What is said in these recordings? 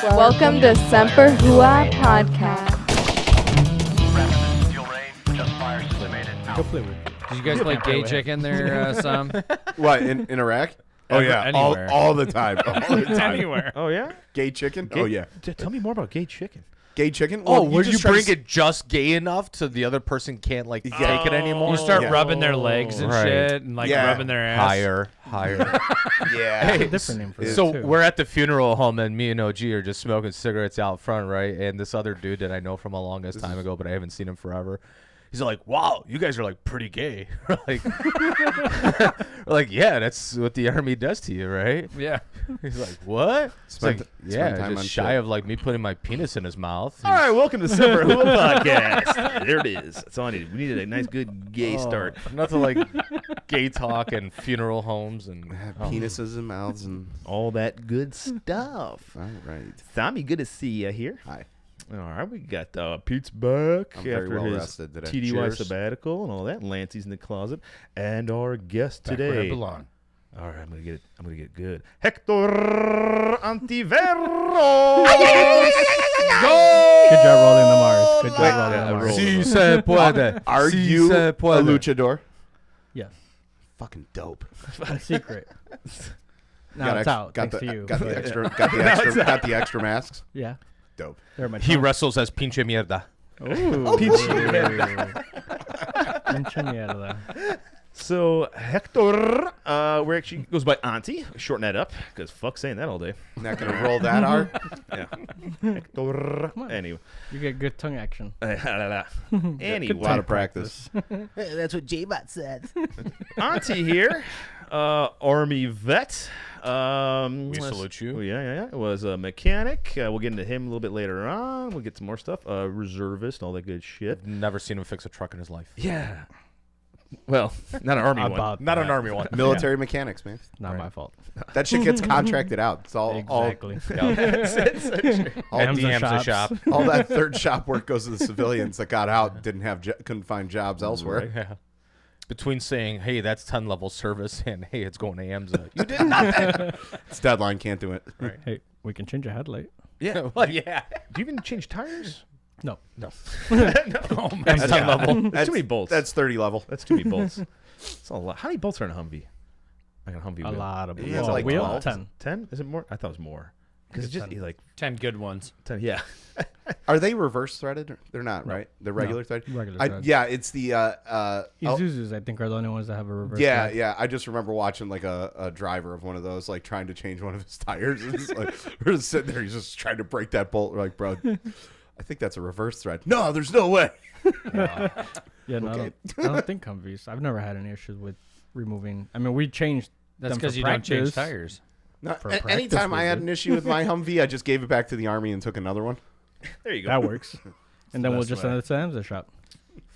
Welcome to Semper Hooah podcast. Did you guys play gay chicken there, Sam? What, in Iraq? Oh, yeah, anywhere. all the time. All the time. Anywhere. Oh, yeah? Gay chicken? Oh, yeah. Tell me more about gay chicken. Gay chicken? Oh, Well, would you just try to bring it just gay enough so the other person can't like take it anymore? You start Yeah. rubbing their legs and Right. shit, and like Yeah. rubbing their ass. higher. Yeah. Hey, different name for that, so too. we're at the funeral home, and me and OG are just smoking cigarettes out front, right? And this other dude that I know from a longest time ago, but I haven't seen him forever. He's like, "Wow, you guys are like pretty gay." We're like, we're like, yeah, that's what the army does to you, right? Yeah. He's like, what? It's Spend- like, spend yeah, time on just shy shit. of like me putting my penis in his mouth. All right, welcome to Semper Hooah Podcast. There it is. That's all I needed. We needed a nice, good gay start. Nothing like gay talk and funeral homes and Penises and mouths and... All that good stuff. All right. Tommy, good to see you here. Hi. All right, we got Pete's back I'm very after well his rested today. TDY Cheers. sabbatical and all that. Lancey's in the closet, and our guest Back where I today. belong. All right, I'm gonna get it good. Hector Ontiveros. Good job rolling the Mars. Good job rolling the Mars. Si se puede. Are Si you se a puede. luchador? Yes. Fucking dope. A secret. Now Got it's out. Thanks to you. Got the but- got the extra masks. Yeah. Dope. They're my He trunk. wrestles as pinche mierda. Ooh. Pinche mierda. So Hector, where actually goes by Onti. Shorten that up, because fuck saying that all day. Not gonna roll that hard. Yeah. Hector. on. Anyway. You get good tongue action. Anyway. A lot of practice. That's what J-Bot said. Onti here, Army vet. We salute you. Oh, yeah. Was a mechanic. We'll get into him a little bit later on. We'll get some more stuff. Reservist, all that good shit. Never seen him fix a truck in his life. Yeah. Well, not an Army one. About Not an that. army one. Military mechanics, man. Not my fault. That shit gets contracted out. It's all Exactly. all Hams and DM's a shops. shop. all that third shop work goes to the civilians that got out, didn't have couldn't find jobs elsewhere. Yeah. Between saying, hey, that's 10 level service, and hey, it's going to AMSA. You did nothing. It's deadline, can't do it. Hey, we can change a headlight. Yeah. Well, yeah. Do you even change tires? No. Oh, man. That's 10 level. That's That's too many bolts. That's 30 level. That's too many bolts. That's a lot. How many bolts are in a Humvee? Like a Humvee A wheel. lot of Yeah, it's oh, like wheel 12. 10. 10? Is it more? I thought it was more. Because it's just like 10 good ones. 10. Yeah. Are they reverse threaded? They're not, right? They're regular threaded. Regular I, thread. yeah, it's the Isuzus, I think, are the only ones that have a reverse. yeah, thread. yeah. I just remember watching like a driver of one of those, like trying to change one of his tires. And it's like, we're just sitting there, he's just trying to break that bolt. We're like, bro, I think that's a reverse thread. No, there's no way. Yeah, no, Okay. I don't think Humvees. I've never had any issues with removing. I mean, we changed. That's them for because you don't change practice. tires. Not, For anytime practice, we I had did. an issue with my Humvee, I just gave it back to the Army and took another one. There you go. That works. And then we'll best just way. send it to AMSA shop.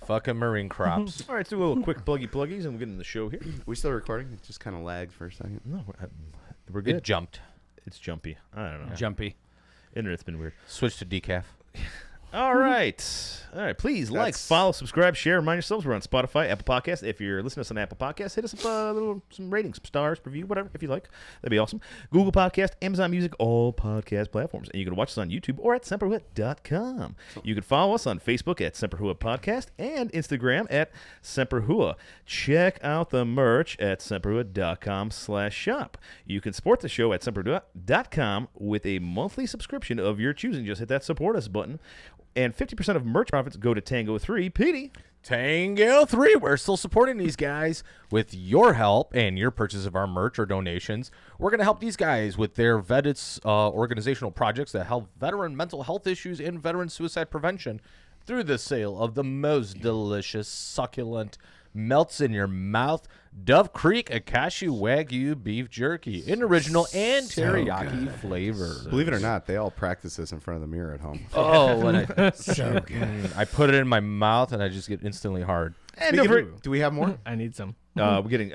Fucking Marine crops. All right, let's do a little quick pluggies, and we'll get into the show here. We still recording? It just kind of lagged for a second. No, we're good. It jumped. It's jumpy. I don't know. Jumpy. Internet's been weird. Switch to decaf. All right. All right. Please like, That's- follow, subscribe, share. Remind yourselves we're on Spotify, Apple Podcasts. If you're listening to us on Apple Podcasts, hit us up some ratings, some stars, review, whatever, if you like. That'd be awesome. Google Podcast, Amazon Music, all podcast platforms. And you can watch us on YouTube or at semperhooah.com. You can follow us on Facebook at Semper Hooah Podcast and Instagram at Semper Hooah. Check out the merch at semperhooah.com/shop. You can support the show at semperhooah.com with a monthly subscription of your choosing. Just hit that support us button. And 50% of merch profits go to Tango 3. Petey. Tango 3. We're still supporting these guys with your help and your purchase of our merch or donations. We're going to help these guys with their Vedets organizational projects that help veteran mental health issues and veteran suicide prevention through the sale of the most delicious, succulent, melts in your mouth Dove Creek Akashi Wagyu beef jerky in original and teriyaki flavor. Believe it or not, they all practice this in front of the mirror at home. Oh, and I put it in my mouth and I just get instantly hard. And Do we have more? I need some. we're getting...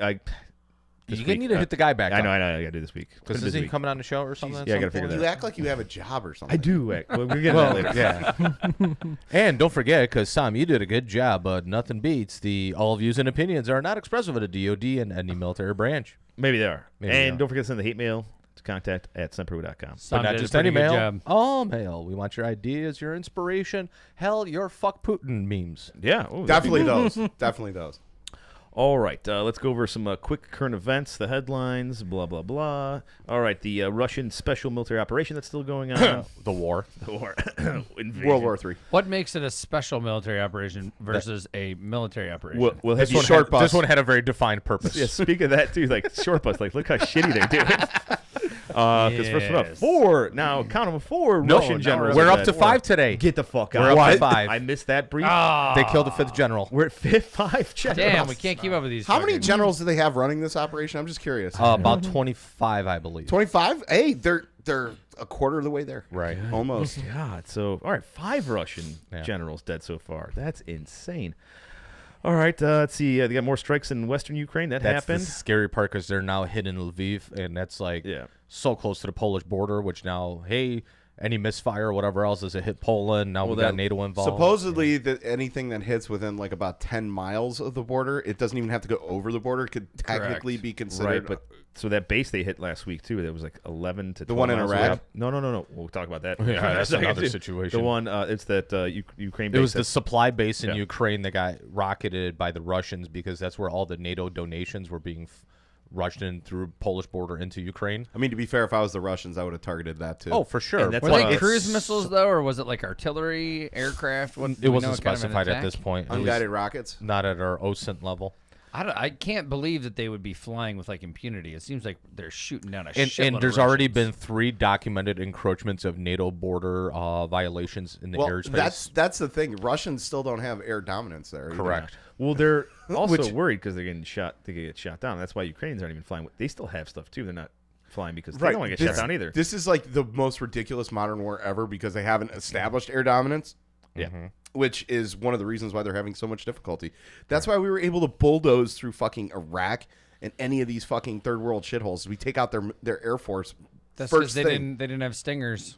This You week, need to hit the guy back. I know. I got to do this week. Because This isn't he week. coming on the show or something? Yeah, I gotta figure that You act like you have a job or something. I do. We'll get into that later. Yeah. And don't forget, because Sam, you did a good job, but nothing beats the all views and opinions are not expressive of the DOD and any military branch. Maybe they are. Maybe they And are. don't forget to send the hate mail to contact at semperhua.com. But Sam not did a just pretty any good mail. job. All mail. We want your ideas, your inspiration. Hell, your fuck Putin memes. Yeah. Ooh, that'd be Definitely good. those. Definitely those. All right, let's go over some quick current events, the headlines, blah, blah, blah. All right, the Russian special military operation that's still going on. The war. The war. Invasion. World War III. What makes it a special military operation versus a military operation? Well, This have one you short bus. This one had a very defined purpose. Yeah, speak of that, too, like short bus, like look how shitty they're doing. Because first one up, Yes. 4, now count them 4 No, Russian now generals. We're are up dead. to 5 today. Get the fuck We're out. up to 5. I missed that brief. They killed the 5th general. We're at 5 generals. Damn, we can't keep up with these. How many fucking- generals do they have running this operation? I'm just curious. About 25, I believe. 25? Hey, they're a quarter of the way there. Right. Almost. God, so all right, 5 Russian Yeah. generals dead so far. That's insane. All right, let's see. They got more strikes in western Ukraine. That That's happened. the scary part because they're now hidden in Lviv, and that's like Yeah. so close to the Polish border, which now, hey, any misfire or whatever else, does it hit Poland? Now we got NATO involved. Supposedly, that anything that hits within like about 10 miles of the border, it doesn't even have to go over the border. It could technically Correct. be considered. Right, but so that base they hit last week too. That was like 11 to 12 one in miles Iraq? away. No. We'll talk about that. Yeah, that's in a second, another too. situation. The one it's that Ukraine base. It was the that's- supply base in Yeah. Ukraine that got rocketed by the Russians because that's where all the NATO donations were being rushed in through Polish border into Ukraine. I mean, to be fair, if I was the Russians, I would have targeted that too. Oh, for sure. And that's Were Well, they it's- cruise missiles though, or was it like artillery, aircraft? What, do It we wasn't know what kind of an specified at attack? this point. It was unguided rockets. not at our OSINT level. I can't believe that they would be flying with like impunity. It seems like they're shooting down a And shitload of there's already Russians. been 3 documented encroachments of NATO border violations in the Well, airspace. that's the thing. Russians still don't have air dominance there. either. Correct. Well, they're also Which- worried because they're getting shot. They get shot down. That's why Ukrainians aren't even flying. They still have stuff too. They're not flying because they Right. don't want to get This- shot down either. This is like the most ridiculous modern war ever because they haven't established air dominance. Yeah. Which is one of the reasons why they're having so much difficulty. That's why we were able to bulldoze through fucking Iraq and any of these fucking third world shitholes. We take out their air force. That's first because thing. they didn't have stingers.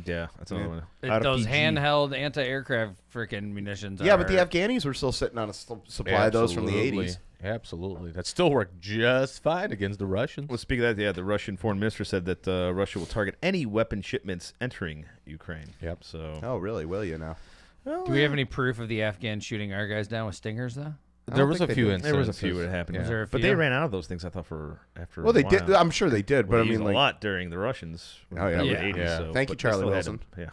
Yeah, that's another one. Those RPG. handheld anti-aircraft freaking munitions. Yeah, but the are- Afghanis were still sitting on a supply of those from the Absolutely. 80s. Absolutely. That still worked just fine against the Russians. Well, speaking of that, yeah, the Russian foreign minister said that Russia will target any weapon shipments entering Ukraine. Yep. So Oh, really? Will you now? Do we have any proof of the Afghans shooting our guys down with stingers though? There was a think they few did. instances. there was a few that happened. Was there a But they few? ran out of those things. I thought after. Well, a they while. did. I'm sure they did, but We I mean, used like, a lot during the Russians. Oh, yeah, in the yeah. 80s, Yeah. so- Thank you, but they Charlie still had Wilson. them. Yeah.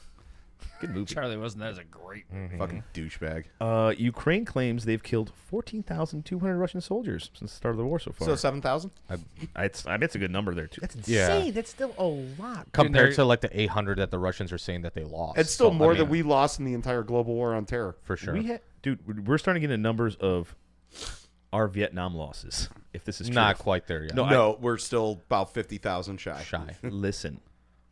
Good movie. Charlie Wilson, that was a great movie. fucking douchebag. Ukraine claims they've killed 14,200 Russian soldiers since the start of the war so far. So 7,000? I mean, it's a good number there too. That's Yeah. insane. That's still a lot. Compared they're- to like the 800 that the Russians are saying that they lost. It's still So, I more mean, than we lost in the entire global war on terror. for sure. Dude, we're starting to get into numbers of our Vietnam losses. If this is true. Not quite there yet. No, No, we're still about 50,000 shy. Shy. Listen,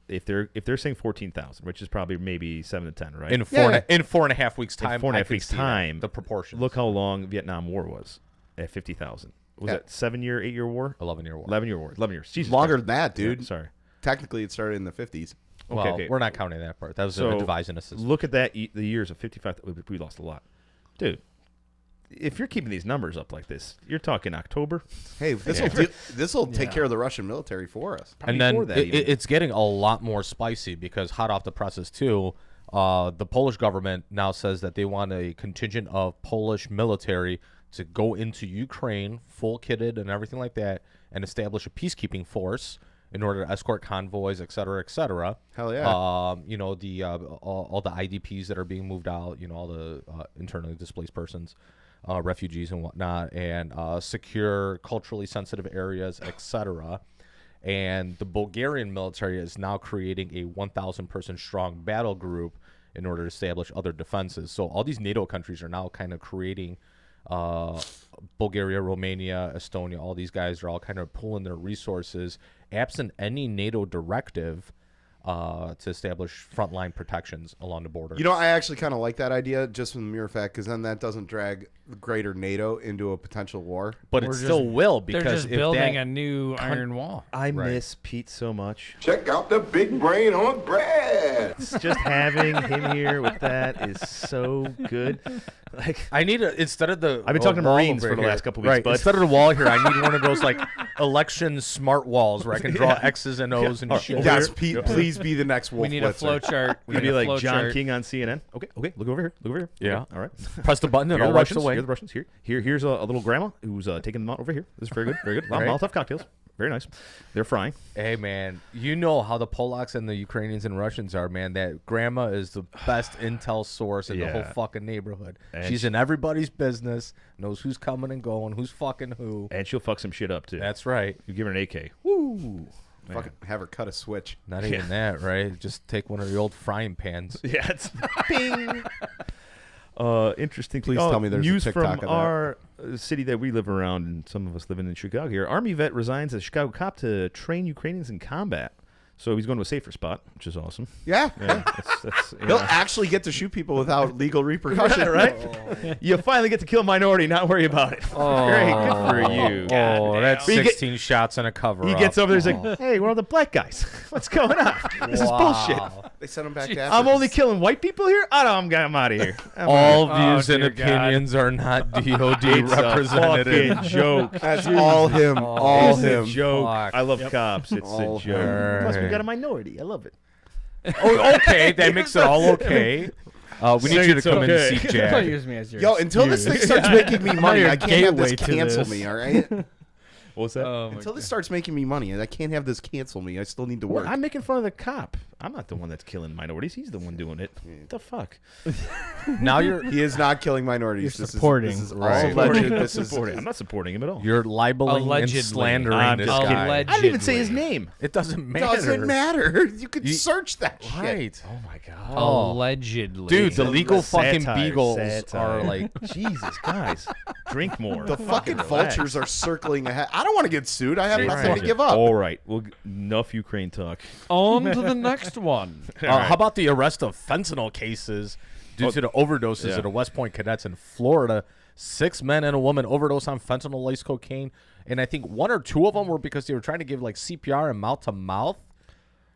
if they're saying 14,000, which is probably maybe 7 to 10, right? In Yeah. in 4.5 weeks In time. 4.5 I could weeks see that, time, the proportion. Look how long Vietnam War was at 50,000. Was Yeah. that 7-year, 8-year war? 11-year war. 11-year war. 11 years. Jesus Longer Christ. than that, dude. Yeah, sorry. Technically, it started in the 50s. Well, okay. we're not counting that part. That was So a devise and assist. look at that. The years of 55. We lost a lot, dude. If you're keeping these numbers up like this, you're talking October. Hey, this will take care of the Russian military for us. Probably And then before that even. it's getting a lot more spicy because hot off the presses too, the Polish government now says that they want a contingent of Polish military to go into Ukraine, full kitted and everything like that, and establish a peacekeeping force in order to escort convoys, et cetera, et cetera. Hell yeah. You know, the all the IDPs that are being moved out, you know, all the internally displaced persons, refugees and whatnot, and secure culturally sensitive areas, et cetera. And the Bulgarian military is now creating a 1,000 person strong battle group in order to establish other defenses. So all these NATO countries are now kind of creating Bulgaria, Romania, Estonia, all these guys are all kind of pulling their resources absent any NATO directive to establish frontline protections along the border. You know, I actually kind of like that idea just from the mere fact because then that doesn't drag the greater NATO into a potential war. but We're it still just- will They're because just if building that, a new iron wall. I Right. miss Pete so much. Check out the big brain on bread. Just having him here with that is so good. Like I need a instead of the I've been talking to wall Marines over for the here- last couple weeks, right? bud. Instead of the wall here, I need one of those like election smart walls where I can draw X's and O's and shit. Yes, Pete, please be the next Wolf We need a Blitzer. flow chart. We You'd need be a like flow John chart. King on CNN. Okay, look over here. Look over here. Yeah. Okay, all right. Press the button and Here it are the wipes Russians. away. Here are the Russians. Here's a little grandma who's taking them out over here. This is very good. Very good. Right. Molotov cocktails. Very nice. They're frying. Hey, man, you know how the Polacks and the Ukrainians and Russians are, man. That grandma is the best intel source in the whole Yeah. fucking neighborhood. And She's in everybody's business, knows who's coming and going, who's fucking who. And she'll fuck some shit up, too. That's right. You give her an AK. Woo. Fucking have her cut a switch. Not even that, right? Just take one of the old frying pans. Yeah, it's bing. Interesting. Please tell me there's a news TikTok from of that. our city that we live around, and some of us living in Chicago here. Army vet resigns as a Chicago cop to train Ukrainians in combat. So he's going to a safer spot, which is awesome. Yeah. Yeah, that's, He'll actually get to shoot people without legal repercussion. right? You finally get to kill a minority, not worry about it. Great, good for you. Oh, that's But you get- 16 shots and a cover. He gets over there, he's like, "Hey, we're all the black guys. What's going on? This is bullshit. They sent him back to I'm Africa. only killing white people here. I'm out of here. All Oh, views and dear God. opinions are not DOD It's a representative. fucking joke. That's all him. All It's a him. joke. Fuck. I love cops. It's All a joke. her. Plus, we got a minority. I love it. Oh, okay, that makes it all okay. We need you to It's come in okay. and see Don't Jack. use me as your. Yo, until this thing starts making me money, I can't have this gateway to cancel this. me, all right? What's that? Oh, my Until this starts making me money, I can't have this cancel me. I still need to work. I'm making fun of the cop. I'm not the one that's killing minorities. He's the one doing it. What the fuck? Now you're He is not killing minorities. You're This supporting. Is all Right. alleged. This is Supporting. I'm not supporting him at all. you're libeling Allegedly. and slandering I'm this just guy. kidding. I didn't even say his name. It doesn't matter. doesn't matter. You could You- search that shit. Right. Oh my god. Allegedly. Dude, the legal fucking Satire, beagles satire. are like, Jesus, guys, drink more. The fucking relax. vultures are circling ahead. I don't want to get sued. I have Right. nothing to give up. All right, well, enough Ukraine talk. On to the next one. how about the arrest of fentanyl cases due to the overdoses yeah. of the West Point cadets in Florida? 6 men and a woman overdosed on fentanyl laced cocaine, and I think 1 or 2 of them were because they were trying to give like CPR and mouth to mouth.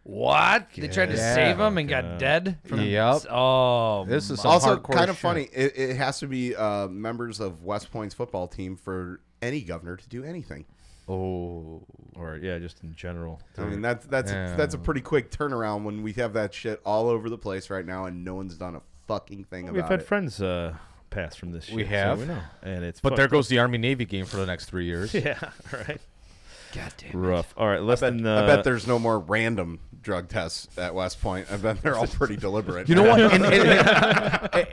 What? They tried to Yeah. save him and got dead? Yep. Oh, This is some Also, hardcore kind of shit. funny. It has to be members of West Point's football team for any governor to do anything. Oh, Or yeah, just in general. I mean, that's Yeah. that's a pretty quick turnaround when we have that shit all over the place right now, and no one's done a fucking thing We've about had it. friends pass from this shit. We so have. we know. And it's but there fucked goes the Army Navy game for the next 3 years. up. Yeah, right. God damn. Rough. All right, less than. I bet there's no more random drug tests at West Point. I bet they're all pretty deliberate. You know what?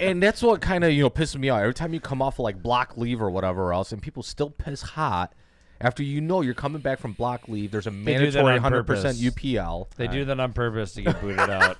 And that's what kind of pisses me off. Every time you come off of like block leave or whatever else, and people still piss hot after you're coming back from block leave. There's a do that mandatory on 100% purpose. UPL. They do that on purpose to get booted out.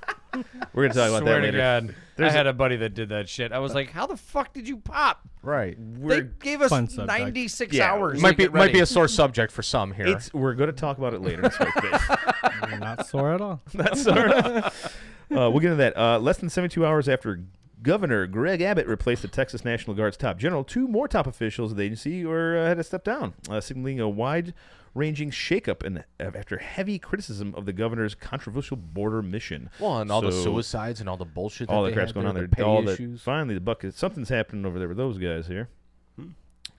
we're gonna talk about Swear that to later. God. There's I had a buddy that did that shit. I was like, how the fuck did you pop? Right. They gave us Fun subject. 96 Yeah, hours. Might to be get might be ready. a sore subject for some here. We're gonna talk about it later. That's right, You're not sore at all. That's sort of. We'll get into that. Less than 72 hours after Governor Greg Abbott replaced the Texas National Guard's top general, 2 more top officials of the agency had to step down, signaling a wide-ranging shakeup after heavy criticism of the governor's controversial border mission. well, and all the So, suicides and all the bullshit. all that the they crap's had going on there. the pay All the, issues. finally, the bucket. Something's happening over there with those guys here.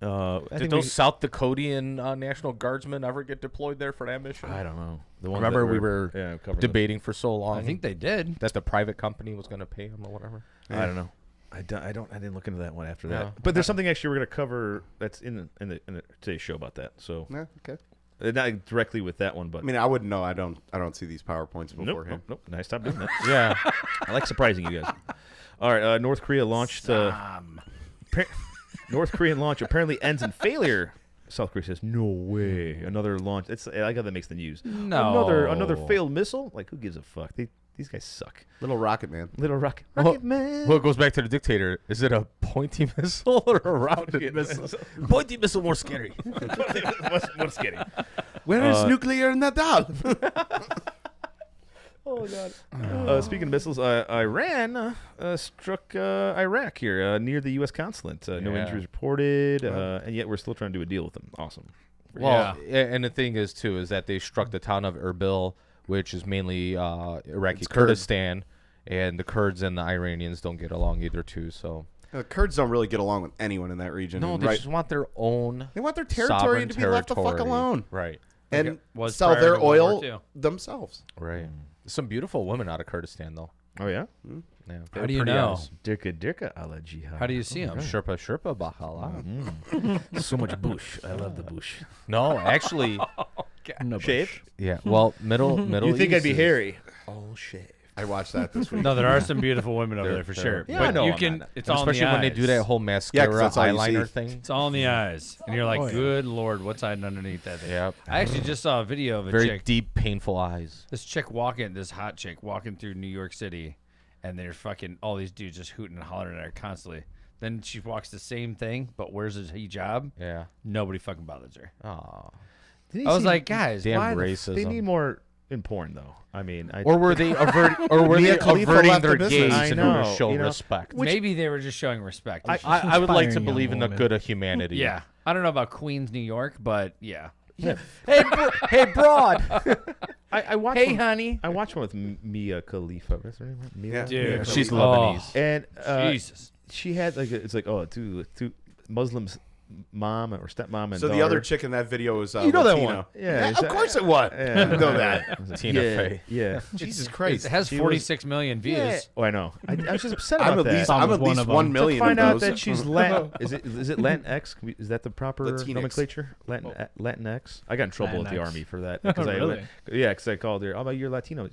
I Did think those South Dakotian National Guardsmen ever get deployed there for that mission? I don't know. The ones Remember that we were covering debating for so long. I think they did. that the private company was going to pay them or whatever. I don't know. I didn't look into that one after that. No. But there's something actually we're going to cover that's in the today's show about that. So Yeah, okay. not directly with that one, but I mean, I wouldn't know. I don't see these PowerPoints nope, beforehand. nope. Nice, stop doing that. Yeah. I like surprising you guys. All right, North Korea launched. North Korean launch apparently ends in failure. South Korea says, "No way, another launch." I like how that makes the news. No. another failed missile. Like, who gives a fuck? These guys suck. Little Rocket Man. Little rocket Well, man. Well, it goes back to the dictator. Is it a pointy missile or a rounded missile? Pointy missile more scary. What's getting? Where is nuclear Nadal? Oh God! Speaking of missiles, Iran struck Iraq here near the U.S. consulate. No Yeah. injuries reported, and yet we're still trying to do a deal with them. Awesome. Well, and the thing is, too, is that they struck the town of Erbil, which is mainly Iraqi It's Kurd. Kurdistan, and the Kurds and the Iranians don't get along either, too. So The Kurds don't really get along with anyone in that region. No, and they just want their own. they want their territory sovereign to be left the fuck territory. alone. Right. And it was sell prior their to World War oil II. themselves. Right. Some beautiful women out of Kurdistan, though. Oh yeah. Yeah, How they're do you pretty know? eyes. Dirka a la jihad. How do you see them? Sherpa Sherpa Bahala. So much bush. I love the bush. No, actually, No Shaved? yeah. Well, middle. You think East I'd be is- hairy? Oh shit. I watched that this week. No, there are some beautiful women over They're- there for they're- sure. Yeah, but I know you I'm can. not. It's all in the Especially when they do eyes. that whole 'cause mascara that's all you eyeliner see. thing. It's all in the eyes, and you're like, Oh, yeah. "Good lord, what's hiding underneath that thing?" Yep. I actually just saw a video of a Very chick. deep, painful eyes. This hot chick walking through New York City, and they're fucking all these dudes just hooting and hollering at her constantly. Then she walks the same thing, but wears a hijab. Yeah. Nobody fucking bothers her. Oh. I was like, guys, Damn why the racism. They need more in porn though. I mean, Or were they averting Mia Khalifa left their the gaze business. in I order to know, show you know. respect? Maybe they were just showing respect. I would like to Inspiring believe in the young good of humanity. yeah, I don't know about Queens, New York, but yeah. Hey, broad. I watched. Hey, one, honey. I watched one with Mia Khalifa. What's her name? Mia. Yeah. Dude, She's oh, Lebanese. And Jesus. she had like it's like two Muslims, mom or stepmom and So the daughter. other chick in that video was You know that Latino. one. Yeah, of course it was. Yeah. You know that. Tina yeah, Fey. Yeah. Jesus It Christ. has She was- 46 million views. Yeah. Oh, I know. I was just upset I'm about at that. least, Tom I'm was at one least of 1 them. million to find of out those. that she's Latin. Is it Latinx? Is that the proper Latinx. nomenclature? Latinx. I got in trouble with the Latinx. army for that because Really? because I called her. Oh, you're Latino.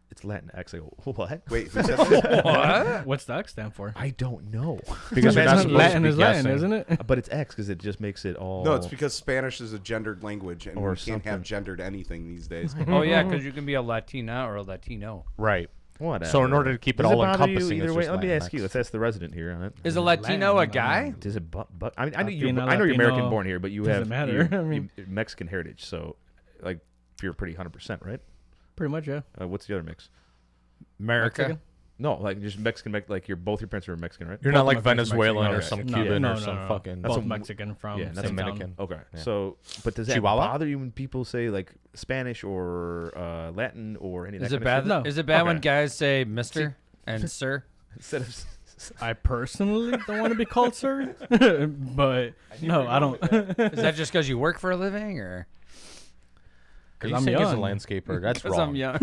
It's Latinx. I go, what? Wait, who said that? What? What's the X stand for? I don't know. Because you're not supposed to Latin be is Latin, guessing. isn't it? But it's X because it just makes it all. No, it's because Spanish is a gendered language, and Or we can't have something. gendered anything these days. Oh, yeah, because you can be a Latina or a Latino. Right. Whatever. So in order to keep it Does all bother you encompassing, either it's way? just Let me ask Latinx. you. Let's ask the resident here on it. Is a Latino a Latin, guy? Does it? But I mean, I know Latino, you're American Latino, born here, but you doesn't have matter. you- I mean- you- Mexican heritage. So, like, you're pretty 100%, right? Pretty much, yeah. What's the other mix? America. Mexican? No, like just Mexican. Like both your parents are Mexican, right? You're Both not of like my parents are Venezuelan or Mexican. some No, Cuban no, or no, some no. fucking. Both a- Mexican from yeah, that's same Dominican. town. Okay. Yeah. So, but does that Chihuahua? bother you when people say like Spanish or Latin or any of that Is it kind bad? of shit? No. Is it bad when Okay. guys say Mister and Sir? Instead of I personally don't want to be called sir, but no, I don't. Is that just because you work for a living, or Are you I'm saying he's a young. landscaper? That's because wrong. I'm young?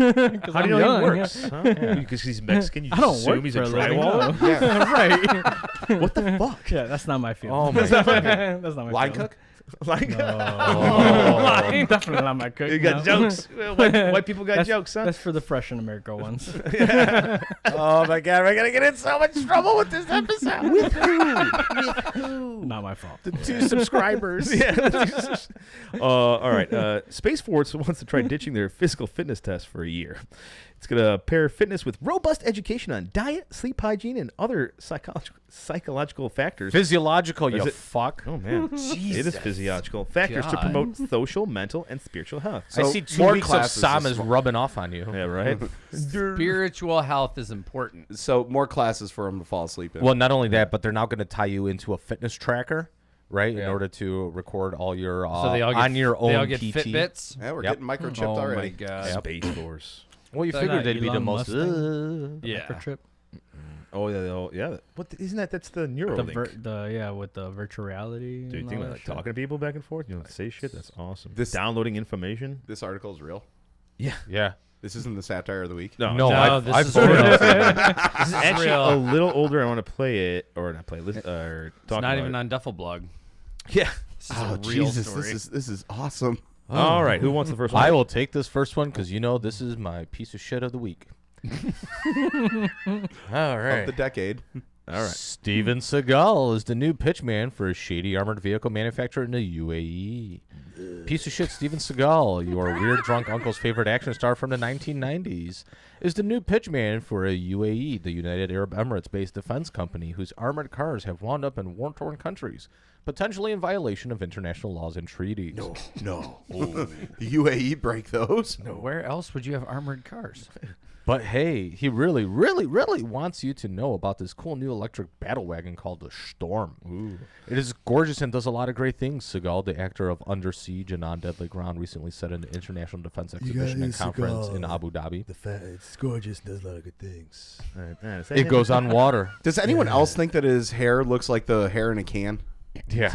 how do you know he works? Because he's Mexican. You I just don't assume work he's for a a living. drywaller. No. Yeah. right. What the fuck? Yeah, that's not my field. Oh my that's not God. that's not my Line field. cook? Like, Line, definitely not my cook. you got no. jokes. White people got That's- jokes, huh? That's for the fresh in America ones. Oh my god, we're gonna get in so much trouble with this episode. With who? Not my fault. The 2 subscribers. Yeah. All right. Space Force wants to try ditching their physical fitness test for a year. It's going to pair fitness with robust education on diet, sleep hygiene, and other psychological factors. Physiological, you Is it- fuck. Oh, man. It is physiological. Factors to God. promote social, mental, and spiritual health. I So see 2 more weeks of classes Sam this is month. rubbing off on you. Yeah, right? Spiritual health is important. So more classes for them to fall asleep in. Well, not only that, but they're now going to tie you into a fitness tracker, right? In Yeah. order to record all your So they all get on your own They all get PT. Fitbits. yeah, we're Yep. getting microchipped Oh my already. god. Space Force. Well, you They're figured not they'd be the Elon most. Musk Yeah. Trip. Oh, yeah. What isn't that? That's the Neuralink. With the virtual reality. Do you and think all about that like shit. talking to people back and forth? You know, say shit. That's awesome. This- Downloading information. This article is real. Yeah. This isn't the satire of the week. No, No, I've this I've is voted real. on it. This is actually real. a little older. I want to play it or not play it. Listen, or It's talk not about even it. on Duffel Blog. Yeah. This is Oh a real Jesus, story. this is awesome. All right. Who wants the first one? I will take this first one because you know this is my piece of shit of the week. All right. Of the decade. All right. Steven Seagal is the new pitchman for a shady armored vehicle manufacturer in the UAE. Piece of shit Steven Seagal, your weird drunk uncle's favorite action star from the 1990s, is the new pitchman for a UAE, the United Arab Emirates-based defense company, whose armored cars have wound up in war-torn countries, potentially in violation of international laws and treaties. No. The UAE break those? Where else would you have armored cars? But hey, he really, really, really wants you to know about this cool new electric battle wagon called the Storm. Ooh. It is gorgeous and does a lot of great things. Seagal, the actor of Under Siege and On Deadly Ground, recently said in the International Defense Exhibition and Conference in Abu Dhabi. It's gorgeous, does a lot of good things. It goes on water. Does anyone else think that his hair looks like the hair in a can? Yeah.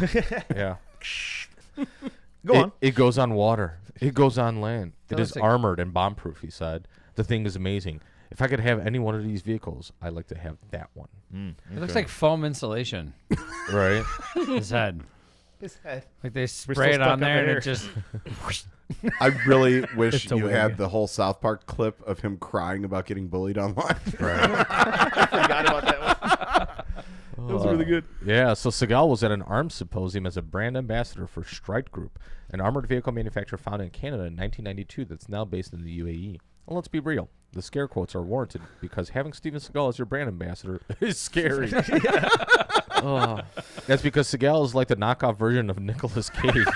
Yeah. Go on. It goes on water. It goes on land. It looks is like- armored and bomb-proof, he said. The thing is amazing. If I could have any one of these vehicles, I'd like to have that one. It looks like foam insulation. Right? His head. His head. Like they still spray it stuck on up there in and it here. just. I really wish It's a you wig. had the whole South Park clip of him crying about getting bullied online. Forgot about that one. That was really good. Yeah, so Seagal was at an arms symposium as a brand ambassador for Strike Group, an armored vehicle manufacturer founded in Canada in 1992 that's now based in the UAE. Well, let's be real. The scare quotes are warranted because having Steven Seagal as your brand ambassador is scary. Oh. That's because Seagal is like the knockoff version of Nicolas Cage.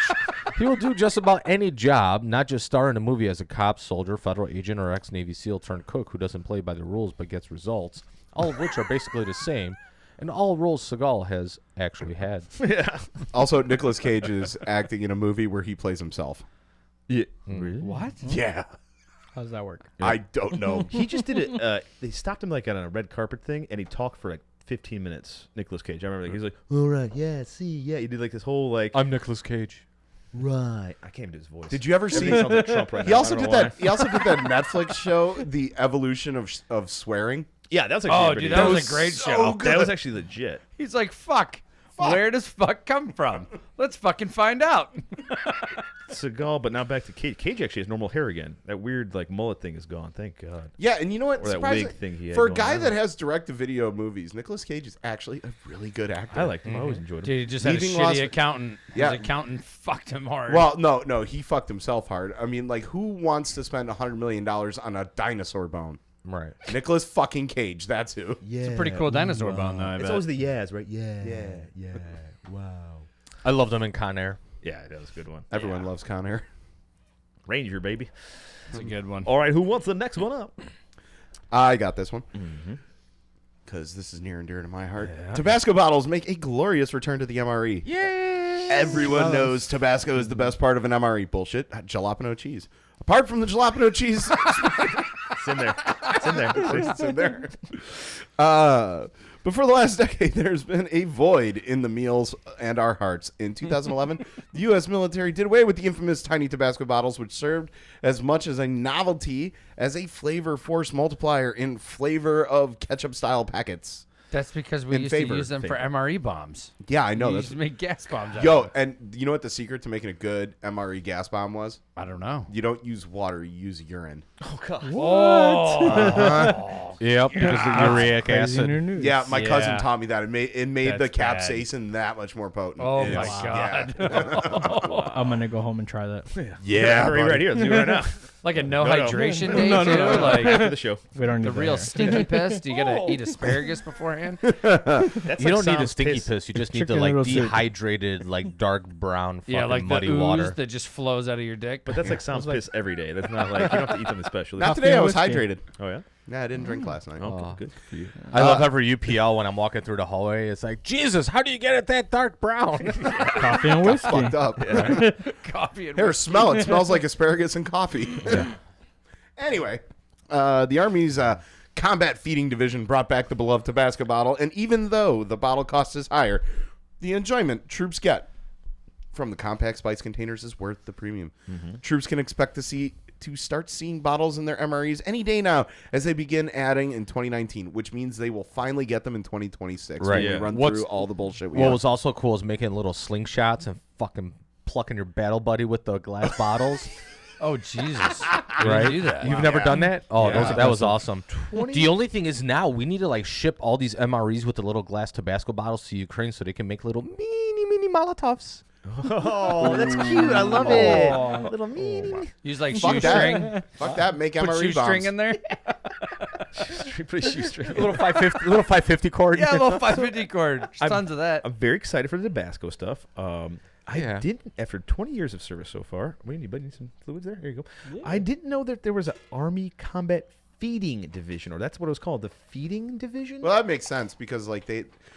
He will do just about any job, not just star in a movie as a cop, soldier, federal agent, or ex-Navy SEAL turned cook who doesn't play by the rules but gets results, all of which are basically the same, and all roles Seagal has actually had. Yeah. Also, Nicolas Cage is acting in a movie where he plays himself. Yeah. What? Yeah. How does that work? I don't know. He just did it. They stopped him like on a red carpet thing, and he talked for like 15 minutes. Nicolas Cage. I remember he's like, "All right, yeah, see, yeah." He did like this whole like, I'm Nicolas Cage. right. I can't even do his voice. Did you ever see? Everything sounds like Trump right He now. also I don't did know that. He also did that Netflix show, The Evolution of Swearing. Yeah, that was actually Oh, pretty dude, good. that was a great so show. good. That was actually legit. He's like, fuck. Where does fuck come from? Let's fucking find out. Seagal, but now back to Cage. Cage actually has normal hair again. That weird like mullet thing is gone. Thank God. Yeah, and you know what? Or that Surprising- wig thing he had for a going guy on. that has direct-to-video movies, Nicolas Cage is actually a really good actor. I liked him. I always enjoyed him. Dude, he just had a Leaving shitty Las- accountant. Yeah. His accountant fucked him hard. Well, no, he fucked himself hard. I mean, like, who wants to spend $100 million on a dinosaur bone? Right. Nicolas fucking Cage. That's who. Yeah, it's a pretty cool dinosaur bone, though, I It's bet. always the yes, right? Yeah. Wow. I loved him in Con Air. Yeah, that was a good one. Everyone loves Con Air. Ranger, baby. It's a good one. All right, who wants the next one up? I got this one. Because this is near and dear to my heart. Tabasco bottles make a glorious return to the MRE. Yay! Everyone knows Tabasco is the best part of an MRE. Bullshit. Jalapeno cheese. Apart from the jalapeno cheese, It's in there. It's in there. it's in there. But for the last decade, there's been a void in the meals and our hearts. In 2011, the U.S. military did away with the infamous tiny Tabasco bottles, which served as much as a novelty as a flavor force multiplier in flavor of ketchup-style packets. That's because we In used favor. to use them for MRE bombs. Yeah, I know. We That's used to make gas bombs out Yo, of it. and you know what the secret to making a good MRE gas bomb was? I don't know. You don't use water, you use urine. Yep, because of ureic Crazy acid. new news. Yeah, my cousin Yeah. taught me that. It made the That's bad. capsaicin that much more potent. Oh, It's- my yeah. God. I'm gonna go home and try that. Yeah, Hurry buddy. right here. Let's do it right now. Like a no, No. hydration day, too? Like After the show. We don't need the that real here. stinky piss. Do you got to eat asparagus beforehand? That's You don't need a Sam's stinky piss. piss. You just need the Chicken like noodle soup. dehydrated, like dark brown, fucking Yeah, like muddy the ooze water. that just flows out of your dick. But that's like Sam's piss every day. That's not like you don't have to eat something special. Not Coffee today, I and was whiskey. hydrated. Oh yeah. Nah, I didn't drink last night. Oh, good for you. I love every UPL when I'm walking through the hallway. It's like, Jesus, how do you get it that dark brown? Coffee and whiskey. Fucked up. coffee and Here, smell it. Smells like asparagus and coffee. Anyway, the Army's Combat Feeding Division brought back the beloved Tabasco bottle, and even though the bottle cost is higher, the enjoyment troops get from the compact spice containers is worth the premium. Troops can expect to start seeing bottles in their MREs any day now as they begin adding in 2019, which means they will finally get them in 2026 Right. when Yeah. we run What's- through all the bullshit we What have. was also cool is making little slingshots and fucking plucking your battle buddy with the glass bottles. Oh, Jesus. Right? Do that. You've never done that? Oh, Yeah. that was awesome. The only thing is now we need to like ship all these MREs with the little glass Tabasco bottles to Ukraine so they can make little mini Molotovs. Oh, that's cute. I love it. Little meanie. Use like Fuck shoestring. that. Fuck that. Make Put MRE shoestring bombs. in there. Put a shoestring. A little 550 cord. Yeah, a little 550 cord. There's tons of that. I'm very excited for the Tabasco stuff. I Yeah. didn't, after 20 years of service so far. Wait, anybody need some fluids there? Here you go. I didn't know that there was an Army Combat Feeding Division, or that's what it was called, the Feeding Division. Well, that makes sense because like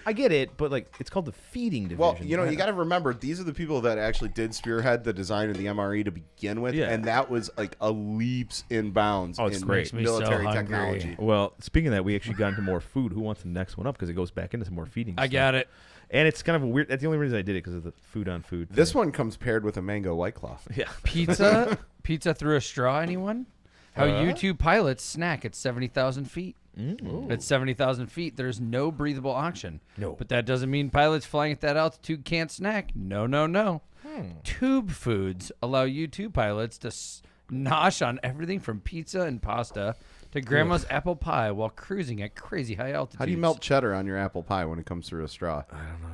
I get it, but like it's called the Feeding Division. Well, you know, you got to remember these are the people that actually did spearhead the design of the MRE to begin with, Yeah. and that was like a leaps in bounds it's in great. Makes me so military hungry. technology. Well, speaking of that, we actually got into more food. Who wants the next one up? Because it goes back into some more feeding. I stuff. got it. And it's kind of a weird. That's the only reason I did it, because of the food on food. This thing. one comes paired with a mango White Claw. Yeah. Pizza through a straw, anyone? How U-2 pilots snack at 70,000 feet. At 70,000 feet, there's no breathable oxygen. No. But that doesn't mean pilots flying at that altitude can't snack. No. Tube foods allow U-2 pilots to nosh on everything from pizza and pasta to grandma's apple pie while cruising at crazy high altitudes. How do you melt cheddar on your apple pie when it comes through a straw?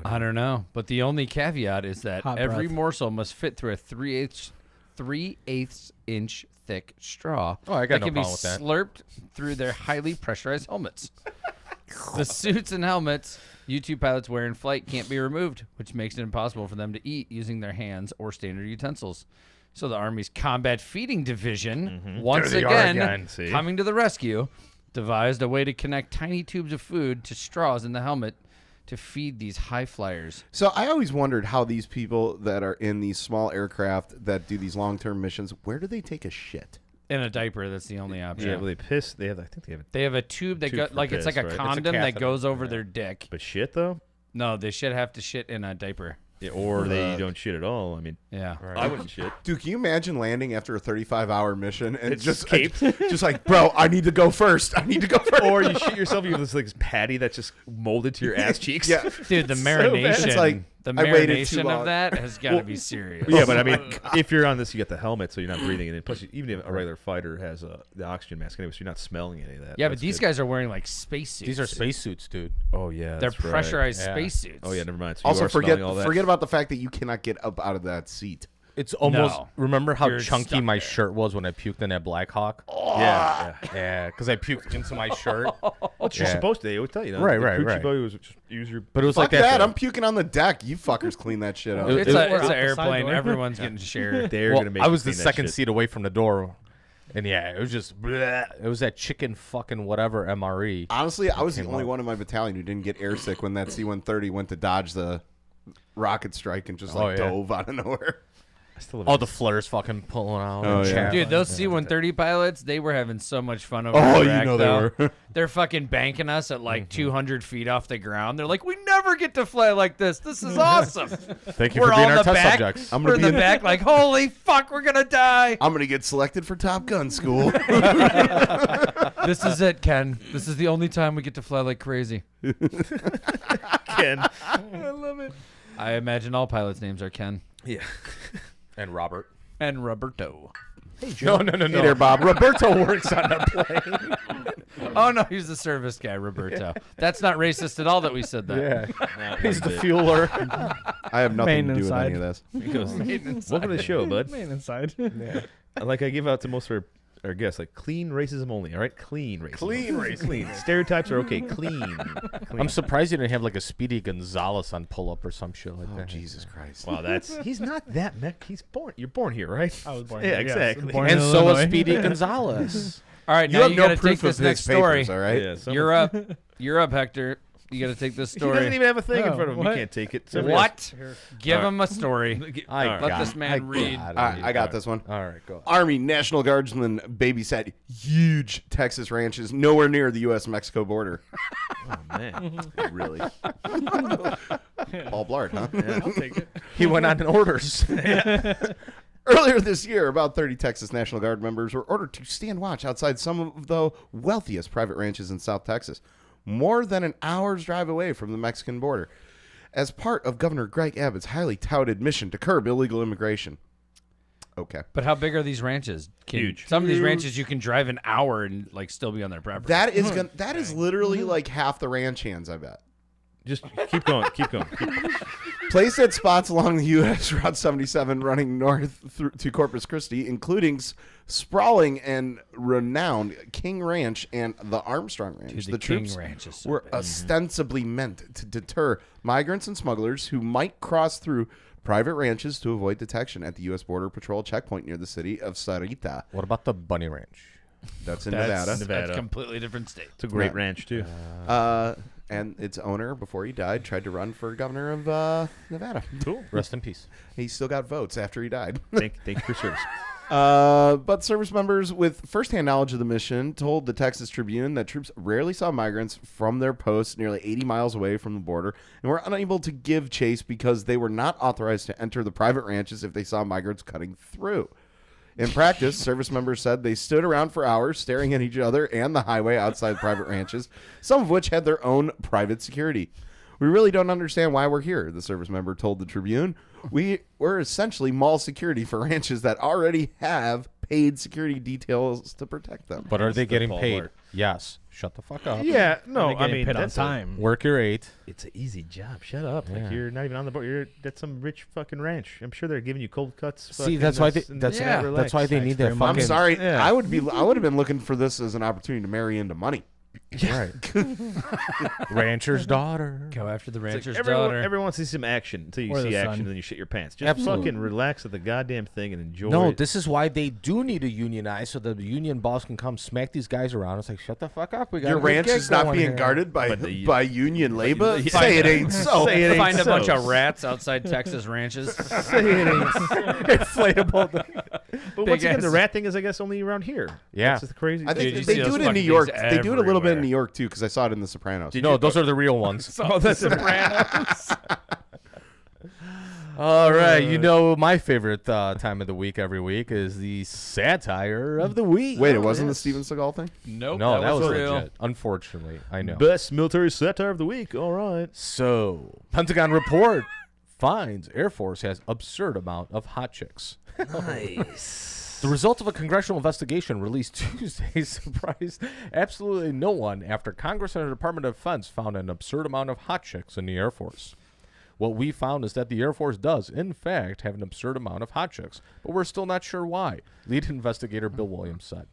I don't know. But the only caveat is that Hot every breath. morsel must fit through a 3/8 inch thick straw Oh, I got that no can be problem with that. slurped through their highly pressurized helmets. The suits and helmets U-2 pilots wear in flight can't be removed, which makes it impossible for them to eat using their hands or standard utensils. So the Army's Combat Feeding Division, once There they are again, again, see? coming to the rescue, devised a way to connect tiny tubes of food to straws in the helmet to feed these high flyers. So I always wondered how these people that are in these small aircraft that do these long-term missions, where do they take a shit? In a diaper, that's the only option. Yeah. Well, they piss. They have. I think they have. They have a tube that Tube go, for like it's piss, like a right? It's a condom that catheter, goes over yeah. their dick. But shit though. No, they should have to shit in a diaper. Yeah, or they don't shit at all. I mean, Yeah. I wouldn't shit. Dude, can you imagine landing after a 35-hour mission and It's just escaped. just like, bro, I need to go first. I need to go first. Or you shit yourself. You have this like patty that's just molded to your ass cheeks. Yeah. Dude, the So bad. marination, It's like, the I waited too marination long. of that has got to be serious. Yeah, but I mean, if you're on this, you get the helmet, so you're not breathing it in. Plus, even if a regular fighter has the oxygen mask anyway, so you're not smelling any of that. Yeah, but That's these good. guys are wearing like spacesuits. These are spacesuits, dude. Oh yeah, They're that's right. pressurized Yeah. spacesuits. Oh yeah, never mind. So you Also, are smelling all that. forget about the fact that you cannot get up out of that seat. It's almost. No. Remember how You're chunky stuck my there. shirt was when I puked in that Black Hawk? Yeah, Yeah, because I puked into my shirt. what you're Yeah. supposed to. They would tell you. Right, right, Coochie right. boy was just use your. But it was Fuck like that. that. for- I'm puking on the deck. You fuckers clean that shit up. It's It- an Or out the airplane. side door. Everyone's getting shared. They're well, gonna make. I you was the clean that second shit. seat away from the door, and yeah, it was just. Bleh. It was that chicken fucking whatever MRE. Honestly, I was the Came only up. one in my battalion who didn't get airsick when that C-130 went to dodge the rocket strike and just like Oh, yeah. dove out of nowhere. I still have All the flares fucking pulling out. Oh, and yeah. chaff. Dude, those C-130 pilots, they were having so much fun over Oh, Iraq, you know though. they were. They're fucking banking us at like 200 feet off the ground. They're like, we never get to fly like this. This is awesome. Thank you We're for all being in our the test back. subjects. I'm We're gonna in be the back like, holy fuck, we're going to die. I'm gonna get selected for Top Gun school. This is it, Ken. This is the only time we get to fly like crazy. Ken. I love it. I imagine all pilots' names are Ken Yeah. And Robert. and Roberto. No. Hey there, Bob. Roberto works on a plane. Oh, no, he's the service guy, Roberto. That's not racist at all that we said that. Yeah. He's the fueler. I have nothing to do Maintenance with side. any of this. He goes, welcome to the show, bud. Maintenance side. Like I give out to most of our guests, like clean racism only. All right, clean racism. Clean racism. Clean. Stereotypes are okay. Clean. I'm surprised you didn't have like a Speedy Gonzalez on pull up or some shit like Oh, that. Jesus Christ. Wow, he's not that mech. He's born. You're born here, right? I was born Yeah, here, yes. exactly. Born And in so was Illinois. Speedy Gonzalez. All right, You now have you no got to take proof this of next his story. papers, all right? Yeah, someone- You're up. You're up, Hector. You got to take this He story. doesn't even have a thing in Oh, front of him. what? You can't take it. Somebody What? Here. Give All him a story. I All right. Let got this it. man read. got it. All right, I got this one. All right, go. Army National Guardsmen babysat huge Texas ranches nowhere near the U.S.-Mexico border. else. Oh man. Really? Paul Blart, huh? Yeah, I'll take it. He went on orders. Earlier this year, about 30 Texas National Guard members were ordered to stand watch outside some of the wealthiest private ranches in South Texas, more than an hour's drive away from the Mexican border, as part of Governor Greg Abbott's highly touted mission to curb illegal immigration. Okay. But how big are these ranches? Huge. Some of these ranches you can drive an hour and like still be on their property. That is literally like half the ranch hands, I bet. Just keep going. Keep going. Placed at spots along the U.S. Route 77 running north through to Corpus Christi, including sprawling and renowned King Ranch and the Armstrong Ranch. The troops were ostensibly meant to deter migrants and smugglers who might cross through private ranches to avoid detection at the U.S. Border Patrol checkpoint near the city of Sarita. What about the Bunny Ranch? That's in Nevada. That's a completely different state. It's a great ranch, too. And its owner, before he died, tried to run for governor of Nevada. Cool. Rest in peace. He still got votes after he died. Thank you for your service. But service members with firsthand knowledge of the mission told the Texas Tribune that troops rarely saw migrants from their posts nearly 80 miles away from the border and were unable to give chase because they were not authorized to enter the private ranches if they saw migrants cutting through. In practice, service members said they stood around for hours staring at each other and the highway outside private ranches, some of which had their own private security. We really don't understand why we're here, the service member told the Tribune. We're essentially mall security for ranches that already have paid security details to protect them. But are they getting Paul paid? Blart. Yes. Shut the fuck up. Yeah, no, They I getting mean, paid on that's time. Work your 8. It's an easy job. Shut up. Yeah. Like you're not even on the board. That's some rich fucking ranch. I'm sure they're giving you cold cuts. See, that's why they, and that's yeah, that's why they need that I'm fucking. I'm sorry. Yeah. I would have been looking for this as an opportunity to marry into money. Right. Rancher's daughter. Go after the It's rancher's like daughter. everyone wants to see some action until you Or see the action, son. and then you shit your pants. Just Absolutely. fucking relax at the goddamn thing and enjoy No, it. this is why they do need to unionize so the union boss can come smack these guys around. It's like, shut the fuck up. We got Your ranch is not being guarded by union labor. Yeah. Say it ain't so. Say it ain't Find a so. bunch of rats outside Texas ranches. Say it ain't inflatable. But once again, ass- the rat thing is, I guess, only around here. Yeah. That's the crazy. I think Dude, you they see do those it in New fucking York. things They do it a little bit in everywhere. New York too, because I saw it in The Sopranos. No, those are the real ones. Oh, that's the All right, you know my favorite time of the week every week is the satire of the week. Wait, it wasn't the Steven Seagal thing? Nope. No, that was real. legit. Unfortunately, I know. best military satire of the week. All right. So, Pentagon report finds Air Force has absurd amount of hot chicks. Nice. The result of a congressional investigation released Tuesday surprised absolutely no one after Congress and the Department of Defense found an absurd amount of hot chicks in the Air Force. What we found is that the Air Force does, in fact, have an absurd amount of hot chicks, but we're still not sure why, lead investigator Bill Williams said.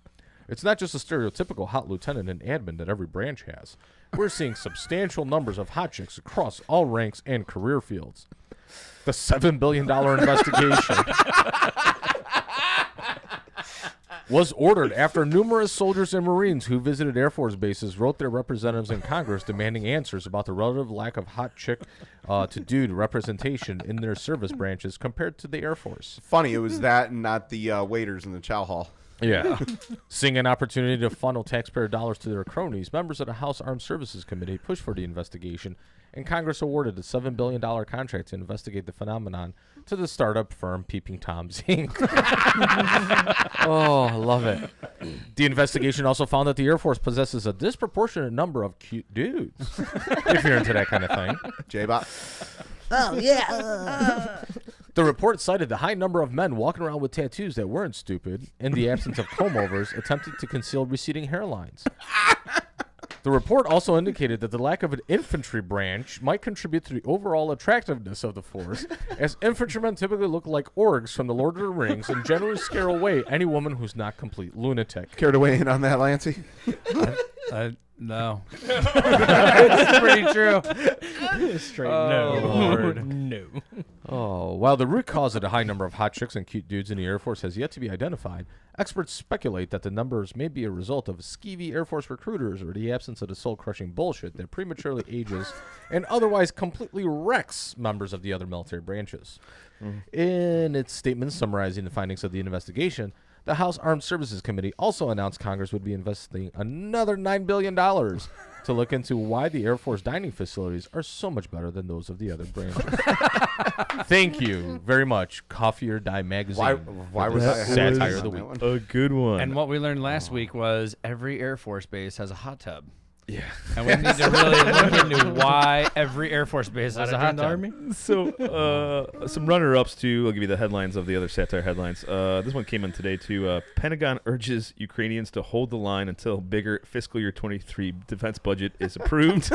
It's not just a stereotypical hot lieutenant and admin that every branch has. We're seeing substantial numbers of hot chicks across all ranks and career fields. The $7 billion investigation was ordered after numerous soldiers and Marines who visited Air Force bases wrote their representatives in Congress demanding answers about the relative lack of hot chick to dude representation in their service branches compared to the Air Force. Funny, it was that and not the waiters in the chow hall. Yeah. Seeing an opportunity to funnel taxpayer dollars to their cronies, members of the House Armed Services Committee pushed for the investigation, and Congress awarded a $7 billion contract to investigate the phenomenon to the startup firm Peeping Toms, Inc. Oh, I love it. The investigation also found that the Air Force possesses a disproportionate number of cute dudes, if you're into that kind of thing. J-Bot. Oh, yeah. The report cited the high number of men walking around with tattoos that weren't stupid and the absence of comb-overs attempting to conceal receding hairlines. The report also indicated that the lack of an infantry branch might contribute to the overall attractiveness of the force, as infantrymen typically look like orcs from the Lord of the Rings and generally scare away any woman who's not complete lunatic. Care to weigh in on that, Lancey? No. It's pretty true. Straight Lord. no. Oh, while the root cause of the high number of hot chicks and cute dudes in the Air Force has yet to be identified, experts speculate that the numbers may be a result of skeevy Air Force recruiters or the absence of the soul-crushing bullshit that prematurely ages and otherwise completely wrecks members of the other military branches. In its statement summarizing the findings of the investigation, the House Armed Services Committee also announced Congress would be investing another $9 billion to look into why the Air Force dining facilities are so much better than those of the other branches. Thank you very much, Coffee or Die magazine. Why for was the that satire of the week? A good one. And what we learned last week was every Air Force base has a hot tub. Yeah. And we need to really look into why every Air Force base has a hot tub. Army. So, some runner-ups too. I'll give you the headlines of the other satire headlines. This one came in today too. Pentagon urges Ukrainians to hold the line until bigger fiscal year 23 defense budget is approved.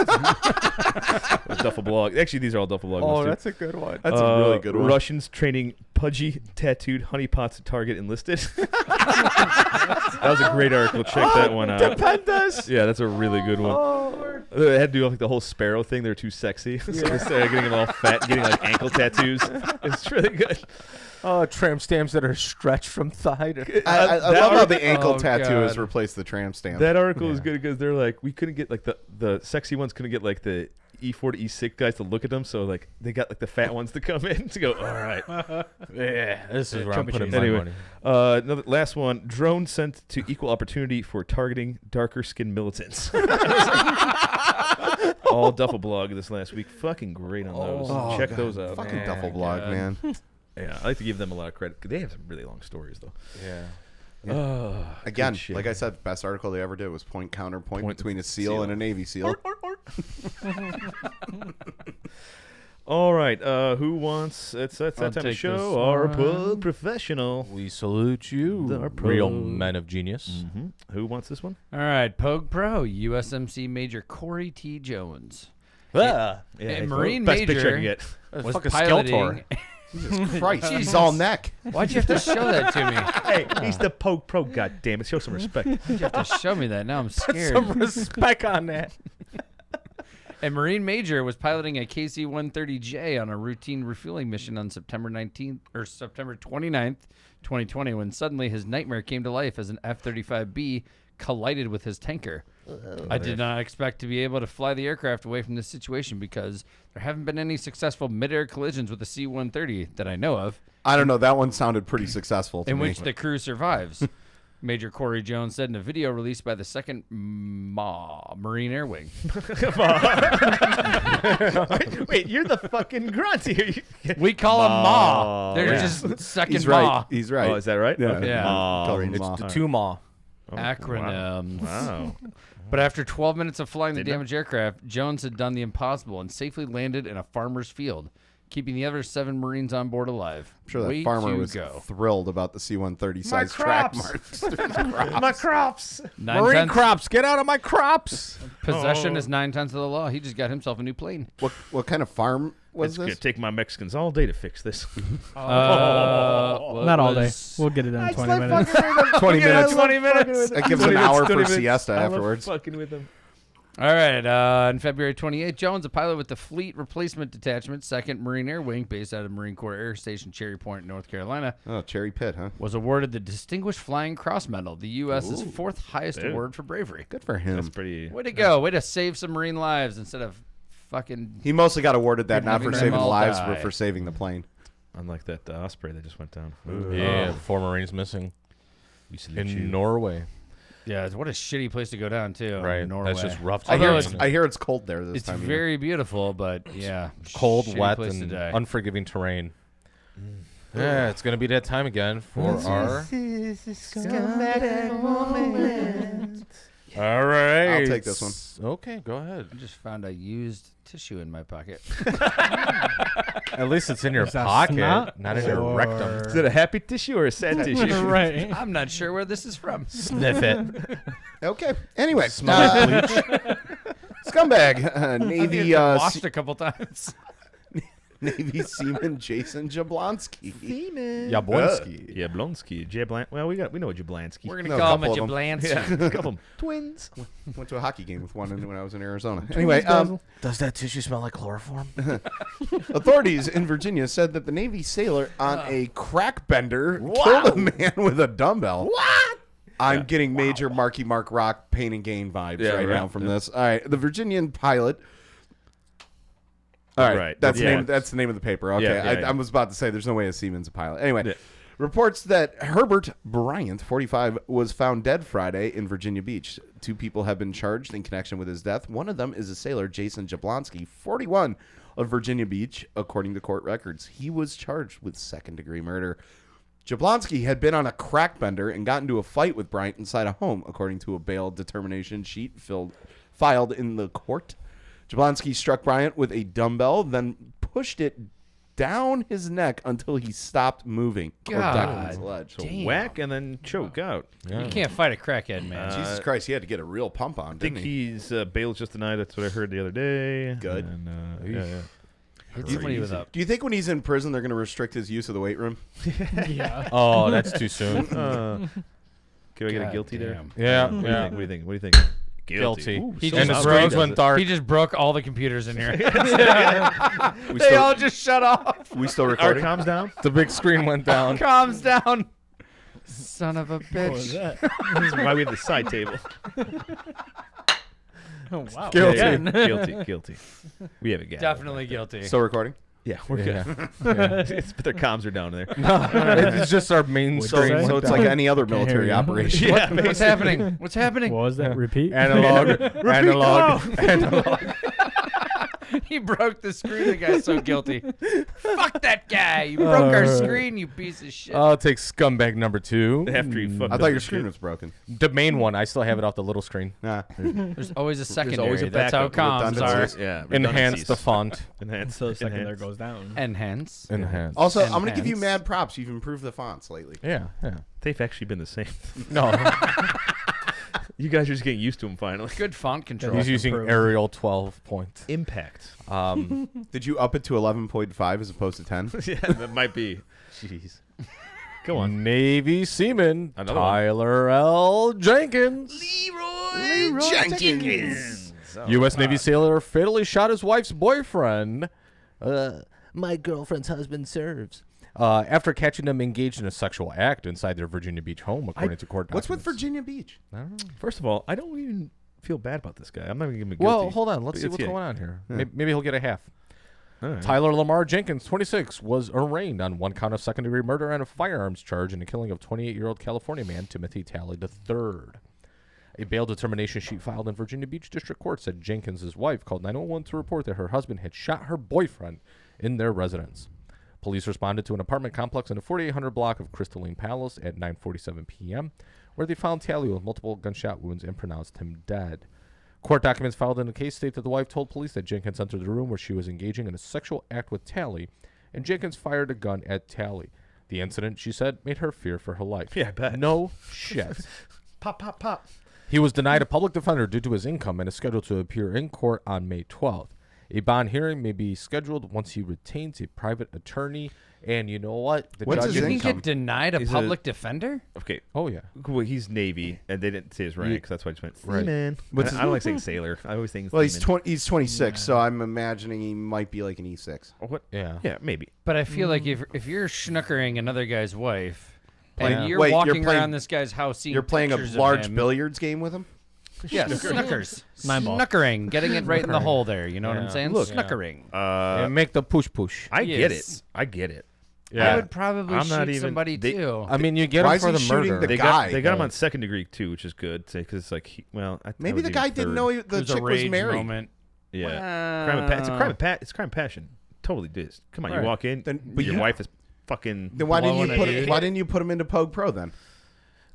Duffel blog. Actually, these are all Duffel blog ones too. that's a good one. That's a really good one. Russians training pudgy, tattooed honeypots to target enlisted. That was a great article. Check that one out. Stupendous. Yeah, that's a really good one. They had to do like the whole sparrow thing. They're too sexy. So they started getting them all fat, getting like ankle tattoos. It's really good. Tramp stamps that are stretched from thigh to... I love how the ankle Oh, tattoo God. has replaced the tramp stamp. That article is good because they're like, we couldn't get like the sexy ones couldn't get like the E4 to E6 guys to look at them, so like they got like the fat ones to come in to go. All right, Yeah, this is where I'm Chubby putting cheese. my Anyway, money. another last one. Drone sent to equal opportunity for targeting darker skinned militants. All Duffel blog this last week. Fucking great on those. Oh, Check God. those out. Fucking Man, duffel blog, God. man. Yeah, I like to give them a lot of credit. They have some really long stories though. Yeah. Again, Good shit. like I said, best article they ever did was point counterpoint Point between a seal, seal. and a Navy SEAL. All right, who wants? It's that I'll time to take show this our one. POG professional. We salute you, The real pro. men of genius. Who wants this one? All right, POG Pro, USMC Major Corey T. Jones. Ah, A Marine best picture I major can get. was fucking piloting. Jesus Christ, he's all neck. Why'd you have to show that to me? Hey, he's the POG Pro. God damn it! Show some respect. Why'd you have to show me that? Now I'm scared. some respect on that. A Marine Major was piloting a KC-130J on a routine refueling mission on September 29th, 2020, when suddenly his nightmare came to life as an F-35B collided with his tanker. I did not expect to be able to fly the aircraft away from this situation because there haven't been any successful mid-air collisions with the C-130 that I know of, I don't know. That one sounded pretty successful to in me. which the crew survives. Major Corey Jones said in a video released by the 2nd Marine Air Wing. Wait, you're the fucking grunt here. We call them Ma. They're Yeah. just 2nd He's Ma. right. He's right. Oh, is that right? Yeah. Okay. Yeah. Call him It's Ma. the two maw. Acronyms. Wow. But after 12 minutes of flying the Did they? damaged aircraft, Jones had done the impossible and safely landed in a farmer's field, keeping the other 7 Marines on board alive. I'm sure that Way farmer to was go. thrilled about the C-130 size track marks. My crops. Marine 9/10 crops, get out of my crops. Possession is 9/10 of the law. He just got himself a new plane. What kind of farm was It's going this? to take my Mexicans all day to fix this. Not all day. We'll get it done in 20 minutes. 20 minutes. 20 minutes. That gives an hour for 20 minutes. siesta I love afterwards. fucking with them. All right. On February 28th, Jones, a pilot with the Fleet Replacement Detachment, 2nd Marine Air Wing, based out of Marine Corps Air Station Cherry Point, North Carolina, Oh, Cherry Pit, huh? was awarded the Distinguished Flying Cross Medal, the U.S.'s 4th highest Dude. award for bravery. Good for him. That's pretty. Way to go. Way to save some Marine lives instead of fucking... He mostly got awarded that You're not for having saving them all lives, die. but for saving the plane. Unlike that Osprey that just went down. Yeah, 4 Marines missing We salute in you. Norway. Yeah, what a shitty place to go down, too. Right, Norway. that's just rough. I hear terrain. it's cold there this It's time. very beautiful, but yeah. Cold, shitty wet, place to and die. unforgiving terrain. Yeah, it's gonna be that time again for our. All right. I'll take this one. Okay, go ahead. I just found a used tissue in my pocket. At least it's in your Is that pocket, snot? not in your Or- rectum. Is it a happy tissue or a sad tissue? right. I'm not sure where this is from. Sniff it. Okay. Anyway, Smell bleach. Scumbag, Navy Washed a couple times. Navy seaman Jason Jablonski. Yablonski. Jablonski. Well, we know Jablonski. We're going No, to a call him a couple of 'em. Jablans. a couple of twins. Went to a hockey game with one when I was in Arizona. Anyway, Does that tissue smell like chloroform? authorities in Virginia said that the Navy sailor on a crack bender killed a man with a dumbbell. What? I'm getting major Marky Mark Rock Pain and Gain vibes Yeah, right right. now from this. All right, the Virginian pilot. All right, Right. that's Yeah. that's the name of the paper. Okay, Yeah, yeah, yeah. I was about to say there's no way a seaman's a pilot. Anyway, Yeah. reports that Herbert Bryant, 45, was found dead Friday in Virginia Beach. 2 people have been charged in connection with his death. One of them is a sailor, Jason Jablonski, 41, of Virginia Beach, according to court records. He was charged with second-degree murder. Jablonski had been on a crack bender and got into a fight with Bryant inside a home, according to a bail determination sheet filed in the court. Jablonski struck Bryant with a dumbbell, then pushed it down his neck until he stopped moving. God. Alleged. So Damn. whack and then choke out. You can't fight a crackhead, man. Jesus Christ, he had to get a real pump on, I think didn't he? he's bail's just denied. That's what I heard the other day. Good. And, yeah. Hit somebody with a Do you think when he's in prison they're going to restrict his use of the weight room? Yeah. Oh, that's too soon. Can I get a God guilty there? damn. Yeah, What do you yeah. think? What do you think? What do you think? Guilty. Ooh, He so just And the loud. screens Does went it. dark. He just broke all the computers in here. We They all just shut off. we still Our recording? calms down. The big screen went down. Calms down. Son of a What was bitch. that? This is why we have the side table. Oh, wow. Guilty. Yeah. Guilty. We have it. Definitely guilty. Still recording? Yeah, we're Yeah. good. But their comms are down there. No, it's just our main What'd screen. you say? So it's like any other military hear you. operation. Yeah, What's happening? What's happening? What was that? Repeat? Analog. Analog. He broke the screen. The guy's so guilty. Fuck that guy. You broke our screen, you piece of shit. I'll take scumbag number 2. After you fucked I up thought your the screen shit. was broken. The main one, I still have it off the little screen. Nah. There's always a secondary. always a That's how backup. comms are. Redundancies. Yeah. Enhance the font. Enhance. So the second there Enhance. goes down. Enhance. Enhance. Also, I'm going to give you Enhance. mad props. You've improved the fonts lately. Yeah, yeah. They've actually been the same. No, You guys are just getting used to them finally. Good font control. he's using improved. Arial 12 point. Impact. Did you up it to 11.5 as opposed to 10? Yeah, that might be. Jeez. Go on. Navy seaman Another one. Tyler L. Jenkins. Leroy Jenkins. U.S. Navy sailor fatally shot his wife's boyfriend. My girlfriend's husband serves. After catching them engaged in a sexual act inside their Virginia Beach home, according to court What's with documents. Virginia Beach? I don't know. First of all, I don't even feel bad about this guy. I'm not going to give him a guilty. Well, hold on. Let's see It's what's yeah. going on here. Maybe he'll get a half. All right. Tyler Lamar Jenkins, 26, was arraigned on one count of second-degree murder and a firearms charge in the killing of 28-year-old California man Timothy Talley III. A bail determination sheet filed in Virginia Beach District Court said Jenkins' wife called 911 to report that her husband had shot her boyfriend in their residence. Police responded to an apartment complex in the 4800 block of Crystalline Palace at 9:47 p.m., where they found Talley with multiple gunshot wounds and pronounced him dead. Court documents filed in the case state that the wife told police that Jenkins entered the room where she was engaging in a sexual act with Talley, and Jenkins fired a gun at Talley. The incident, she said, made her fear for her life. Yeah, I bet. No shit. Pop, pop, pop. He was denied a public defender due to his income and is scheduled to appear in court on May 12th. A bond hearing may be scheduled once he retains a private attorney. And you know what? The What's his You judge- can income? get denied a He's a- public defender? Okay. Oh, yeah. Well, he's Navy, and they didn't say his rank. That's why I just went Right. seaman. What's I his- don't like saying sailor. I always think. Well, he's seaman. he's 26, so I'm imagining he might be like an E6. What? Yeah. Yeah, maybe. But I feel like if you're schnookering another guy's wife, Playing- and you're wait, you're walking playing- around this guy's house seeing You're playing a pictures of large him, billiards game with him? Yeah, snookers. Nine ball. Snookering. Getting it right in the hole there. You know what I'm Yeah. saying? Look. Snookering. And make the push. I get it. Yes. I get it. I would probably I'm not shoot even- somebody they- too. I mean, you get Why him for is the he shooting murder. the They guy? got him on second degree too, which is good because it's like Maybe the guy didn't know the There's a chick was rage married. moment. Yeah, crime of it's a crime of it's crime of passion. Totally is. Come on, Right. you walk in, Then- but your you- wife is fucking. Then why didn't Blowing you a put dude. why didn't you put him into POG Pro then?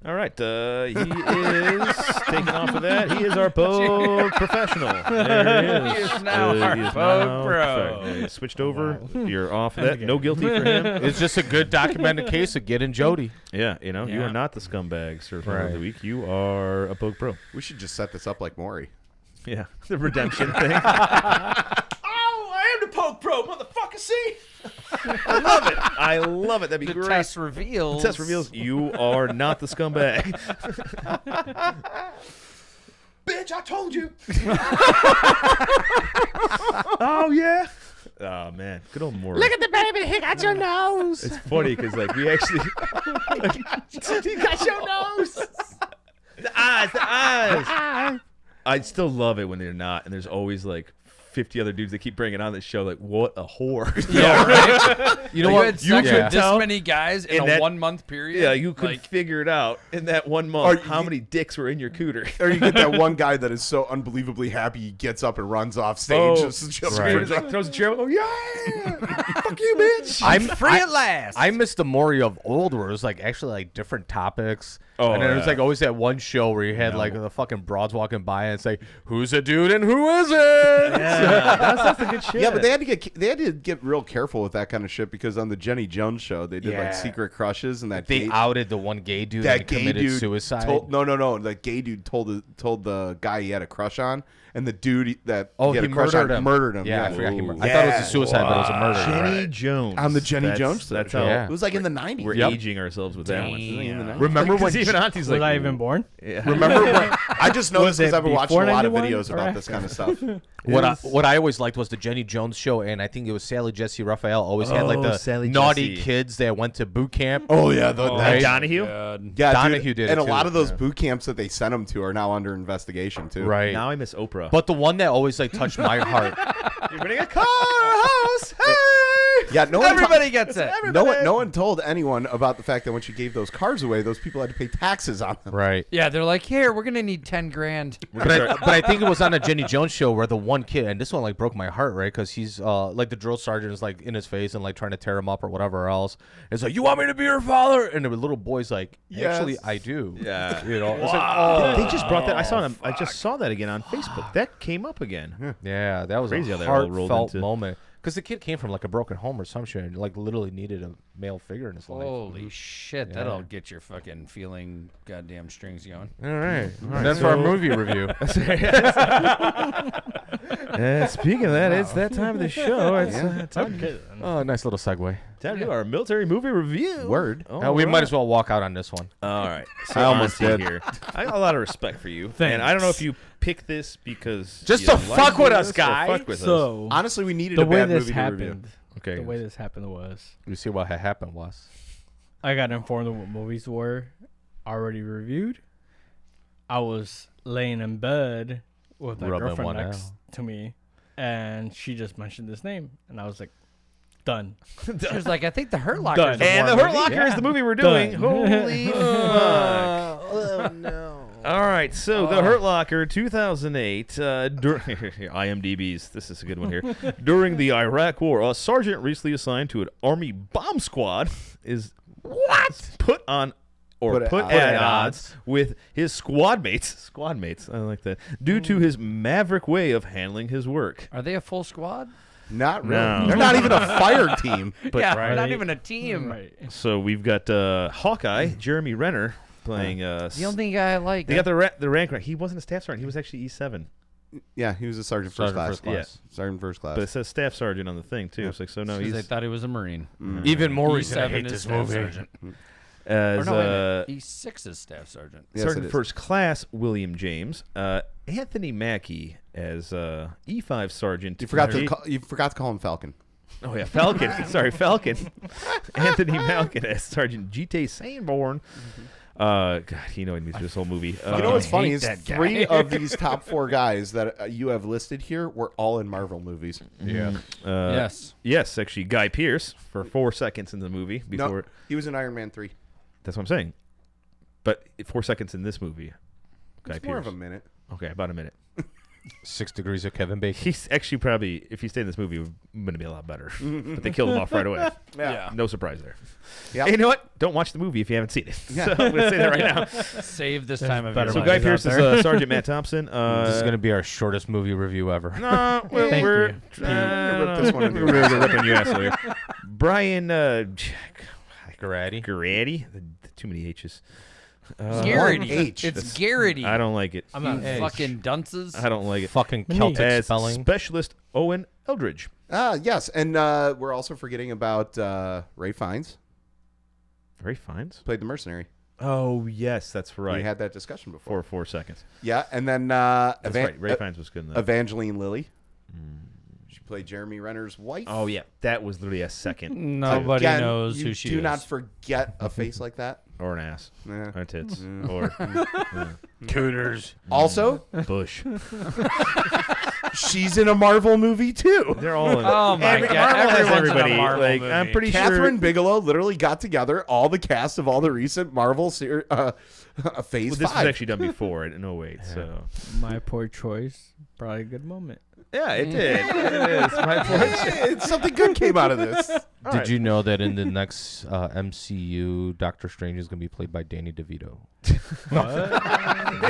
All right, he is taking off of that. He is our POG professional. There he is. He is now our he is POG now Pro. perfect. Switched over. You're off of that. No guilty for him. It's just a good documented case of getting Jody. Yeah, you know, you Yeah. are not the scumbag surfer of Right. the week. You are a POG Pro. We should just set this up like Maury. Yeah, the redemption thing. Oh, I am the POG Pro, motherfucker. See, I love it. I love it. That'd be The great. test reveals. The test reveals you are not the scumbag. Bitch, I told you. Oh yeah. Oh man, good old Maury. Look at the baby. He got your nose. It's funny because like we actually. He got your nose. The eyes. I still love it when they're not, and there's always like 50 other dudes that keep bringing on this show. Like, what a whore. Yeah, right? You know You what? had sex could with this tell many guys in in a that- 1 month period. Yeah, you could Like, figure it out in that 1 Or month you- how many dicks were in your cooter. Or you get that one guy that is so unbelievably happy he gets up and runs off stage. Just Right. Like, throws a chair. Oh, yeah. Fuck you, bitch. I'm free at last. I miss the memory of old where it was like actually like different topics. Oh, and then it was yeah. like always that one show where you had like the fucking broads walking by and it's like, who's a dude and who isn't? Yeah, that's the good shit. Yeah, but they had to get real careful with that kind of shit because on the Jenny Jones show they did Yeah. like secret crushes and that They gay, outed the one gay dude that that gay committed dude suicide. no, that gay dude told the guy he had a crush on, and the dude that Oh, he had he a crush murdered on him. murdered him. Yeah, I forgot he Ooh. murdered. I thought it was a suicide, but it was a murder. Jenny Jones. On the Jenny Jones That's show. how Yeah. It was like in the 90s. we're Yep. aging ourselves with that one. Remember when Because even Auntie's Was like, I even born? yeah. Remember when I just know this Was because it I've been watching a before lot of 91 videos or about this kind of stuff. what I always liked was the Jenny Jones show, and I think it was Sally Jesse Raphael always had like Oh, the Sally naughty Jesse. kids that went to boot camp. Oh yeah, Like Donahue? God. yeah, Donahue dude, did it and a too. lot of those boot camps that they sent them to are now under investigation too. Right. Now I miss Oprah. But the one that always like touched my heart. you're getting a car, house, hey! Yeah, no one Everybody gets it. no one told anyone about the fact that when she gave those cars away, those people had to pay taxes on them. Right. Yeah, they're like, here, we're gonna need 10 grand. But I think it was on a Jenny Jones show where the one kid, and this one like broke my heart, right? Because he's like the drill sergeant is like in his face and like trying to tear him up or whatever else. It's like, you want me to be your father? And the little boy's like, actually, Yes. I do. Yeah. You know. It's like, They just brought that. I just saw that again on Facebook. That came up again. yeah, that was Crazy a how they all rolled heartfelt into- moment. Because the kid came from like a broken home or some shit, and like literally needed a male figure in his life. Holy shit, Yeah. that'll get your fucking feeling goddamn strings going. All right. That's for our movie review. Speaking of that, it's that time of the show. It's time Oh, nice little segue. to do our military movie review. Word. We might as well walk out on this one. All right. So I almost Auntie did. Here. I got a lot of respect for you. And I don't know if you picked this because Just you to like fuck with this us, or guy. Fuck with us. So Honestly, we needed the a way bad this movie to review. happened, Okay. the way this happened was, You see what had happened was. I got informed of what movies were already reviewed. I was laying in bed with my Rubbing girlfriend one next out. to me, and she just mentioned this name, and I was like, done. She was like, I think the Hurt Locker Done. is a And the war Hurt movie. Locker is the movie we're doing. Done. Holy fuck. Oh no. All right, so The Hurt Locker, 2008. IMDb's. This is a good one here. During the Iraq War, a sergeant recently assigned to an Army bomb squad is put on or put at odds with his squad mates. I like that. Due to his maverick way of handling his work. Are they a full squad? Not really. No. They're not even a fire team. Yeah, right. not even a team. Right. So we've got Hawkeye, Jeremy Renner, playing. The only guy I like. They got the rank right. He wasn't a staff sergeant. He was actually E7. Yeah, he was a sergeant first class. First class. Sergeant first class. But it says staff sergeant on the thing too. Yeah. It's like so no, because he's they thought he was a Marine. Even more reason I E7 hate is this staff movie. sergeant. as Or no, wait a minute. E6 is staff sergeant. Yes, it sergeant is. first class William James. Anthony Mackie as E5 sergeant. You forgot to call him Falcon. Oh yeah, Falcon. Sorry, Falcon. Anthony Malkin as Sergeant G.T. Sanborn. God, he annoyed me through this whole movie. You know what's funny hate is that guy. 3 of these top 4 guys that you have listed here were all in Marvel movies. Yeah. Yes. Yes, actually, Guy Pearce for 4 seconds in the movie before. No, he was in Iron Man 3. That's what I'm saying. But 4 seconds in this movie, Guy It's Pearce. more of a minute. Okay, about a minute. 6 Degrees of Kevin Bacon. He's actually probably, if he stayed in this movie, would going to be a lot better. But they killed him off right away. Yeah. No surprise there. Yep. Hey, you know what? Don't watch the movie if you haven't seen it. So I'm going to say that right now. Save this time of better your So life. Guy He's Pearce out is there. Sergeant Matt Thompson. This is going to be our shortest movie review ever. No, Thank we're you. Rip this one into we're really ripping your ass here. Brian Garrity. Garrity. Too many H's. Garrity. H. It's Garrity. I don't like it. I'm not You fucking dunces. I don't like it. Fucking Me Celtic As spelling. Specialist Owen Eldridge. Yes, and we're also forgetting about Ray Fiennes. Ray Fiennes. Played the mercenary. Oh yes, that's We right. had that discussion before. For 4 seconds. Yeah, and then That's right. Ray Fiennes was good in that. Evangeline Lilly. She played Jeremy Renner's wife. Oh yeah, that was literally a second. Nobody Again, knows you who she do is. not forget a face like that. Or an ass. Yeah. Or tits. Or Cooters. Also, bush. she's in a Marvel movie too. They're all in. Oh my Marvel god! has Everyone's everybody. in a Marvel Like, movie. I'm pretty Catherine sure. Bigelow literally got together all the cast of all the recent Marvel Phase Well, this was 5. actually done before. In 08, so. My poor choice. Probably a good moment. Yeah, it did. It is. My point. Something good came out of this. Did you know that in the next MCU, Doctor Strange is going to be played by Danny DeVito?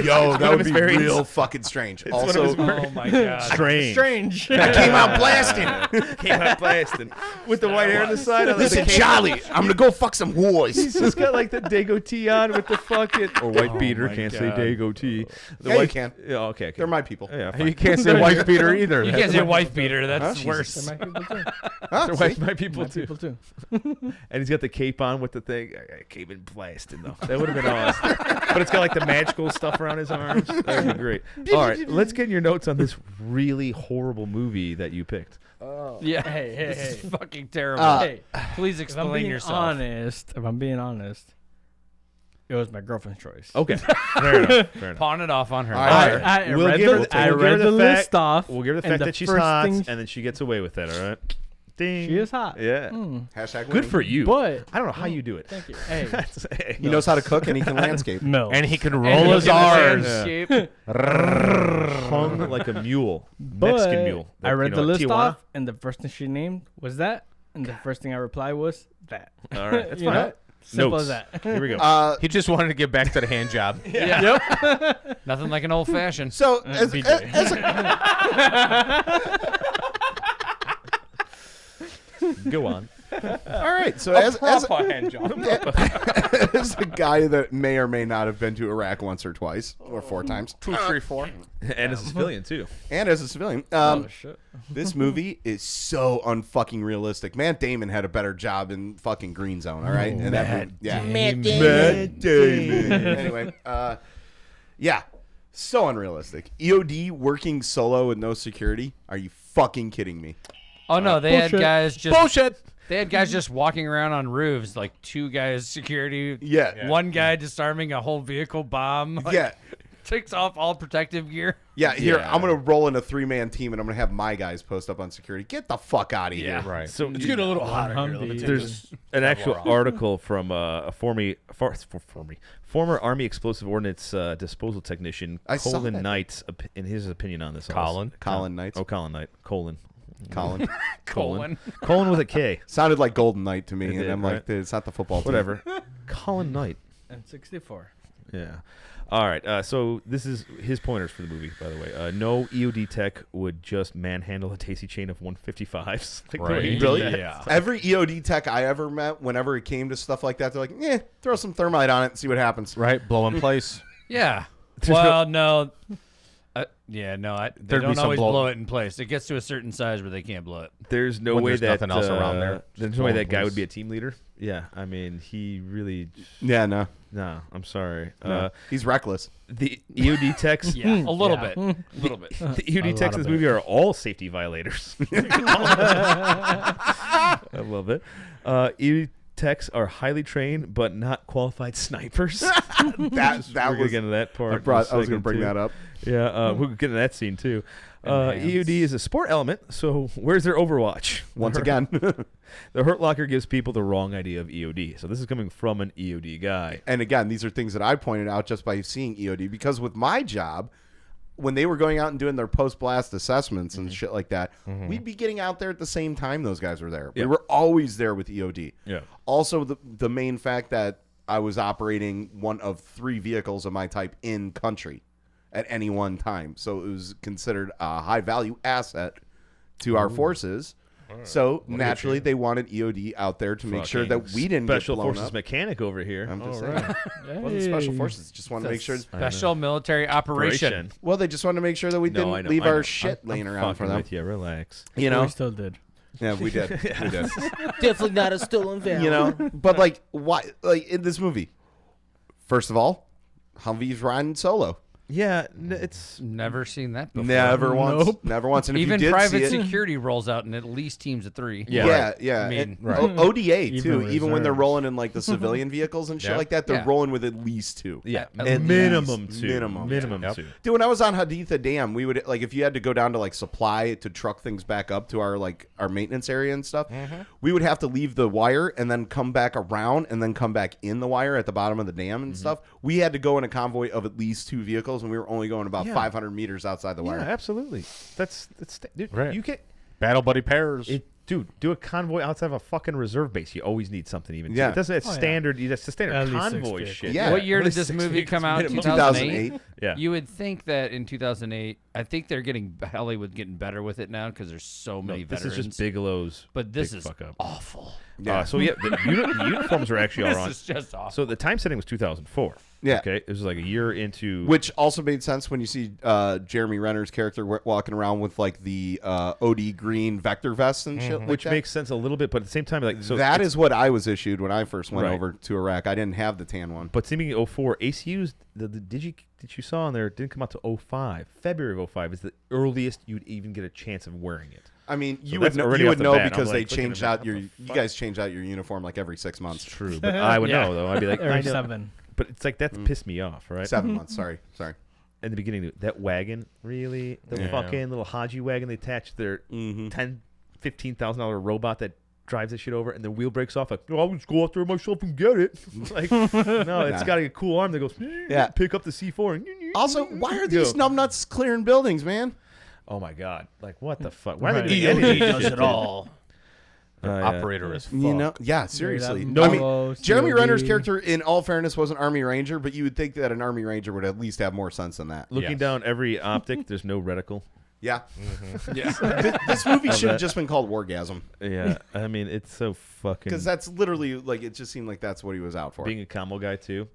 Yo, that would his be variants. real fucking strange. one of Also, his Oh my god! Strange. came out blasting. Came out blasting with the white hair on the side. I like Listen, the cape. Charlie, I'm gonna go fuck some whores. He's just got like the Dago tee on with the fucking or white beater. my Can't say God. Dago tee. The Yeah, you white can. Yeah, okay. They're my people. Yeah, You fine. can't say wife beater either. You can't say wife beater. That's worse. They're my people too. Huh, They're see? white my people My too. people too. And he's got the cape on with the thing. I came in blasting though. That would have been awesome. But it's got like the magical stuff around his arms. That would be great. All right, let's get your notes on this really horrible movie that you picked. Yeah. Hey, hey, This hey. is fucking terrible. Hey, Please if I'm explain being yourself. honest, it was my girlfriend's choice. Okay, fair enough. Fair enough. Pawn it off on her. All right. I We'll read give her the, the- I we'll give her read the the fact- list off. We'll give her the and fact that she's first hot, thing- and then she gets away with it. All right. Ding. She is hot. Yeah. Hashtag Good winning. for you. But I don't know how you do it. thank you. Hey, Hey, He knows how to cook and he can landscape. Milk. And he can And roll look his at R's. his shape. hung like a mule, Mexican But mule. I Like, read you the know, list Tijuana? off, and the first thing she named was that, and the first thing I replied was that. All right, that's You fine. know? Simple Notes. as that. Here we go. He just wanted to get back to the hand job. Yeah. Nothing like an old fashioned. So, as BJ. Go on. all right. So, as hand job. as a guy that may or may not have been to Iraq once or twice or 4 times, 2, 3, 4. And as a civilian too. and as a civilian, Oh shit. this movie is so unfucking realistic. Matt Damon had a better job in fucking Green Zone. All right, and that movie, yeah, Matt Damon. Anyway, yeah, so unrealistic. EOD working solo with no security. Are you fucking kidding me? Oh no, they had Bullshit. guys just Bullshit. They had guys just walking around on roofs, like 2 guys security. Yeah. One guy disarming a whole vehicle bomb. Like, Yeah. Takes off all protective gear. Yeah, here, Yeah. I'm going to roll in a 3-man team and I'm going to have my guys post up on security. Get the fuck out of here. Right. So It's getting a little hot here. there's an actual article from a former Army Explosive Ordnance disposal technician, I saw Colin that. Knight, in his opinion on this. Colin? Colin Knights. Oh, Colin Knight. Colin. Colin. Colin. Colin with a K. Sounded like Golden Knight to me. It And did, I'm right? like, dude, it's not the football team. Whatever. Colin Knight. And 64. Yeah. All right. So this is his pointers for the movie, by the way. No EOD tech would just manhandle a daisy chain of 155s. Like, the way he did Really? that. Yeah. Every EOD tech I ever met, whenever it came to stuff like that, they're like, throw some thermite on it and see what happens. Right. Blow in place. Yeah. There's Well, no. They There'd be don't some always blow- blow it in place. It gets to a certain size where they can't blow it. There's no When way there's that nothing else around there. There's no way Blow that in guy would place. be a team leader. Yeah, I mean, he really. Yeah, no. No, I'm sorry. He's reckless. The EOD techs. Yeah, a little bit. A little bit. The EOD A techs lot in this of movie are all safety violators. I love it. EOD techs are highly trained but not qualified snipers. That We're gonna was. get into that part. I was going to bring that up. Yeah, we'll get into that scene too. EOD is a sport element, so where's their Overwatch? Once again. The Hurt Locker gives people the wrong idea of EOD. So this is coming from an EOD guy. And again, these are things that I pointed out just by seeing EOD, because with my job, when they were going out and doing their post-blast assessments and shit like that, we'd be getting out there at the same time those guys were there. Yeah. We were always there with EOD. Yeah. Also, the main fact that I was operating one of 3 vehicles of my type in country at any one time. So it was considered a high-value asset to our forces. So naturally, they wanted EOD out there to make sure that we didn't Special get blown Forces up. mechanic over here. I'm just saying. It wasn't special forces. Just wanted to make sure. Special military operation. Well, they just wanted to make sure that we No, I didn't know, leave I know. our shit laying I'm around for fucking them. with you. Relax. You know? We still did. Yeah, we did. We did. Definitely not a stolen value. You know? But like, why? Like in this movie, first of all, Humvee's riding solo. Yeah, it's Never seen that before. Never once. Never once. And if Even you did private see it, security rolls out in at least teams of 3. Yeah, yeah. I mean, And ODA too. Even when they're reserves. rolling in like the civilian vehicles and shit Yeah. like that, they're Yeah. rolling with at least 2. yeah, At minimum least. 2. Minimum. Two. Dude, when I was on Haditha Dam, we would like if you had to go down to like supply to truck things back up to our maintenance area and stuff, we would have to leave the wire and then come back around and then come back in the wire at the bottom of the dam and stuff. We had to go in a convoy of at least 2 vehicles, and we were only going about 500 meters outside the Yeah, wire. absolutely. That's dude. Right. You can't. Battle buddy pairs. Dude, do a convoy outside of a fucking reserve base. You always need something, even. Yeah. It doesn't. It's standard. That's the standard At least 6 convoy vehicles. shit. Yeah. What year At did least this 6 movie vehicles come out? minimum. 2008. Yeah. You would think that in 2008, I think they're getting Hollywood getting better with it now because there's so many This veterans. is just Bigelow's. but this big is fuck up. awful. Yeah. So yeah, the uniforms are actually all This wrong. is just awful. So the time setting was 2004. Yeah. Okay. It was like a year into. Which also made sense when you see Jeremy Renner's character walking around with like the OD green vector vests and shit. which like that. makes sense a little bit, but at the same time, like so That it's- is what I was issued when I first went Right. over to Iraq. I didn't have the tan one. But seeming 04, ACU's the that you saw on there didn't come out to 05. February of 05 is the earliest you'd even get a chance of wearing it. I mean, So you would that's know, already you off would the know bat. I'm because they like, looking changed at out that, your. what the You fuck? guys change out your uniform like every 6 months. True, but I would Yeah. know though. I'd be like, Or I know. 7. But it's like that's pissed me off, right? 7 months. Sorry. In the beginning, that wagon, really, the Yeah. fucking little Haji wagon they attached to their $10,000-$15,000 robot that drives that shit over, and the wheel breaks off. Like, I'll just go out there myself and get it. Like, no, it's got a cool arm that goes. Yeah. Pick up the C4 and. Also, why are these Go. numbnuts clearing buildings, man? Oh my god! Like, what the fuck? Why are Right. they doing any of this does shit, it dude? all. Operator is fuck. You know, yeah, seriously. No, I mean, Jeremy COD. Renner's character, in all fairness, was an Army Ranger, but you would think that an Army Ranger would at least have more sense than that. Looking Yes. down every optic, there's no reticle. Yeah. yeah. This movie Love should have that. just been called Wargasm. Yeah, I mean, it's so fucking. Because that's literally, like, it just seemed like that's what he was out for. Being a commo guy too.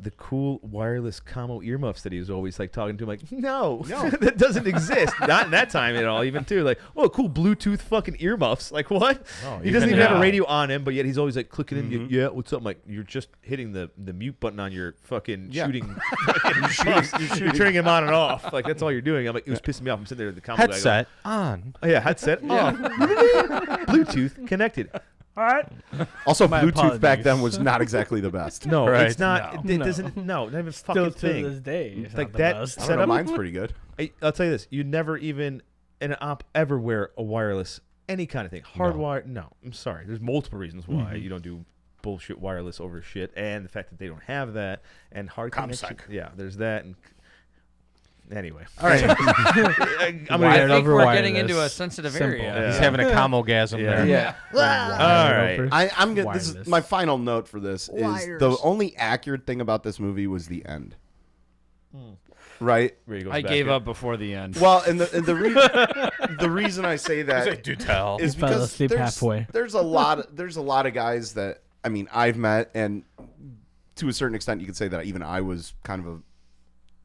The cool wireless commo earmuffs that he was always like talking to him, like, no. That doesn't exist. Not in that time at all, even too. Like, oh, cool Bluetooth fucking earmuffs. Like, what? Oh, He doesn't even even have a now. radio on him, but yet he's always like clicking in. Yeah, what's up? I'm like, you're just hitting the mute button on your fucking shooting. You're turning him on and off. Like, that's all you're doing. I'm like, it was pissing me off. I'm sitting there at the combo guy going, Headset on. oh, yeah, headset off. Bluetooth connected. All right. Also, My Bluetooth back apologies. then was not exactly the best. No, Right. it's not. No. It doesn't. No, not even Still fucking to thing. this day, it's Like not the that best. I don't know, setup. mine's pretty good. I'll tell you this: you never even in an op ever wear a wireless any kind of thing. Hardwired? No. I'm sorry. There's multiple reasons why you don't do bullshit wireless over shit, and the fact that they don't have that and hard connection. Yeah, there's that. And anyway, all right. I'm gonna I Wired think over we're getting wireless. into a sensitive Simple. area. Yeah. He's having a commogasm Yeah. there. Yeah. all right. I'm gonna. This is Wireless. my final note for this. Is the only accurate thing about this movie was the end. Right. Where he goes I back gave in. up before the end. Well, and the reason I say that Do tell. is Fell because asleep halfway. there's a lot of guys that I mean I've met, and to a certain extent you could say that even I was kind of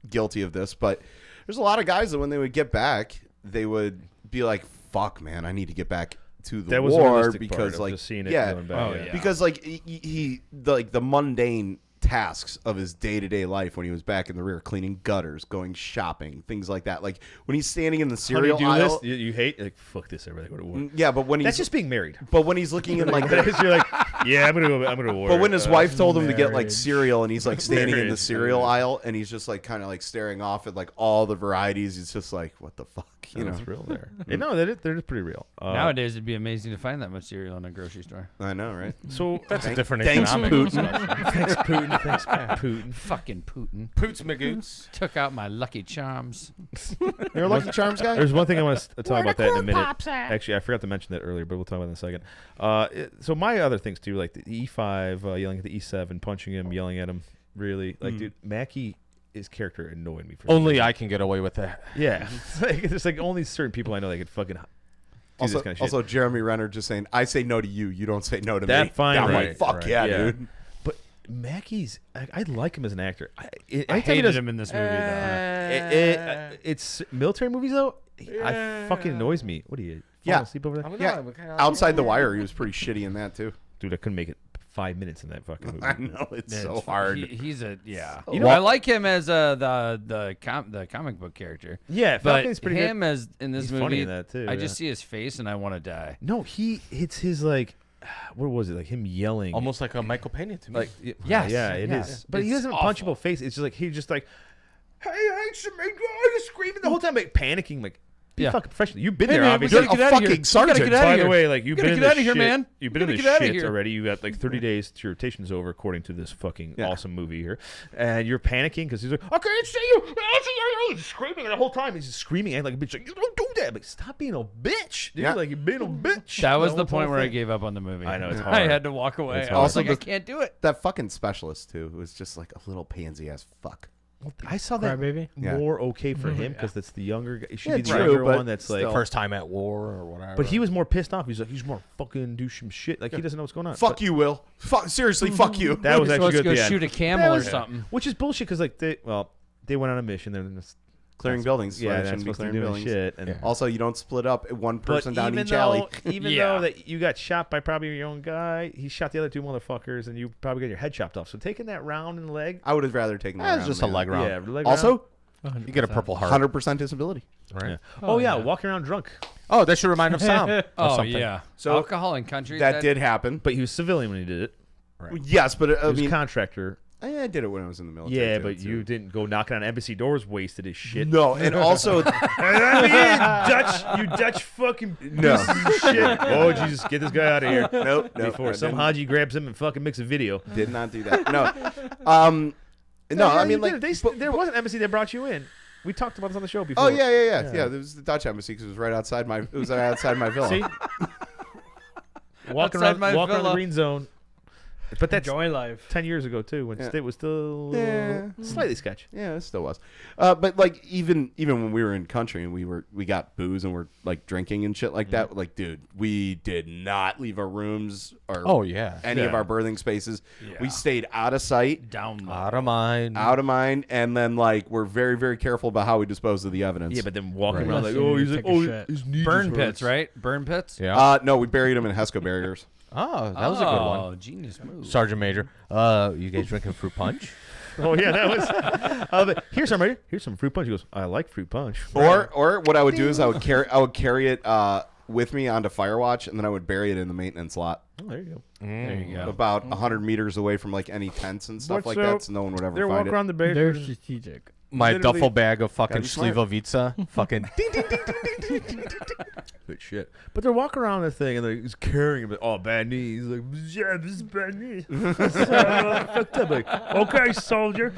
guilty of this, but there's a lot of guys that when they would get back, they would be like, "Fuck, man, I need to get back to the That was the war realistic part because of like just seeing it yeah, going back, Oh, yeah. yeah. because like he like the mundane tasks of his day-to-day life when he was back in the rear, cleaning gutters, going shopping, things like that. Like when he's standing in the cereal Honey-do aisle. list, you hate like fuck this. Everybody go to war. Yeah, but when he's That's just being married. but when he's looking in like the, Because you're like, yeah, I'm gonna go to war. but when his wife told him to get like marriage. cereal and he's like standing in the Marriage, cereal yeah. aisle and he's just like kind of like staring off at like all the varieties, he's just like, what the fuck, you know? that's real there. Yeah, no, that is, they're just pretty real. Nowadays, it'd be amazing to find that much cereal in a grocery store. I know, right? So That's a different thanks, economic Putin. discussion. thanks Putin, thanks Putin. Fucking Putin. Poots magoots. Took out my Lucky Charms. You're a Lucky Charms guy? There's one thing I want to talk about that in a minute. Actually, I forgot to mention that earlier, but we'll talk about it in a second. So my other things too, like the E5, yelling at the E7, punching him, yelling at him. Really, like, dude, Mackie, his character annoyed me. For some Only reason. I can get away with that. Yeah, there's like only certain people I know that could fucking do Also, this kind of shit. also Jeremy Renner just saying, I say no to you, you don't say no to me. That fine, I'm right, like, fuck right, yeah, yeah. dude. But Mackie's, I like him as an actor. I Anytime he hated does- him in this movie, It's military movies though. I fucking annoys me. What are you? Yeah. Falling asleep over there? Yeah, outside the wire, he was pretty shitty in that too. Dude, I couldn't make it 5 minutes in that fucking movie. I know it's so hard. He's a You know I what? like him as the comic book character. Yeah, But Falcon's pretty him good. as in this He's movie, funny in that too. I just see his face and I want to die. No, it's his like, what was it? Like him yelling. Almost like a Michael Pena to me. Like, Yes, yeah, it is. yes. But he It's doesn't have a punchable face. It's just like he's just like, hey, you're screaming the whole time, like panicking, like. Be fucking professional. You've been Hey, there, man, we obviously. gotta get out of here. fucking sergeant. We gotta get out By of the here. way, like you've Gotta been in get this out of here, shit. man. You've been in Gotta this get out of shit here. already. You got like 30 days till your rotation's over, according to this fucking awesome movie here. And you're panicking because he's like, I can't see you. He's screaming the whole time. He's just screaming like a bitch. Like, you don't do that. Like, stop being a bitch, dude. Yeah. Like you're being a bitch. That was whole the point where I thing. gave up on the movie. I know, it's I hard. had to walk away. It's I was hard. like, I Also, can't do it. That fucking specialist too was just like a little pansy ass fuck. I saw that Crybaby? more okay for him because that's the younger guy. It should Yeah, be the true, younger but one that's like. still. First time at war or whatever. But he was more pissed off. He's like, he's more fucking do some shit. Like he doesn't know what's going on. Fuck you, Will. Seriously, fuck you. That was You're actually supposed to good. go at the shoot end. a camel or something. Which is bullshit because like they went on a mission. They're Clearing buildings. Yeah, they that's shouldn't be supposed to be clearing doing buildings. shit. And Also, you don't split up one person down even each alley. though that you got shot by probably your own guy, he shot the other two motherfuckers, and you probably got your head chopped off. So taking that round in the leg, I would have rather taken that. That was round, just a man. leg round. yeah, leg round. Also, You get a purple heart. 100% disability. Right? Yeah. Oh yeah, walking around drunk, Oh, that should remind him of Sam. Or Oh something. yeah. So, alcohol in countries That did happen. but he was civilian when he did it. Yes, but He I was mean, a contractor. I did it when I was in the military. Yeah, too, but too. you didn't go knocking on embassy doors, wasted as shit. No, and also, you Dutch fucking No. pieces of shit. Oh Jesus, get this guy out of here nope, before I some didn't- Haji grabs him and fucking makes a video. did not do that. No, no, I mean like, there was an embassy that brought you in. We talked about this on the show before. oh yeah. There was the Dutch embassy because it was right outside my. It was right outside my villa. See, walking Outside around my the villa. green zone. But that's Enjoy life. 10 years ago too, when Yeah. state was still Yeah. slightly sketch. Yeah, it still was. But like even when we were in country and we got booze and we're like drinking and shit like that, like dude, we did not leave our rooms or Oh, yeah. any of Yeah. our birthing spaces. We stayed out of sight, down. Out of mind. out of mind, and then like we're very very careful about how we dispose of the evidence. Yeah, but then walking Right. around Unless like, you oh, he's like, take a oh, shit. his knee Burn just pits, hurts. right? Burn pits. Yeah. No, we buried them in HESCO barriers. Oh, that was a good one. Oh, genius move. Sergeant Major. You guys drinking fruit punch? Oh yeah, that was. Here's some fruit punch. He goes, I like fruit punch. Or what I would do is I would carry it with me onto Firewatch, and then I would bury it in the maintenance lot. Oh, there you go. There you go. About 100 meters away from like any tents and stuff What's like up? that, so no one would ever They're find walking it. around the base. They're strategic. My Literally- duffel bag of fucking Gotta be smart. Slivovica. Fucking. Good shit. But they're walking around the thing and he's carrying him. Oh, bad knee. He's like, yeah, this is bad knee. Fucked up. Like, okay, soldier,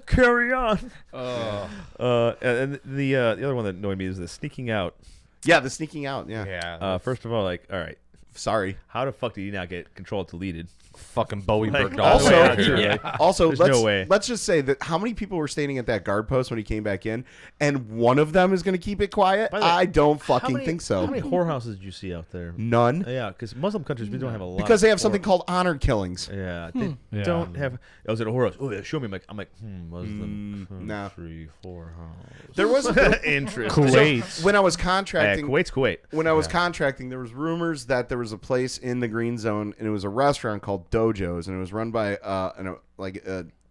carry on. And the other one that annoyed me is the sneaking out. Yeah, the sneaking out. Yeah. Yeah. First of all, like, all right, Sorry. how the fuck did he not get control deleted? Fucking Bowie Like, burnt all all the way the way out out here. here. Like, Also, There's let's no way. let's just say that how many people were standing at that guard post when he came back in, and one of them is going to keep it quiet? By the way, I don't How fucking many- think so. How many whorehouses did you see out there? None, Yeah, because Muslim countries, we don't have a lot. because of they have something whore- called honor killings. Yeah, they Yeah. don't have. I was at a whorehouse. Oh yeah, show me. I'm like, Muslim no. country whorehouse. There was Interesting. Kuwait. when I was Yeah, contracting. Kuwait's Kuwait. When I was contracting, there was rumors that there was a place in the green zone, and it was a restaurant called Dojo's, and it was run by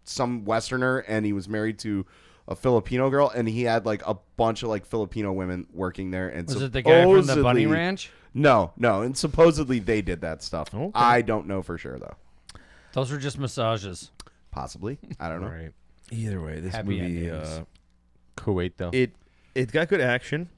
some Westerner, and he was married to a Filipino girl, and he had like a bunch of like Filipino women working there. And Was it the guy from the Bunny supposedly- Ranch? No, and supposedly they did that stuff. Okay. I don't know for sure though. Those were just massages. Possibly, I don't know. Right. Either way, this Happy movie endings. Kuwait, though. it got good action.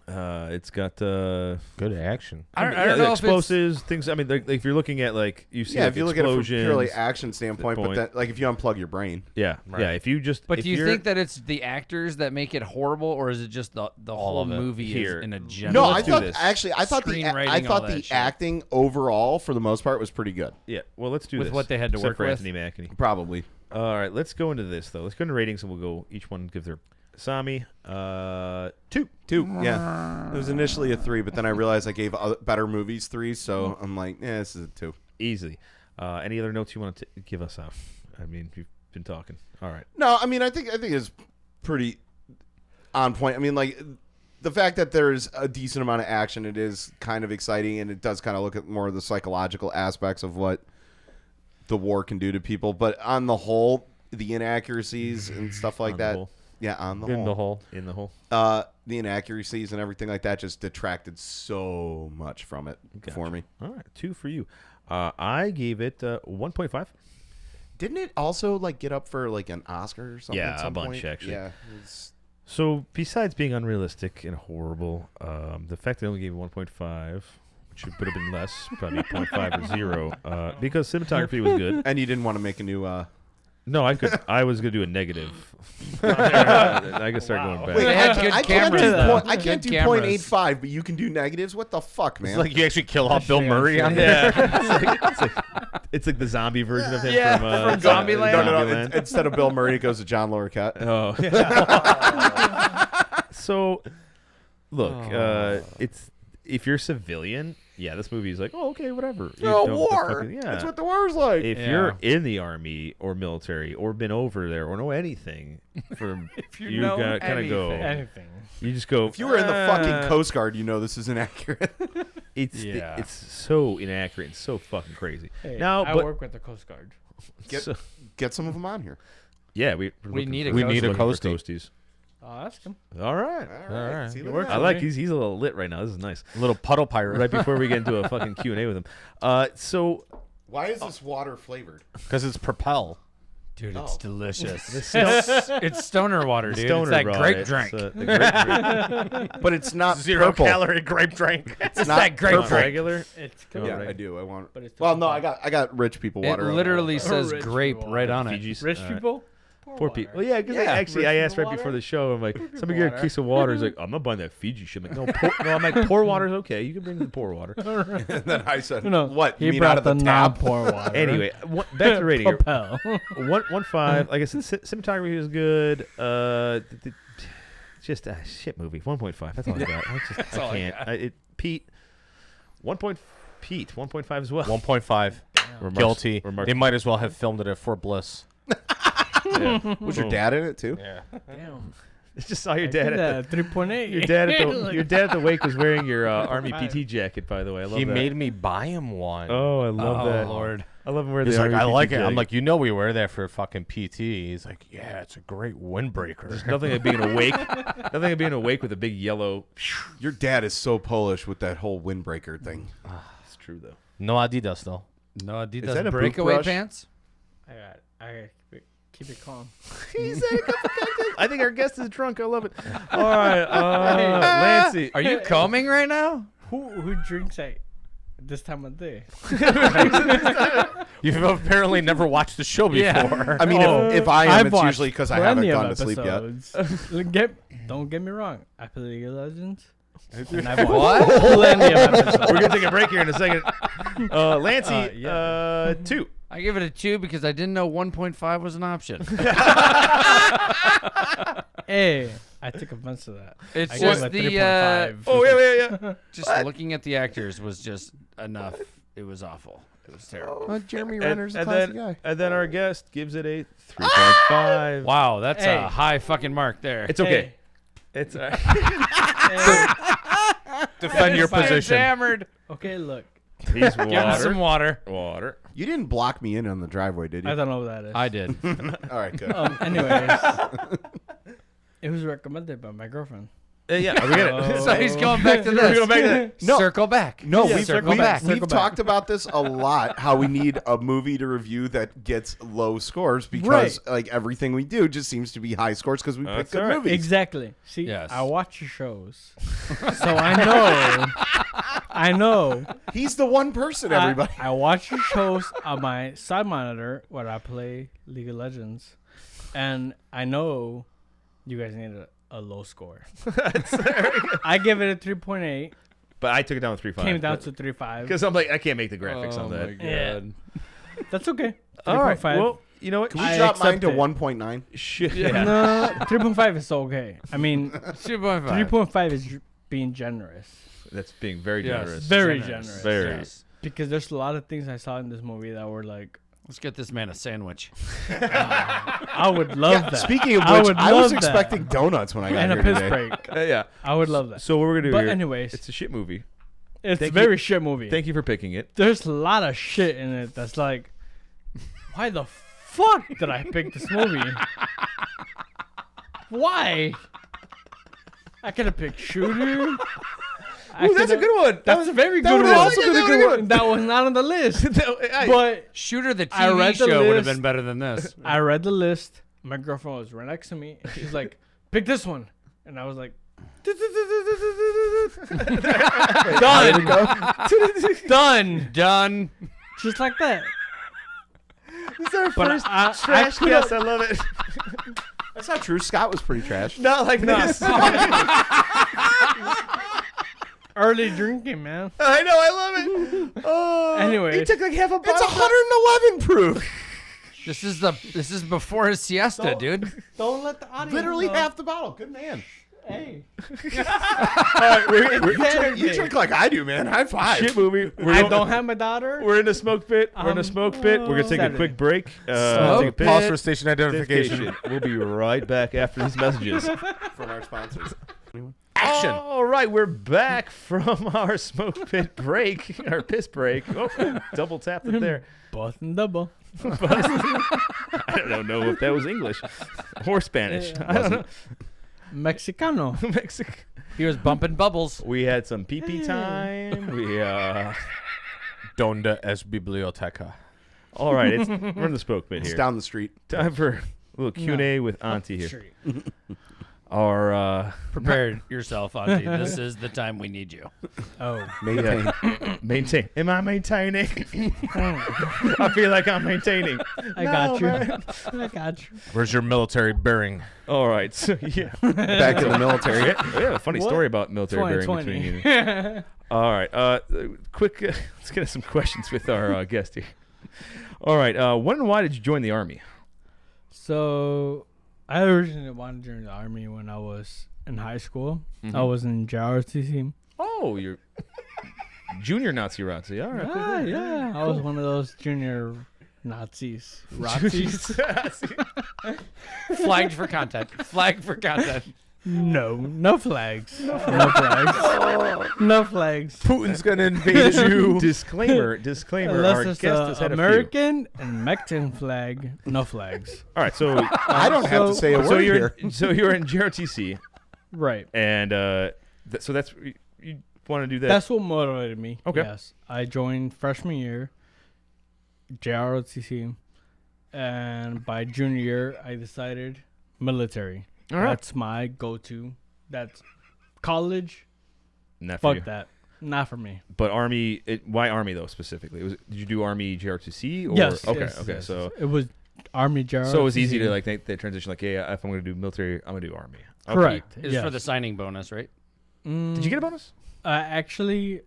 It's got Good action. I don't yeah, know if it's explosives, things. I mean, like if you're looking at like you see, Yeah, like, if you look at it from explosions, purely action standpoint, but point. then like if you unplug your brain, yeah, yeah. If you just, But if do you you're- think that it's the actors that make it horrible, or is it just the whole of it. movie Here. is in a general? no, let's I do thought this. actually I thought Screenwriting, all that shit. acting overall for the most part was pretty good. Yeah, well, let's do With this. what they had to Except work for with? Anthony Mackie. Probably. All right, let's go into this though. Let's go into ratings, and we'll go each one give their Sami 2. Yeah, it was initially a 3, but then I realized I gave better movies 3, so I'm like, this is a 2. Easily. Any other notes you want to give us out? I mean, you've been talking. All right. No, I mean I think it's pretty on point. I mean like the fact that there's a decent amount of action, it is kind of exciting, and it does kind of look at more of the psychological aspects of what the war can do to people. But on the whole, the inaccuracies and stuff like that. Yeah, on the whole. In the hole. The inaccuracies and everything like that just detracted so much from it for me. All right, 2 for you. I gave it 1.5. Didn't it also like get up for like an Oscar or something? Yeah, at some a bunch, point? actually. Yeah. So besides being unrealistic and horrible, the fact that I only gave it 1.5, which would have been less, probably 0.5 or 0, because cinematography was good. And you didn't want to make a new. No, I could. I was gonna do a negative. I could start going back. Wait, They had good I can't cameras, do though. I can't Good do cameras. 0.85, but you can do negatives. What the fuck, man? It's like you actually kill off Bill Murray on there. It's like the zombie version of him Yeah, from from Zombieland. no. Zombieland. Instead of Bill Murray, it goes to John Larroquette. Oh. So, look, it's if you're civilian, yeah, this movie is like, oh, okay, whatever. You don't- war. yeah. That's what the war's like. If Yeah. you're in the army or military or been over there or know anything, from you know kind of go. Anything. You just go. If you were in the fucking Coast Guard, you know this is inaccurate. Yeah. It's so inaccurate and so fucking crazy. Hey, Now, I but work with the Coast Guard. Get some of them on here. yeah, we're We looking need for- a We need a looking for coastie. coasties. I'll ask him. All right. All right. See, look works at I that. like he's a little lit right now. This is nice. A little puddle pirate. Right before we get into a fucking Q&A with him. So Why is this water flavored? Because it's Propel. Dude, it's delicious. it's It's stoner water, dude. stoner It's that brought grape it. drink. It's, the grape drink. But it's not 0 purple. calorie grape drink. It's It's not that grape purple. drink. regular. It's Oh, cool. Yeah, right. I do. I want. But it's Well, no, I got rich people It water. over literally there. says Rich grape people right on it. Fiji's. Rich people? Poor people. Well, yeah, because actually, Rich I asked people right before water? the show. I'm like, somebody get a water. case of water. He's like, I'm not buying that Fiji shit. I'm like, no, I'm like, pour water's okay. You can bring the pour water. And then I said, No, "What? You he mean brought out of the tap?" non-pour water. Anyway, back to the rating. here. Propel. 1.5. Like I said, cinematography is good. Just a shit movie. 1.5. That's all I got. I can't. Pete. 1.5 as well. 1.5. Remarks- Guilty. remarks- They might as well have filmed it at Fort Bliss. Was your dad in it too? Yeah. Damn. Just saw your I dad did at that, 3.8. your dad at the your dad at the wake was wearing your Army PT jacket. By the way, I love He that. made me buy him one. Oh, I love that. Lord. I love him wearing He's the like, Army I PT like it. I'm jacket. like, you know, we wear that for fucking PT. He's like, yeah, it's a great windbreaker. There's nothing like being awake. Nothing like being awake with a big yellow. Your dad is so Polish with that whole windbreaker thing. It's true though. No Adidas though. No, Adidas that a boot breakaway brush? pants? I keep it calm. He said a couple times. I think our guest is drunk. I love it. All right, Lancey. Are you combing right now? Who drinks at this time of day? You've apparently never watched the show before. Yeah. I mean, if I am, I've it's watched usually because I haven't plenty of gone to sleep yet. episodes. Don't get me wrong. I play League of Legends. And I've watched plenty of episodes. We're gonna take a break here in a second. Lancey, yeah. 2. I give it a 2 because I didn't know 1.5 was an option. Hey, I took offense to that. It's I gave just it a the 3.5. Oh yeah. just looking at the actors was just enough. It was awful. It was terrible. Oh, Jeremy Renner's a and classy then guy. and then our guest gives it a 3.5. Wow, that's Hey. a high fucking mark there. It's okay. It's all right. Defend your Dude's position. hammered. Okay, look. He's Give him some water. water. You didn't block me in on the driveway, did you? I don't know what that is. I did. All right, good. Anyways, it was recommended by my girlfriend. Yeah, are we gonna? So he's going back to this. Go back to that. No. Circle back. No, Yeah, we've, circle we've, back, we've circle back. talked about this a lot. How we need a movie to review that gets low scores because like everything we do just seems to be high scores because we pick That's good all right. movies. Exactly. See, Yes. I watch your shows, so I know. He's the one person, everybody. I watch your shows on my side monitor where I play League of Legends, and I know you guys need a low score. I give it a 3.8. But I took it down to 3.5. Came down to 3.5. because I'm like, I can't make the graphics on that. Yeah. That's okay. 3.5. All right. Well, you know what? Can we I drop mine accept to it. 1.9? Shit. No, 3.5 is okay. I mean, 2.5. 3.5 is being generous. That's being very Yes. generous. Very generous. Very. Yes. Because there's a lot of things I saw in this movie that were like, Let's get this man a sandwich. I would love that. Speaking of I which, would I was love that. expecting donuts when I got And a here piss today. break. Yeah. I would love that. So what we're gonna do But here? anyways, It's a shit movie. it's thank a very you- shit movie. Thank you for picking it. There's a lot of shit in it that's like, why the fuck did I pick this movie? Why? I could have picked Shooter. Ooh, that's a good one. That's a very that good would one. also been a good one. That was not on the list. But Shooter the I TV read the show would have list. been better than this. I read the list. My girlfriend was right next to me. And she's like, pick this one. And I was like, done. Done. Just like that. This is our But first I trash could've- guest. I love it. That's not true. Scott was pretty trash. Not like this. Early drinking, man. I know. I love it. Oh. Anyway. he took like half a bottle. It's 111 proof. This is before his siesta, dude. Don't let the audience Literally know. half the bottle. Good man. Hey. You drink like I do, man. High five. Shit movie. I don't have my daughter. We're in the smoke pit. We're in the smoke pit. We're gonna take a Saturday. quick break. Smoke Take a piss. Pause for station identification. Identification. We'll be right back after these messages. From our sponsors. Action. All right, we're back from our smoke pit break, our piss break. Oh, double tapped it there. Both and double. I don't know if that was English or Spanish. I don't know. Mexicano. Mexico. He was bumping bubbles. We had some pee-pee time. Donde es biblioteca? All right, we're in the smoke pit It's here. down the street. Time for a little Q&A with Onti here. Our Prepare yourself, Onti. This is the time we need you. Oh. maintain. Am I maintaining? I feel like I'm maintaining. I got you. I got you. Where's your military bearing? All right, so yeah. Back in the military. We have a funny What? story about military bearing between you. 2020. All right, quick. Let's get some questions with our guest here. All right, when and why did you join the Army? So, I originally wanted to join the Army when I was in high school. Mm-hmm. I was in JROTC. Oh, you're junior Nazi Razzi. All right, cool. Yeah. I was one of those junior Nazis. Razzies. Flagged for content. Flagged for content. No flags. No flags. No flags. Putin's gonna invade you. Disclaimer. Unless Our it's guest has had American and Mexican flag, no flags. All right, so I don't have to say a word here. you're in JRTC, Right. and so that's you want to do that. That's what motivated me. Okay. Yes. I joined freshman year, JROTC, and by junior year, I decided military. All right. That's my go-to. That's college. Not for you. Fuck that. Not for me. But Army, why Army though specifically? Did you do Army JRTC? Or? Yes. Okay. yes, Okay. yes, So yes. It was Army JROTC. so it was easy to like make that transition. Like, yeah, if I'm going to do military, I'm going to do Army. Okay. Correct. It's yes. for the signing bonus, right? Did you get a bonus? Actually,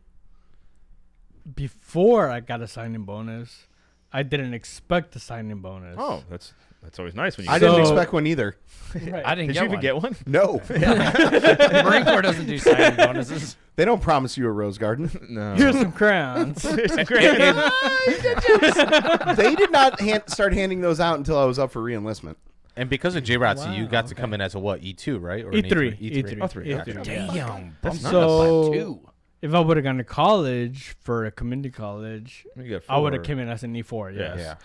before I got a signing bonus, I didn't expect a signing bonus. Oh, that's always nice when you. I get didn't So- expect one either. Right. I didn't Did get you even one. get one? No. Marine Corps doesn't do signing bonuses. They don't promise you a rose garden. No. Here's some crayons. They did not start handing those out until I was up for reenlistment. And because of JROTC, you Wow, got to okay. come in as a what? E2, right? Or an E3. E3. Oh, three. E3. Damn. That's bumped nice. up by So, 2. if I would have gone to college for a community college, You got I would have 4. came in as an E4, yes. Yeah.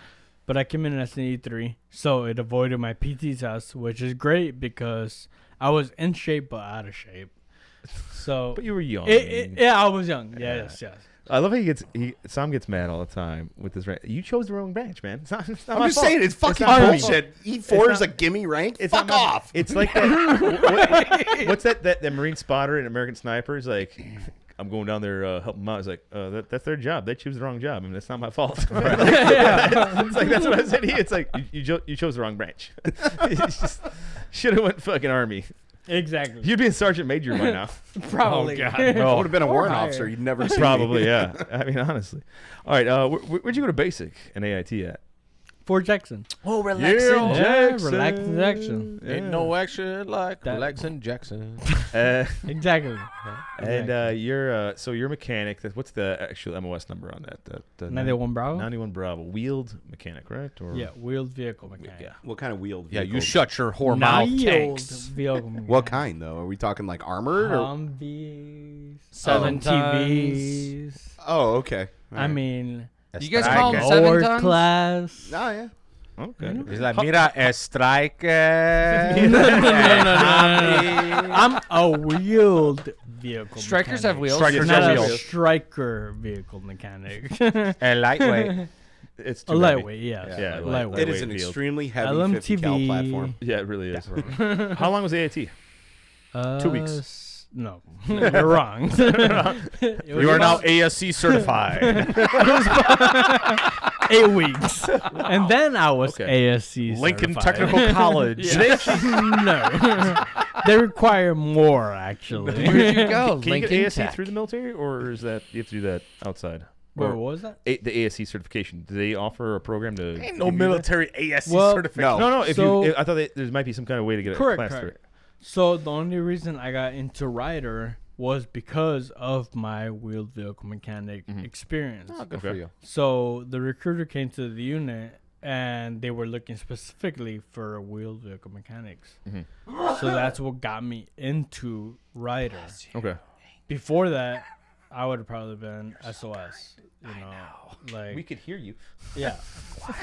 But I came in as an E3, so it avoided my PT test, which is great because I was in shape but out of shape. So But you were young. yeah, I was young. Yes. I love how Sam gets mad all the time with this rank. You chose the wrong branch, man. It's not I'm my just fault. saying, it's fucking not my bullshit. E4 is not- a gimme rank. It's Fuck not my- off. It's like that. What's that Marine spotter in American Sniper is like, I'm going down there helping them out. It's like, that's their job. They choose the wrong job. I mean, that's not my fault. It's like, that's what I said. It's like, you chose the wrong branch. Should have went fucking Army. Exactly. You'd be a sergeant major by now. Probably. Oh, God. I would have been a warrant higher. officer. You'd never see Probably, me. yeah. I mean, honestly. All right. Where'd you go to basic and AIT at? for Jackson. Oh, relaxing Jackson. Relaxing Jackson. Ain't no action like That- relaxing Jackson. Exactly. And you're a mechanic. What's the actual MOS number on that? The 91 Bravo? 91 Bravo. Wheeled mechanic, right? Or Yeah, wheeled vehicle mechanic. Yeah. What kind of wheeled Yeah, vehicle? you shut your whore mouth. Wheeled Tanks. vehicle mechanic. What kind, though? Are we talking like armored? Or? Humvees. 7 TVs. Oh, okay. I mean, You guys call them 7 lower tons? class. Oh, yeah. Okay. He's like, mira, a strike. No. I'm a wheeled vehicle Strikers have mechanic. wheels. Strikers Not have a wheels. striker vehicle mechanic. A lightweight. It's A too heavy. lightweight, yes. Yeah, lightweight. It is an Wheeled. extremely heavy 50 cal LMTV. platform. Yeah, it really is. How long was the AAT? 2 weeks. No, you're wrong. You are now ASC certified. 8 weeks, and then I was Okay. ASC Lincoln certified. Technical College. No, they require more actually. Where'd you go? Can you get Lincoln ASC Tech. through the military, or is that you have to do that outside? Where Or was that? the ASC certification? Do they offer a program to? Ain't no military ASC Well, certificate. No. No. So- I thought there might be some kind of way to get a Correct, class correct. through it. So the only reason I got into rider was because of my wheeled vehicle mechanic experience. Oh, good Okay. for you. So the recruiter came to the unit and they were looking specifically for wheeled vehicle mechanics. So that's what got me into rider. Okay. Before that, I would have probably been SOS. You know, like We could hear you. yeah,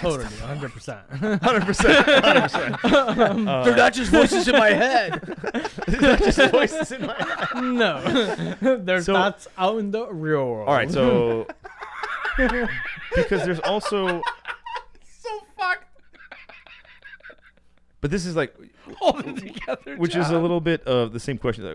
totally, 100%. 100%. They're not just voices in my head. Just voices in my head. No, their So- thoughts out in the real world. All right, so because there's also So fucked. but this is like Hold it together. which is a little bit of the same question.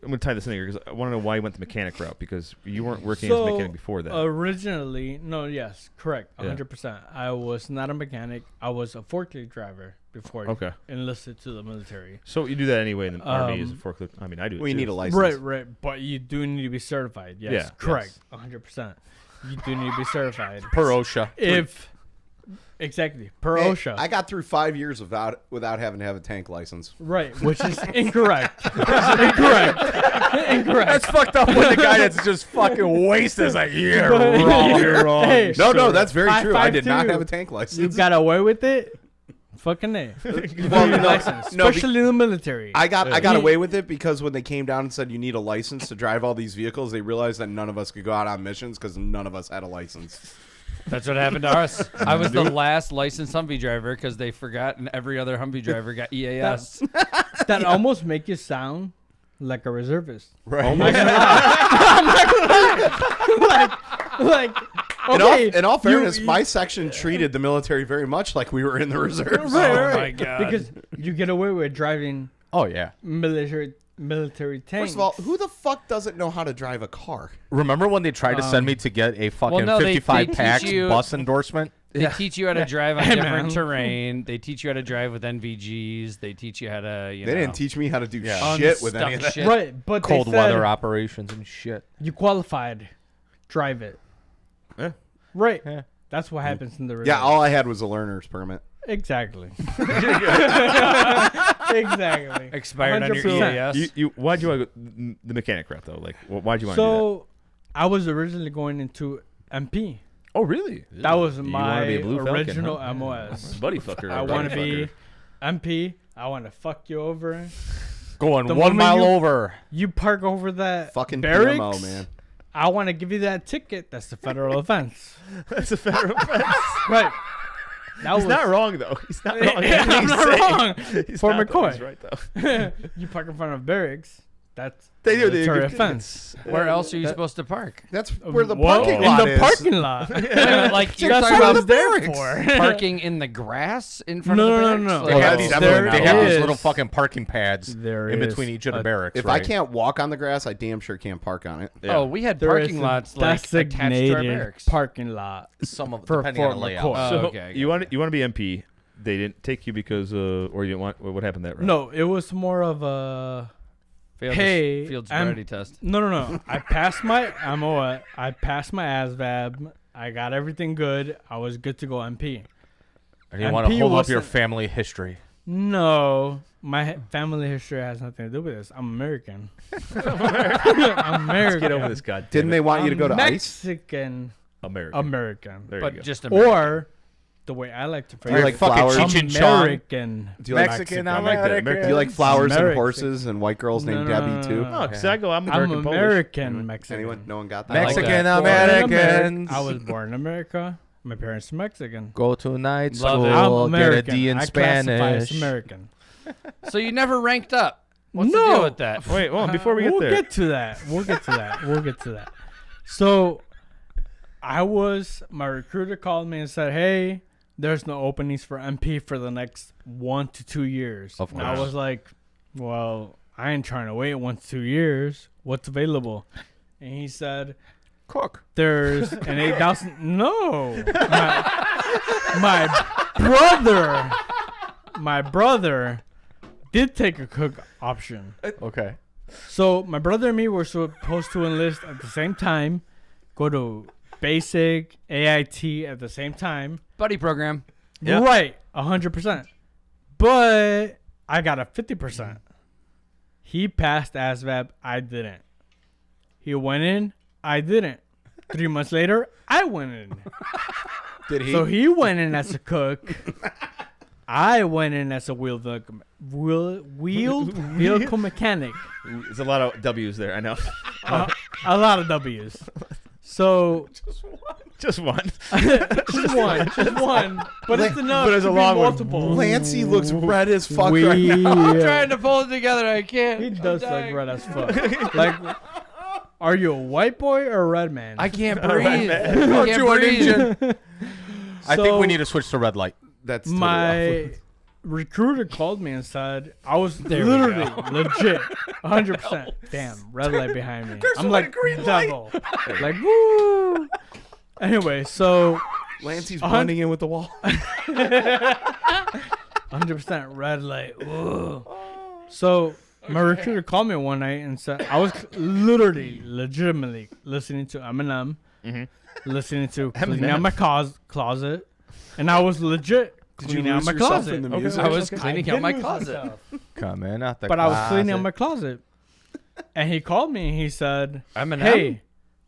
I'm going to tie this in here because I want to know why you went the mechanic route, because you weren't working as a mechanic before that. Originally, no, yes, correct, Yeah. 100%. I was not a mechanic. I was a forklift driver before I Okay. enlisted to the military. So you do that anyway in the Army as a Um, forklift. I mean, I do it Well, you too. need a license. Right, but you do need to be certified. Yes, Yeah, correct, 100%. You do need to be certified. Per OSHA. Exactly, per Hey, OSHA. I got through 5 years without having to have a tank license. Right, which is incorrect. Incorrect. That's fucked up when the guy that's just fucking wasted is like, you're But- wrong. You're wrong. Hey, No, that's very High true. I five did to not you. have a tank license. You got away with it? Fucking A. Well, Your no, license, no, be- especially in the military. I got Yeah. away with it because when they came down and said you need a license to drive all these vehicles, they realized that none of us could go out on missions because none of us had a license. That's what happened to us. I was the last licensed Humvee driver because they forgot, and every other Humvee driver got EAS. That almost make you sound like a reservist. Right. I'm not gonna lie. like, okay. In all fairness, you- my section treated the military very much like we were in the reserves. Right, Oh right. my God. Because you get away with driving Oh, yeah. military tanks. First of all, who the fuck doesn't know how to drive a car? Remember when they tried to send me to get a fucking no, they 55 teach pack you- bus endorsement? They teach you how to drive on Hey, different man. terrain. They teach you how to drive with NVGs. They teach you how to, They didn't teach me how to do Yeah. shit with any of unstuck that. shit. Right, but Cold they said weather operations and shit. you qualified, drive it. Yeah. Right. Yeah. That's what happens in the reserve. Yeah, all I had was a learner's permit. Exactly. Exactly. Expired on your 100%. EAS. Why'd you want to go the mechanic route though? Like, why'd you want to do So, I was originally going into MP. that? Oh, really? That was You wanna my be a Blue Falcon, original huh? MOS. Buddy fucker. I buddy want to be fucker. MP. I want to fuck you over. Going The 1 moment mile you- over. You park over that Fucking barracks. PMO, man. I want to give you that ticket. That's a federal offense. That's a federal offense. Right. That He's was not wrong though. He's not wrong. Yeah, I'm not wrong. He's For not, though. McCoy. He's right though. You park in front of barracks. That's They do. military offense. Where else are you supposed to park? That's where the Whoa, parking lot in the is. parking lot. Like you're That's talking what I about was there for. parking in the grass in front No, of the no, barracks? no, no. Like, They have that's these, definitely they not have wrong. these Is- little fucking parking pads There in is between each of the a- barracks, If right? I can't walk on the grass, I damn sure can't park on it. Oh, we had There parking is a lots like attached to our designated barracks. parking lot. Some of for depending on the Fort layout. McCoy. Oh, So okay, you want to be MP? They didn't take you because or you didn't want what happened that route? No, it was more of a Failed Hey, the field I'm- sobriety test. no. I passed my I passed my ASVAB. I got everything good. I was good to go MP. And you want to MP hold up your wasn't- family history. No, my family history has nothing to do with this. I'm American. I'm American. Get over this, God. Didn't they want you to go to ICE? Mexican American? American. There you But go. just American. Or the way I like to Do you phrase like it, flowers? Cheech and Chong. American. Do you like Mexican I like that. American. Do you like flowers and American. horses and white girls named Debbie too? Oh, because I go, I'm I'm American Polish. American Mexican. Anyone? No one got that. I like Mexican that. Born in Americans. I was born in America. My parents are Mexican. Go to night Love school. it. I'm Get a American. D in I classify as Spanish. American. So you never ranked up. What's the No. deal with that? Wait, hold on. Before we get we'll there. get to that. We'll get to that. We'll get to that. So, my recruiter called me and said, "Hey, there's no openings for MP for the next 1 to 2 years." Of And I course. was like, "Well, I ain't trying to wait 1 to 2 years. What's available?" And he said, Cook. "There's an 8,000." No, my brother did take a cook option. Okay. So my brother and me were supposed to enlist at the same time, go to basic AIT at the same time. Buddy program. Yeah. Right, 100%. But I got a 50%. He passed ASVAB, I didn't. He went in, I didn't. 3 months later, I went in. Did he? So he went in as a cook. I went in as a wheeled vehicle mechanic. There's a lot of W's there. I know. A lot of W's. So Just one. just one, but it's enough. but it's to a be long one. multiple. Lancey looks red as fuck We- right now. I'm trying to pull it together. I can't. He I'm does look dying. red as fuck. Like, are you a white boy or a red man? I can't breathe. Don't I can't you, breathe. Asian? I think So- we need to switch to red light. That's totally My awful. recruiter called me and said I was literally legit 100%. Damn, red light behind me. I'm like devil. Like woo. Anyway, so Lancey's blending in with the wall. 100% red light. Whoa. So my recruiter called me one night and said I was literally, legitimately listening to Eminem, listening to cleaning out my closet, and I was legit Did you cleaning out lose my yourself closet. in the music? I was cleaning out my did lose closet. myself. Coming out the But I was cleaning out closet. my closet, and he called me and he said, Eminem. "Hey,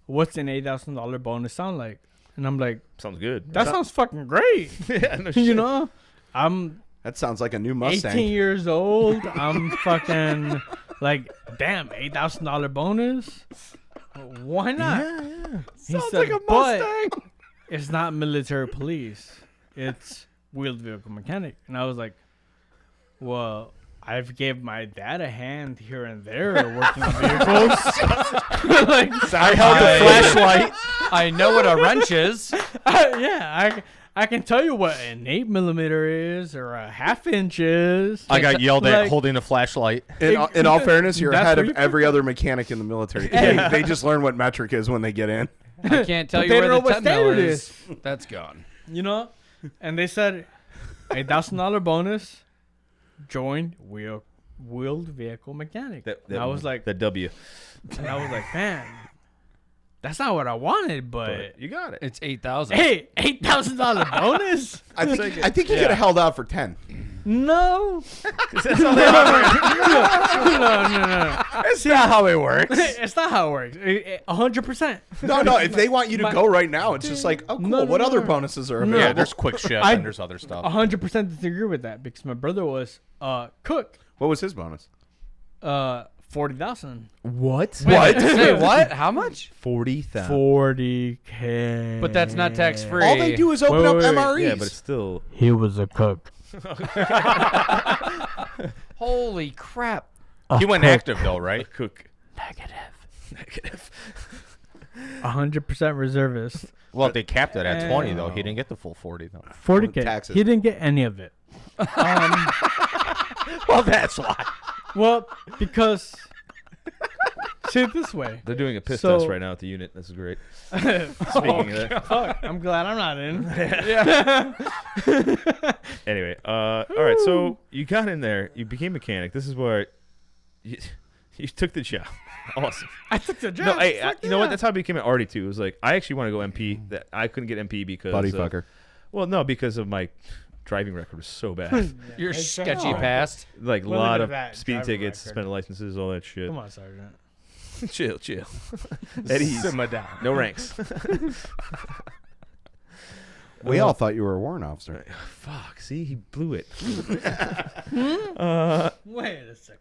what's an $8,000 bonus sound like?" And I'm like, Sounds good. "That sounds fucking great." yeah, no You shit. know, I'm That sounds like a new Mustang. 18 years old. I'm fucking like, damn, $8,000 bonus. Why not? He said, but it's not military police. It's wheeled vehicle mechanic. And I was like, well, I've gave my dad a hand here and there working on vehicles. Like, I held the flashlight. I know what a wrench is. yeah, I can tell you what an 8mm is or a ½ inch is. I got yelled at Like- holding a flashlight. In all fairness, you're That's ahead where of you- every other mechanic in the military. Hey. They just learn what metric is when they get in. I can't tell But you they where don't the know what 10 mil standard is. That's gone. You know? And they said $8,000 bonus, join wheeled vehicle mechanic. And I was like, that W. man, that's not what I wanted, but You got it. It's 8,000. hey, $8,000 bonus? I think you could have held out for 10. No. No. That's not how it works. It's not how it works. 100%. No. If they want you to go right now, it's just like, oh, cool. No, what no, other no. bonuses are No. available? Yeah, there's quick shift I- and there's other stuff. 100% disagree with that because my brother was cook. What was his bonus? 40,000. What? What? Say what? How much? 40,000. 40K. But that's not tax free. All they do is open Wait, up wait, wait. MREs. Yeah, but it's still. He was a cook. Holy crap. He went active though, right? Cook. Negative. 100% reservist. Well, they capped it at 20 though. He didn't get the full 40 though. 40K. taxes. He didn't get any of it. Well, that's why. Well, because see it this way. They're doing a piss So- test right now at the unit. This is great. Speaking of that. Fuck, I'm glad I'm not in. Anyway, all right. So you got in there. You became a mechanic. This is where you took the job. Awesome. I took the job. No, hey, Fuck you know what? yeah. That's how I became an arty too. It was like I actually want to go MP. That I couldn't get MP because Buddy fucker. Well, no, because of my driving record was so bad. Your sketchy past. Like a Well, lot look at of that speeding driving tickets, record. suspended licenses, all that shit. Come on, Sergeant. chill. Eddie, Simmer down. no ranks. We all thought you were a warrant officer. Fuck. See, he blew it. Wait a second.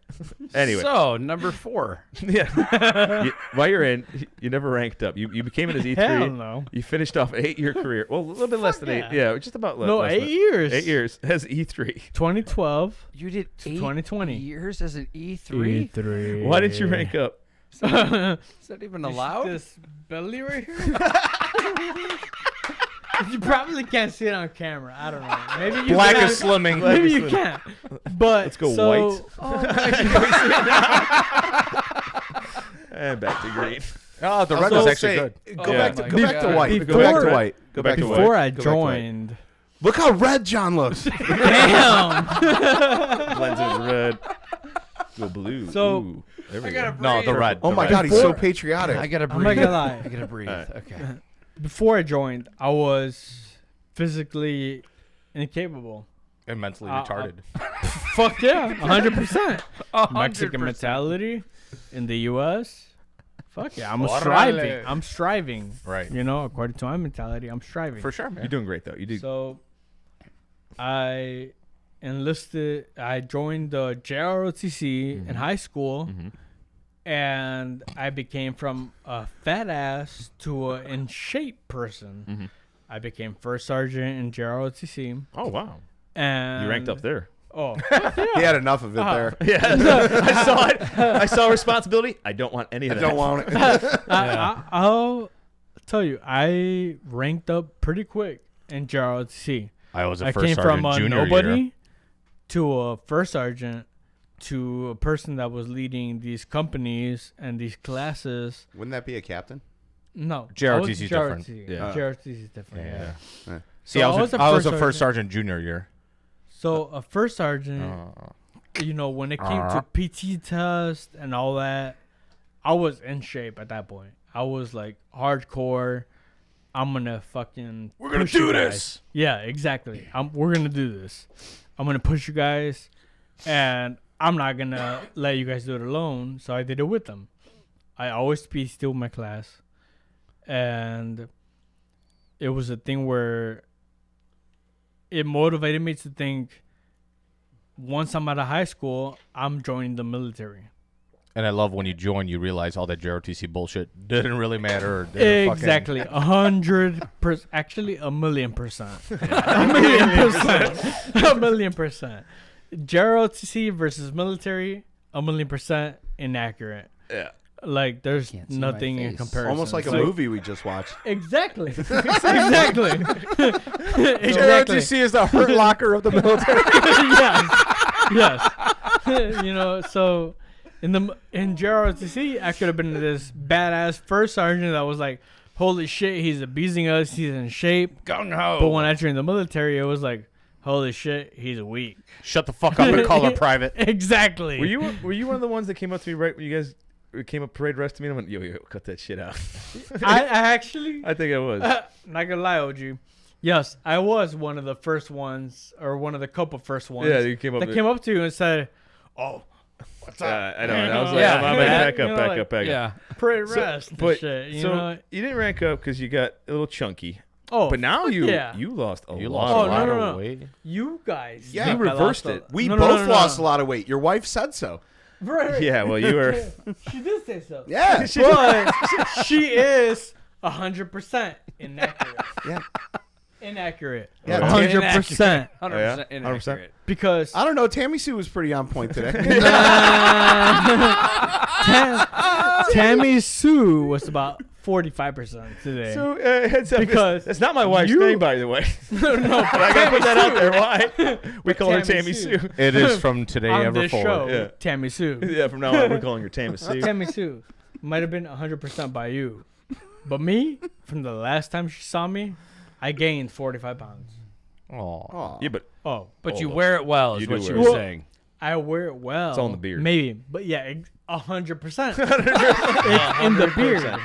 Anyway, So, number 4. yeah. While you're in, you never ranked up. You became in as E3. Hell no. You finished off an 8-year career. Well, a little bit less than yeah. 8. Yeah, just about less. No, less 8 than- years. 8 years as E3. 2012 You did to 8 2020. years as an E3? E3. Why didn't you rank up? Is that even allowed? This belly right here? You probably can't see it on camera. I don't know. Maybe you Black can. is slimming. Maybe you can't. But Let's go so, white. Oh, And back to green. Oh, the I red was was gonna actually say, good. Go Oh back my to go back to God. white. Go back to Before- white. Go back to white. before I Go back to white. joined, Look how red John looks. damn. Blends in red. Go blue. So- Ooh, there we I go. gotta breathe. No, the red. Oh the my red. God, he's so patriotic. I gotta I'm breathe. not gonna lie. I gotta breathe. Okay. Before I joined, I was physically incapable. And mentally Uh, retarded. Fuck yeah, 100%. 100%. Mexican mentality in the U.S. Fuck yeah, I'm Órale. striving. I'm striving. Right. You know, according to my mentality, I'm striving. For sure, You're man. doing great though. You do. So, I joined the JROTC in high school, and I became from a fat ass to a in shape person. I became first sergeant in JROTC, Oh wow. and You ranked up there. Oh, He had enough of it there. Yeah. I saw it. I saw responsibility. I don't want any of I that. don't want it. I'll tell you, I ranked up pretty quick in JROTC. I was a I first came sergeant from a junior nobody year. to a first sergeant to a person that was leading these companies and these classes. Wouldn't that be a captain? No, JROTC I was is different. Yeah. JROTC is different. Yeah. See, So I was a first sergeant junior year. So a first sergeant, you know, when it came to PT test and all that, I was in shape at that point. I was like hardcore. I'm gonna fucking. We're gonna do this. Yeah, exactly. We're gonna do this. I'm gonna push you guys, and I'm not gonna let you guys do it alone. So I did it with them. I always be still my class, and it was a thing where it motivated me to think, once I'm out of high school, I'm joining the military. And I love when you join, you realize all that JROTC bullshit didn't really matter. Or didn't Exactly, 100%. Actually, 1,000,000%. A 1,000,000%. 1,000,000%. JROTC versus military, 1,000,000% inaccurate. Yeah. Like, there's Can't see my nothing in face. comparison. Almost like a It's movie we just watched. Exactly. Exactly. Exactly. JROTC is the hurt locker of the military. yes. You know, so in JROTC, I could have been this badass first sergeant that was like, holy shit, he's abusing us, he's in shape. Gung ho. But when I joined the military, it was like, holy shit, he's weak. Shut the fuck up and call her private. Exactly. Were you one of the ones that came up to me right when you guys came up parade rest to me? And I went, yo, cut that shit out. I actually, I think I was. not gonna lie, OG. Yes, I was one of the first ones, or one of the couple first ones. Yeah, you came up. that came up to you and said, "Oh, what's up?" I know. And I was like, Yeah, I'm yeah. back You up, know, back like, up, back up. Yeah. Parade rest and But shit. You so know? you didn't rank up because you got a little chunky. Oh, But now fuck you yeah. lost a You lot. lost Oh, a no, lot no, of no. weight. You guys. Yeah, think we I lost reversed it. We No, both no. lost a lot of weight. Your wife said so. Right. Yeah, well, you were. She did say so. Yeah. But she is 100% inaccurate. Yeah. Inaccurate. Yeah, 100%. 100% inaccurate. Because I don't know. Tammy Sue was pretty on point today. Tammy Sue was about 45% today. So heads up, Because it's not my wife's you- name, by the way. no, But I gotta put that out there. Why? We call her Tammy Tammy Sue. Sue. It is from today on ever this forward. show, Yeah. Tammy Sue. Yeah, from now on, we're calling her Tammy Sue. Tammy Sue might have been 100% by you. But me, from the last time she saw me, I gained 45 pounds. Aw. Aw. Yeah, but Oh, But you Hold wear it well, is You what do she wear was it. saying. I wear it well. It's all in the beard. Maybe. But yeah, 100%. It's in the beard.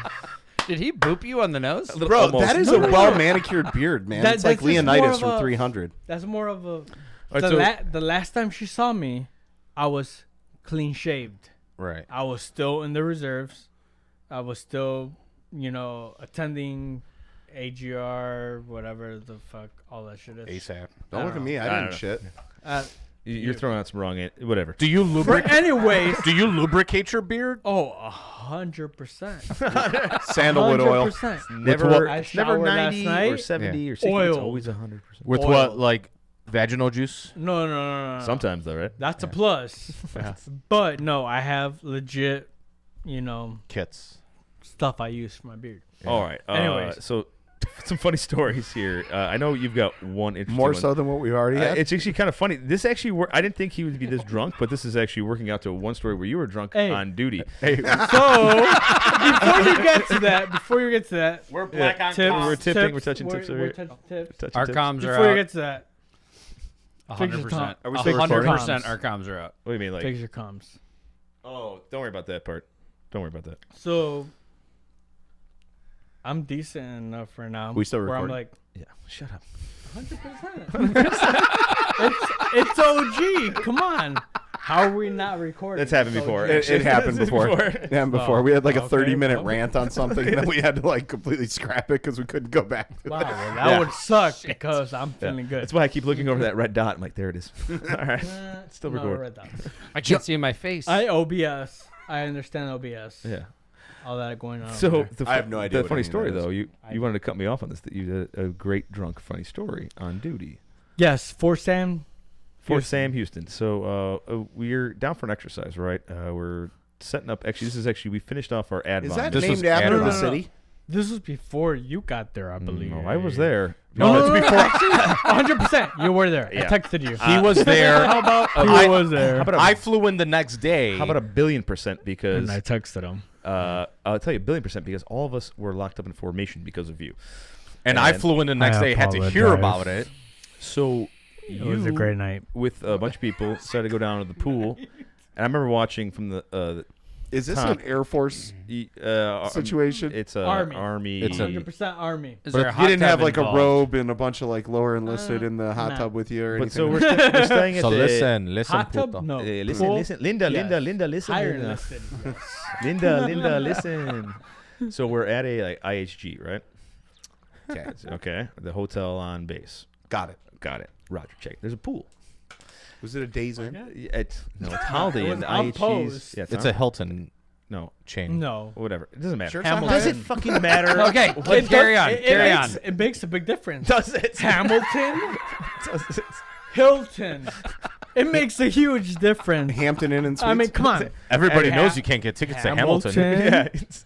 Did he boop you on the nose? Bro, Almost. that is a well-manicured beard, man. It's like that's just more Leonidas of from a- 300. That's more of a. right, The last time she saw me, I was clean shaved. Right. I was still in the reserves. I was still, attending AGR, whatever the fuck all that shit is. ASAP. Don't look at me. I I don't didn't know. shit. You're throwing out some wrong. Whatever. Do you But lubricate? anyways, Do you lubricate your beard? 100%. Sandalwood oil. 100%. Never, I it's never showered last 90 or night. 70 or 60. Oil. It's always 100%. With Oil. what, like vaginal juice? No. Sometimes though, right? That's a plus. But no, I have legit, Kits. stuff I use for my beard. All right. Anyways. So some funny stories here. I know you've got one interesting More one. so than what we already had. It's actually kind of funny. This actually, I didn't think he would be this drunk, but this is actually working out to one story where you were drunk Hey. on duty. So before you get to that, We're black on tips, comms. We're tipping, tips, we're touching tips over we're here. touching tips. Touching Our tips. comms are Before you out. get to that, 100%. Are we still recording? 100% our comms are out. What do you mean, like? fix your comms. Oh, don't worry about that part. Don't worry about that. So I'm decent enough right now. We still where I'm recording? like Yeah, shut up. 100%. It's OG. Come on. How are we not recording? That's happened It's before. OG. It happened before. It happened before. We had like a okay, 30-minute well. rant on something, and then we had to like completely scrap it because we couldn't go back to Wow, it. well, that would suck because I'm feeling good. That's why I keep looking over that red dot. I'm like, there it is. All right. Still No, recording. red dots. I can't see my face. I OBS. I understand OBS. Yeah. All that going on. So over the I have no idea The what funny any of story that is. though, you wanted to cut me off on this. That you did a great drunk funny story on duty yes, for Sam. for Sam Houston. So we're down for an exercise, right? We're setting up. Actually, we finished off our ad. Is bomb. that This was named after added the on. city? This was before you got there, I believe. No, I was there. No, it's before. 100%. You were there. Yeah. I texted you. He was there. How about He was there. How about I flew in the next day. How about 1,000,000,000%? Because and I texted him. I'll tell you 1,000,000,000% because all of us were locked up in formation because of you. and I flew in the next I day. Had to hear apologize. about it. So It was a great night. with a bunch of people decided to go down to the pool, and I remember watching from the Is this Top. an Air Force situation. situation? It's a Army. It's a- 100% Army. Is there a But hot you didn't tub have like involved? a robe and a bunch of like lower enlisted in the hot nah. tub with you or But anything. so we're staying at So the listen, Hot tub? puto. No. listen, Pool? listen, Linda, Yes. Linda, listen, Higher Linda. enlisted. Linda, listen. So we're at a like IHG, right? Okay. Okay, the hotel on base. Got it. Got it. Roger, check. There's a pool. Was it a Days Inn? It's Holiday It Inn. was The on IHG's. post. Yeah, It's a Hilton no, chain. No. whatever. It doesn't matter. Sure, Hamilton. Does it fucking matter? Okay, let's carry on. Carry on. It makes a big difference. Does it? Hamilton, Does it? Hilton. It makes a huge difference. Hampton Inn and Suites? I mean, come on. Everybody And knows you can't get tickets to Hamilton. Hamilton. Yeah. It's,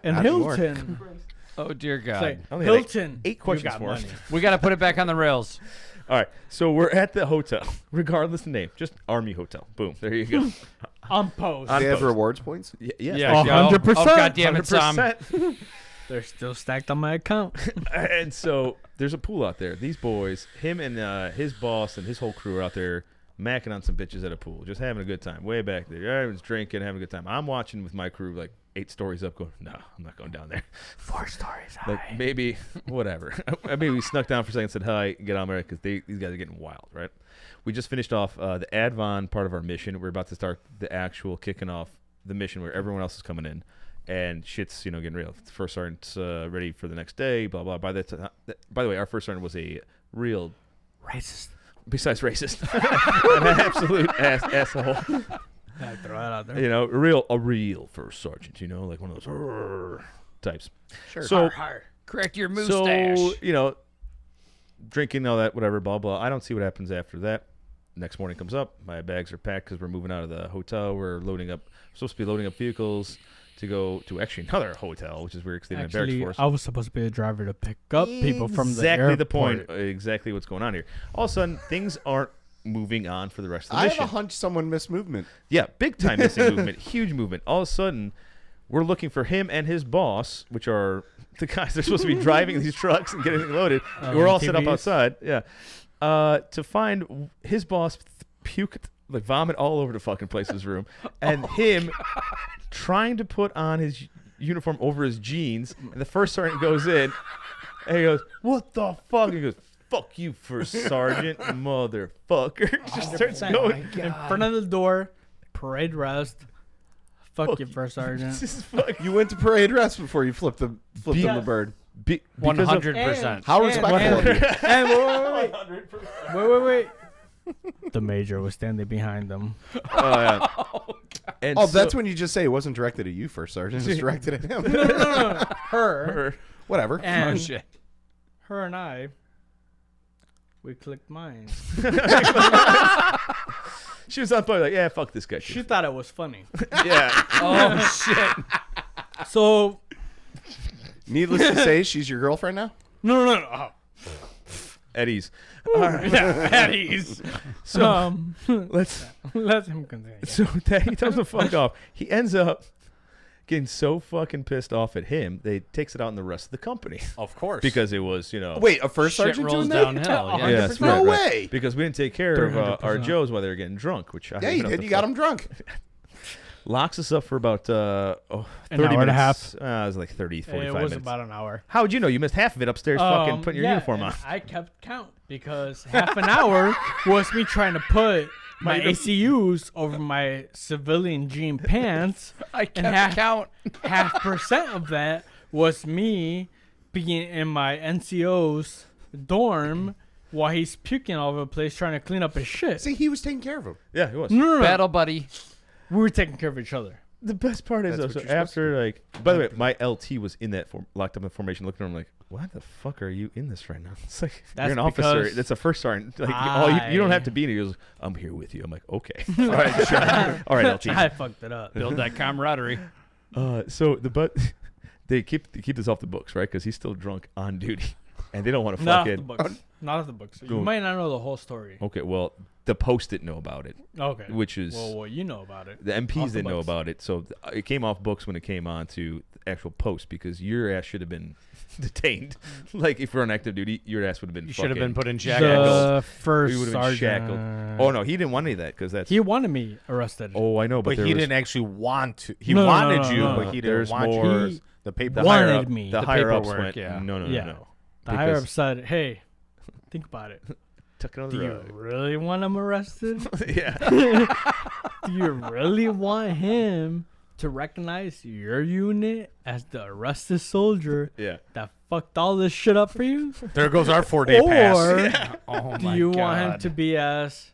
And Not anymore. Hilton. Oh dear God. Say, I only had, like, Hilton. 8 questions you got for us. money. We got to put it back on the rails. All right, so we're at the hotel, regardless of name, just Army Hotel. Boom, there you go. On post. Do they have post. rewards points? Yes, Yeah, Oh, 100%. Oh, God damn it, Sam. 100%. They're still stacked on my account. And so there's a pool out there. These boys, him and his boss and his whole crew are out there macking on some bitches at a pool, just having a good time. Way back there, everyone's drinking, having a good time. I'm watching with my crew, like 8 stories up, going, no, I'm not going down there. 4 stories high. Like maybe whatever. Maybe we snuck down for a second, said hi, get on there because these guys are getting wild, right? We just finished off the Advon part of our mission. We're about to start the actual kicking off the mission where everyone else is coming in, and shit's getting real. The first sergeant's ready for the next day. Blah blah. By the way, our first sergeant was a real Racist. besides racist, an absolute asshole. I throw that out there. A real first sergeant. Like one of those "Rrrr" types. Sure. So. Correct your mustache. So, drinking, all that, whatever, blah, blah. I don't see what happens after that. Next morning comes up. My bags are packed because we're moving out of the hotel. We're supposed to be loading up vehicles to go to actually another hotel, which is weird because they didn't have barracks Actually, for us. I was supposed to be a driver to pick up people from the Exactly airport. the point. Exactly what's going on here. All of a sudden, things aren't moving on for the rest of the I mission. have a hunch someone missed movement. Yeah, big time missing movement, huge movement. All of a sudden, we're looking for him and his boss, which are the guys that are supposed to be driving these trucks and getting loaded. We're all set up TVs. outside, yeah, to find his boss puked, vomit all over the fucking place's room, and him trying to put on his uniform over his jeans, and the first sergeant goes in, and he goes, "What the fuck?" He goes, "Fuck you, first sergeant, motherfucker." Just starts going in front of the door, parade rest. Fuck you, first sergeant. You went to parade rest before you flipped him the bird. 100%. How respectful of you. And wait. The major was standing behind them. Oh, yeah. And Oh, so- that's when you just say it wasn't directed at you, first sergeant. It was directed at him. No. Her. Whatever. And Oh, shit. her and I, we clicked minds. She was on point, like, yeah, fuck this guy. She thought it was funny. Yeah. Oh, shit. So, Needless to say, she's your girlfriend now? no. Eddie's. Yeah, at ease. So let's Let him continue. So that he tells him to fuck off. He ends up getting so fucking pissed off at him, they takes it out on the rest of the company. Of course. Because it was, you know. Wait, a first Shit sergeant rolls doing that? downhill. Yeah. Yes, No right. way. Because we didn't take care of our 300%. Joes while they were getting drunk, which I Yeah, you did. You got him drunk. Locks us up for about 30 An minutes. hour and a half. It was like 30, 45 It was minutes. about an hour. How would you know? You missed half of it upstairs fucking putting your uniform and on. I kept count because half an hour was me trying to put my ACUs over my civilian jean pants. I and kept count. half percent of that was me being in my NCO's dorm while he's puking all over the place trying to clean up his shit. See, he was taking care of him. Yeah, it was. No. Battle buddy. We were taking care of each other. The best part is, That's though, what so you're after, like, by the way, my LT was in that locked up in formation, looking at him like, why the fuck are you in this right now? It's like, That's you're an officer. because That's a first sergeant. Like, you don't have to be in it. He goes, I'm here with you. I'm like, okay. All right, sure. All right, LT. I fucked it up. Build that camaraderie. So they keep this off the books, right? Because he's still drunk on duty, and they don't want to Not off the fucking. books. Not off the books. You Go. might not know the whole story. Okay, well, the Post-it know about it, Okay. which is Well, you know about it. the MPs off the didn't know books. about it, so it came off books when it came on to the actual Post because your ass should have been detained. Like if you're on active duty, your ass would have been. You should have been put in The shackles. first We would have been shackled. sergeant. Oh no, he didn't want any of that because that's. He wanted me arrested. Oh, I know, but But there he was didn't actually want to. He No, wanted no, you, no. but he There's didn't want more- you. He The paper. the higher wanted up, me. the The higher ups paperwork, went. yeah. No. Yeah. The Because- higher up said, "Hey, think about it. Tuck it on Do the you rug. really want him arrested? Yeah. Do you really want him to recognize your unit as the arrested soldier Yeah. that fucked all this shit up for you? There goes our 4-day pass. Or Oh do my you God. want him to be as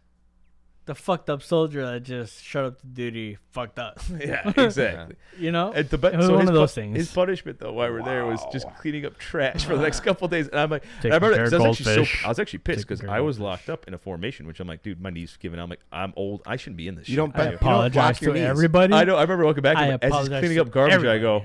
the fucked up soldier that just showed up to duty fucked up? Yeah. Exactly. You know? And It was one of those things. His punishment, though, while we're there, was just cleaning up trash for the next couple of days. And I'm like, Taking I remember care that, of 'cause goldfish. I was actually pissed Taking because care of I was goldfish. locked up in a formation, which I'm like, dude, my knee's giving out. I'm like, I'm old. I shouldn't be in this. You shit. don't I bet- apologize block your to knees. everybody. I know. I remember walking back I and as he's apologize cleaning to up garbage, I everybody. go,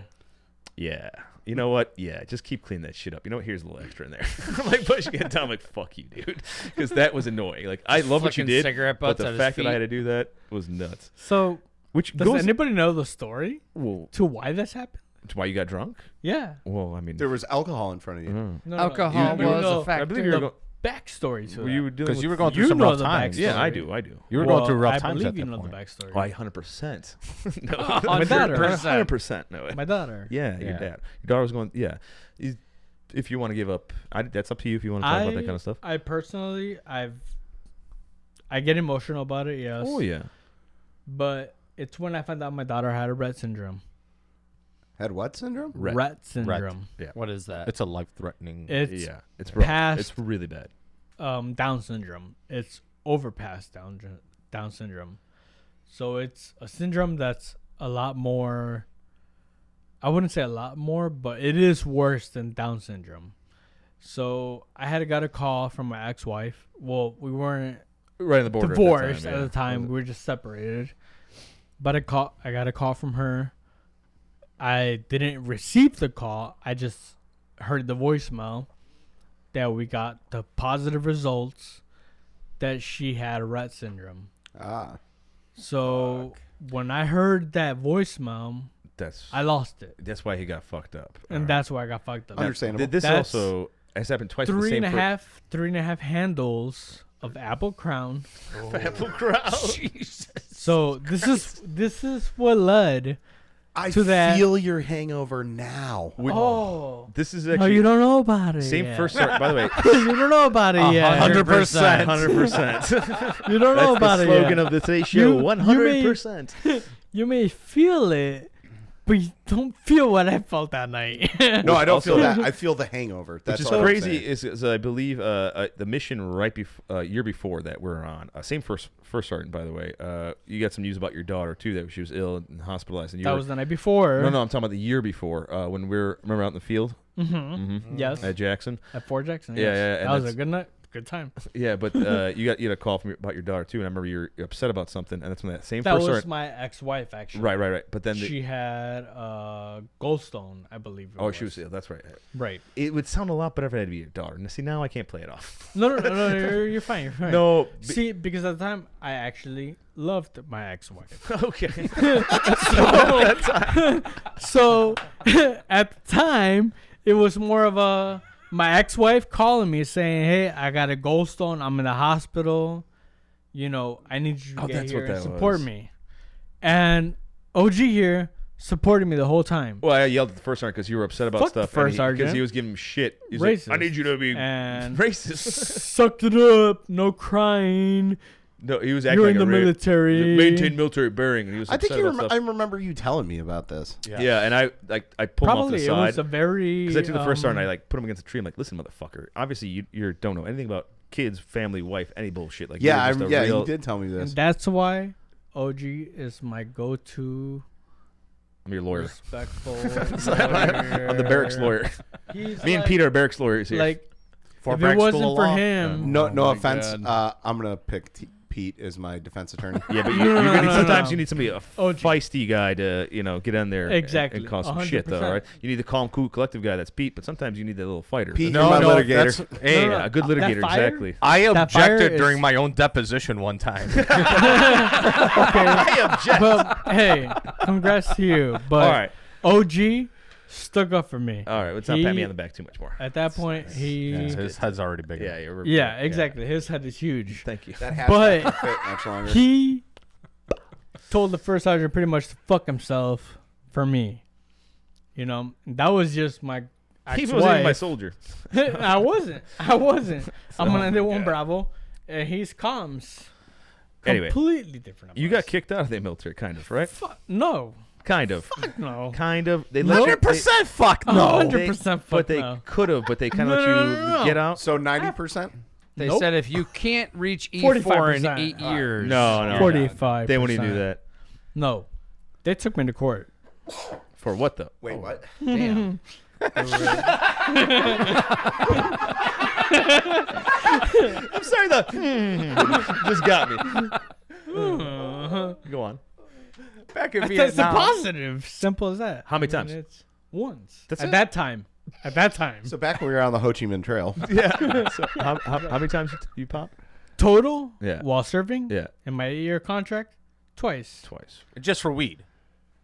yeah. You know what? Yeah, just keep cleaning that shit up. You know what? Here's a little extra in there. I'm like pushing it down. I'm like, fuck you, dude, because that was annoying. Like I love what you Flicking did, cigarette but butts the at his fact that I feet. had to do that was nuts. So, Which does goes anybody know the story well, to why this happened? to why you got drunk? Yeah. Well, I mean, There was alcohol in front of you. No, Alcohol you was know a factor. I believe you were the going. backstory to Were that. you dealing Because you were with- going through You some know rough the times. backstory. Yeah, I do. You were going through rough I times believe at you that know point. the backstory. Oh, 100%. No, My daughter. 100%. No. My daughter. Yeah, your Yeah. dad. Your daughter was going. Yeah, if you want to give up, that's up to you. If you want to talk about that kind of stuff. I personally, I get emotional about it, yes. Oh yeah. But it's when I found out my daughter had a Rett syndrome. Had what syndrome? Rett syndrome. Yeah. What is that? It's a life-threatening. It's Yeah. It's rough. past- It's really bad. Down syndrome. It's overpassed Down syndrome. So it's a syndrome that's a lot more. I wouldn't say a lot more, but it is worse than Down syndrome. So I had got a call from my ex-wife. Well, we weren't Right on the border. divorced at at the the time. We were just separated. But I got a call from her. I didn't receive the call. I just heard the voicemail that we got the positive results that she had Rett syndrome. Ah. So when I heard that voicemail, I lost it. That's why he got fucked up. And that's why I got fucked up. Understandable. This That's also has happened twice. Three and a for half handles of Apple Crown. Apple Crown. So this is what led I to that. feel your hangover now. Oh, This is no, actually you don't know about it. same yet. first start. By the way, You don't know about it yet. 100%. 100%. You don't know That's about the it slogan yet. of the Today Show. You- you 100%. You may feel it, but you don't feel what I felt that night. No, I don't Also- feel that. I feel the hangover. That's Which is all I'm crazy saying. is I believe the mission right year before that we're on. Same first sergeant, by the way. You got some news about your daughter too, that she was ill and hospitalized. And you That were, was the night before. no, I'm talking about the year before when we were remember out in the field. Mm-hmm. Yes. At Jackson. At Fort Jackson. Yeah, Yes. yeah, and That was a that's- good night. Good time. Yeah, but you got a call from about your daughter too, and I remember you're upset about something, and that's when that same That first was sergeant. my ex-wife, actually. Right. But then She had Goldstone, I believe. she was ill. That's right. Right. It would sound a lot better if it had to be your daughter. Now, see, now I can't play it off. No, you're fine. You're fine. No. See, because at the time, I actually loved my ex-wife. Okay. So at the time, it was more of my ex-wife calling me saying, "Hey, I got a gallstone. I'm in the hospital. You know, I need you to get that's here what and that support was. me." And OG here supported me the whole time. Well, I yelled at the first sergeant because you were upset about Fuck the stuff. first Because sergeant. he was giving him shit. He's Racist. like, I need you to be And racist. sucked it up. No crying. No, he was acting You're like in a the rape. military. Maintain military bearing. And he was I think upset about stuff. I remember you telling me about this. Yeah, and I pulled him off Probably to it the was side. a very. Because I took the first sergeant, I put him against a tree. I'm like, listen, motherfucker. Obviously, you don't know anything about kids, family, wife, any bullshit. Like, Yeah, you're just a real, you did tell me And this. that's why OG is my go-to I'm your lawyer. respectful. I'm the barracks lawyer. He's Me and like- Peter are barracks lawyers here. Like, For if it Breck wasn't School of for Law. him, No, Oh no my offense. God. I'm gonna pick Pete as my defense attorney. yeah, but No, no, no, sometimes no. you need somebody, a OG. feisty guy to, get in there Exactly, and cause some shit, though, 100%. right? You need the calm, cool, collective guy. That's Pete, but sometimes you need that little fighter. Pete, No, you're my no, litigator. that's, hey, No, no. A good That litigator, fire? exactly. I That fire objected is- during my own deposition one time. okay. But hey, congrats to you. But All right. OG stuck up for me. All right, let's not pat me on the back too much more. At that point, he. His head's already bigger. Yeah, exactly. His head is huge. Thank you. That hat But doesn't fit much longer. he told the first sergeant pretty much to fuck himself for me. That was just my He ex-wife. wasn't even my soldier. I wasn't. I'm on the one Bravo, and he's comms. Anyway, Completely different. you got kicked out of the military, kind of, right? No. Kind of. No. Kind of. They let you. 100% fuck no. 100% fuck But they no. could have, but they kind No, of let no, you no, no. get out. So 90%. They Nope. said if you can't reach E4 in 45%. 8 years. No. 45. They wouldn't do that. No. They took me to court. For what, though? Wait, what? Damn. I'm sorry, the just got me. Go on. Back in That's a Vietnam. positive. Simple as that. How many times? It's once. That's At it? that time. At that time. So back when we were on the Ho Chi Minh Trail. Yeah. So how many times you pop? Total? Yeah. While serving? Yeah. In my 8-year contract? Twice. Twice. Just for weed.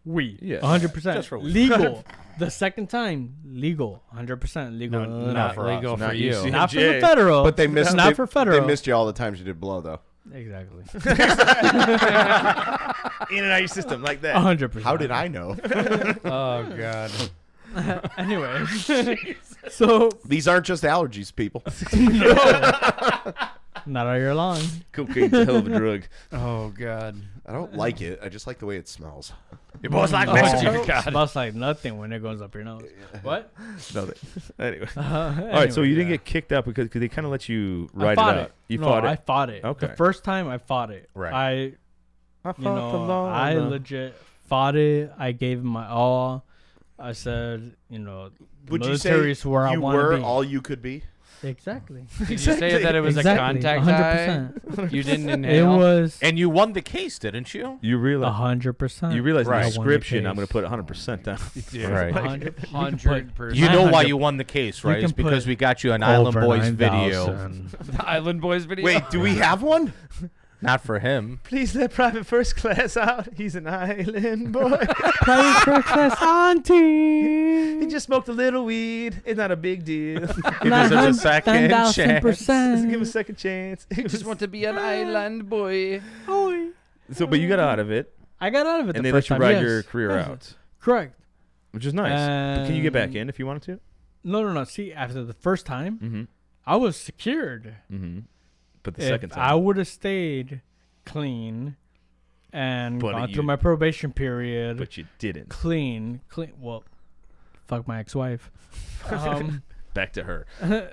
Weed. Yeah. 100%. Just for weed. Legal. The second time, legal. 100% legal. Not legal for Not you. UC. Not for the Jay. federal. But they missed. Not they, for federal. They missed you all the times you did blow, though. Exactly. In and out of your system like that. 100%. How did I know? Oh, God. Anyway. So, These aren't just allergies, people. not all year long. Cocaine's a hell of a drug. Oh, God. I don't like it. I just like the way it smells. You both like Oh, Mexican. smells like nothing when it goes up your nose. What? No, anyway. All All right, so you didn't get kicked out because they kind of let you I ride it fought out. it. You No, fought I it. fought it. Okay. The first time I fought it. Right. I legit fought it. I gave it my all. I said, the Would you military say is where I you want to were be. all you could be? Exactly. Did you say that it was Exactly, a contact 100%. high? You didn't It inhale? was And you won the case, didn't you? You realize 100%. you realize Right. the I won the description. I'm going case. to put 100% down. Right. 100%. You know why 900. you won the case, right? can It's because put we got you an Island Over Boys 9,000. video. The Island Boys video? Wait, do we have one? Not for him. Please let Private First Class out. He's an island boy. Private first class auntie. He just smoked a little weed. It's not a big deal. He deserves a second chance. Just give him a second chance. I just want to be an island boy. So, but you got out of it, I got out of it and the they first let you time. ride yes. your career out. Correct. which is nice. But can you get back in if you wanted to? No. See, after the first time, Mm-hmm. I was secured. Mm-hmm. But the If second time, I would have stayed clean and But gone you- through my probation period, but you didn't. clean. Well, fuck my ex-wife. Back to her.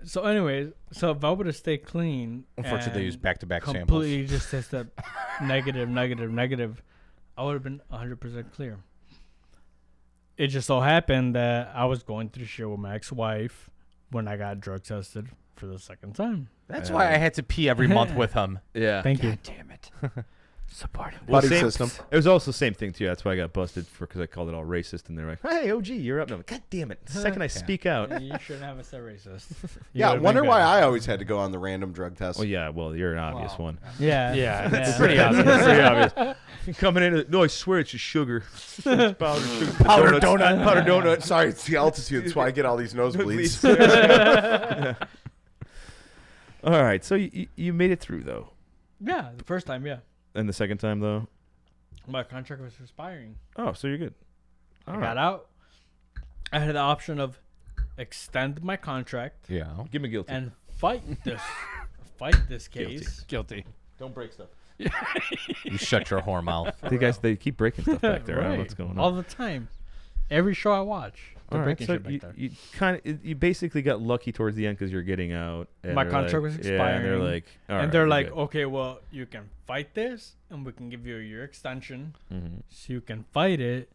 So, anyways, if I would have stayed clean, Unfortunately, they use and back-to-back samples. completely just tested negative, I would have been 100% clear. It just so happened that I was going through shit with my ex-wife when I got drug tested for the second time. That's why I had to pee every month with him. Yeah. Thank you. Damn it. Supporting. Buddy same- system. It was also the same thing too. That's why I got busted for because I called it all racist, and they're like, "Hey, OG, you're up." And I'm like, "God damn it!" The second I speak out. You shouldn't have said racist. Yeah, wonder why I always had to go on the random drug test. Well, yeah. Well, you're an obvious one. Yeah. It's pretty obvious. Pretty obvious. Coming in, no, I swear it's just sugar. It's powdered sugar. Powder donut. Sorry, it's the altitude. That's why I get all these nosebleeds. All right, so you made it through though, Yeah, the first time, yeah. and the second time though. My contract was expiring. Oh, so you're good. I got out. I had the option of extend my contract Yeah. Give me guilty. and fight this case. Guilty. Don't break stuff. You shut your whore mouth. The guys, they keep breaking stuff back there. I don't know what's going on. All the time. Every show I watch, they're All right, breaking so shit back there. you kind of you basically got lucky towards the end because you're getting out. And My they're contract like, was Yeah, and they're expiring, like, all and right, they're you're like, good. okay, well, you can fight this, and we can give you a year extension, Mhm. so you can fight it.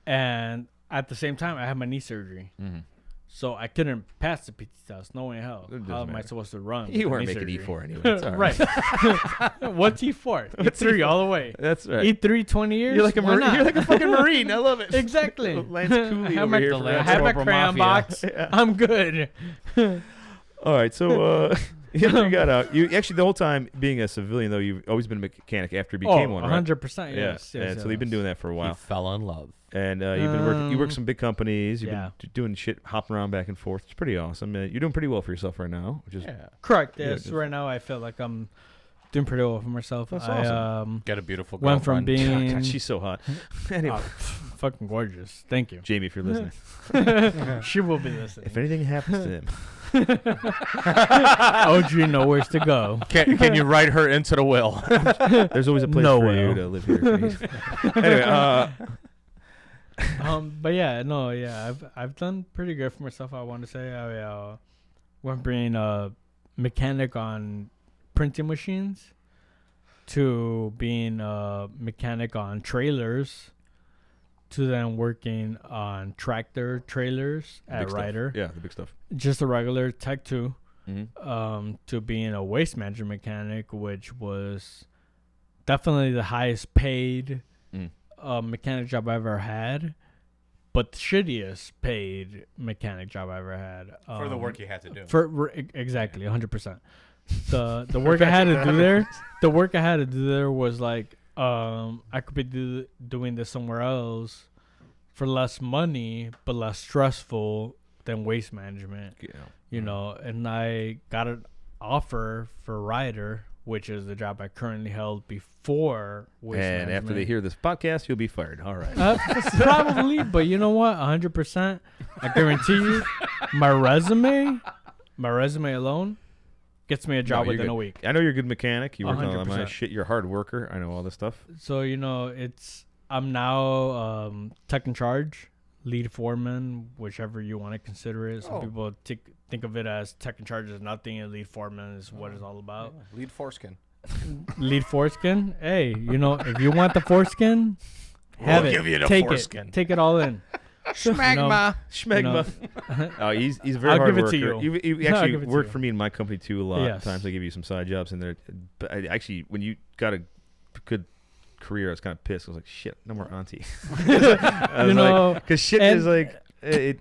And at the same time, I had my knee surgery, Mhm. so I couldn't pass the PT test. No way in hell. It doesn't How am I matter. supposed to run? You with weren't knee making surgery? E4 anyway. It's all right. Right. What's E4? E3 all the way. That's right. E3 20 years. You're like a Why not? You're like a fucking Marine. I love it. Exactly. Lance Cooley I have over my, here. the for Lance I have my Corporal crayon Mafia. box. I'm good. All right, so you got out. You actually the whole time being a civilian though, you've always been a mechanic after you became one, right? 100%. Yes. Yeah. yes, And so you've been doing that for a He while, fell in love. and you've been working. You work some big companies. You've Yeah. been doing shit, hopping around back and forth. It's pretty awesome. You're doing pretty well for yourself right now, which is Correct. Yeah, Yes. just- Right now, I feel like I'm doing pretty well for myself. That's I awesome. Got a beautiful went from girlfriend. being God, she's so hot. Anyway, fucking gorgeous. Thank you. Jamie, if you're listening, She will be listening. if anything happens to him, OG nowheres to go. Can you write her into the will? there's always a place No for will. you to live here. If you need. Anyway, But yeah, no, yeah, I've done pretty good for myself. I want to say I went from being a mechanic on printing machines to being a mechanic on trailers to then working on tractor trailers at big stuff. Ryder, Yeah, the big stuff. just a regular Tech 2, Mm-hmm. to being a waste management mechanic, which was definitely the highest paid mechanic job I ever had, but the shittiest paid mechanic job I ever had. For the work you had to do. Exactly, 100%. The work I had to do there, the work I had to do there was like, I could be doing this somewhere else for less money, but less stressful than waste management. Yeah. You know, and I got an offer for Ryder, which is the job I currently held before waste And after they management. hear this podcast, you'll be fired. All right. Probably, but you know what? 100%. I guarantee you, my resume alone gets me a job No, you're within good. a week. I know you're a good mechanic. You work on a lot of my 100%. shit. You're a hard worker. I know all this stuff. So, you know, I'm now tech in charge, lead foreman, whichever you want to consider it. Some people think of it as tech in charge is nothing, and lead foreman is what it's all about. Lead foreskin. Lead foreskin. Hey, you know, if you want the foreskin, have We'll it. give you the Take foreskin. it. Take it all in. Schmagma. Schmegma. Oh, he's a very I'll hard give it worker. to you. You I'll actually give it to worked you. for me in my company too a lot of Yes. times. I give you some side jobs in there. But actually, when you got a good career, I was kind of pissed. I was like, shit, no more Onti. You know, because shit and- is like it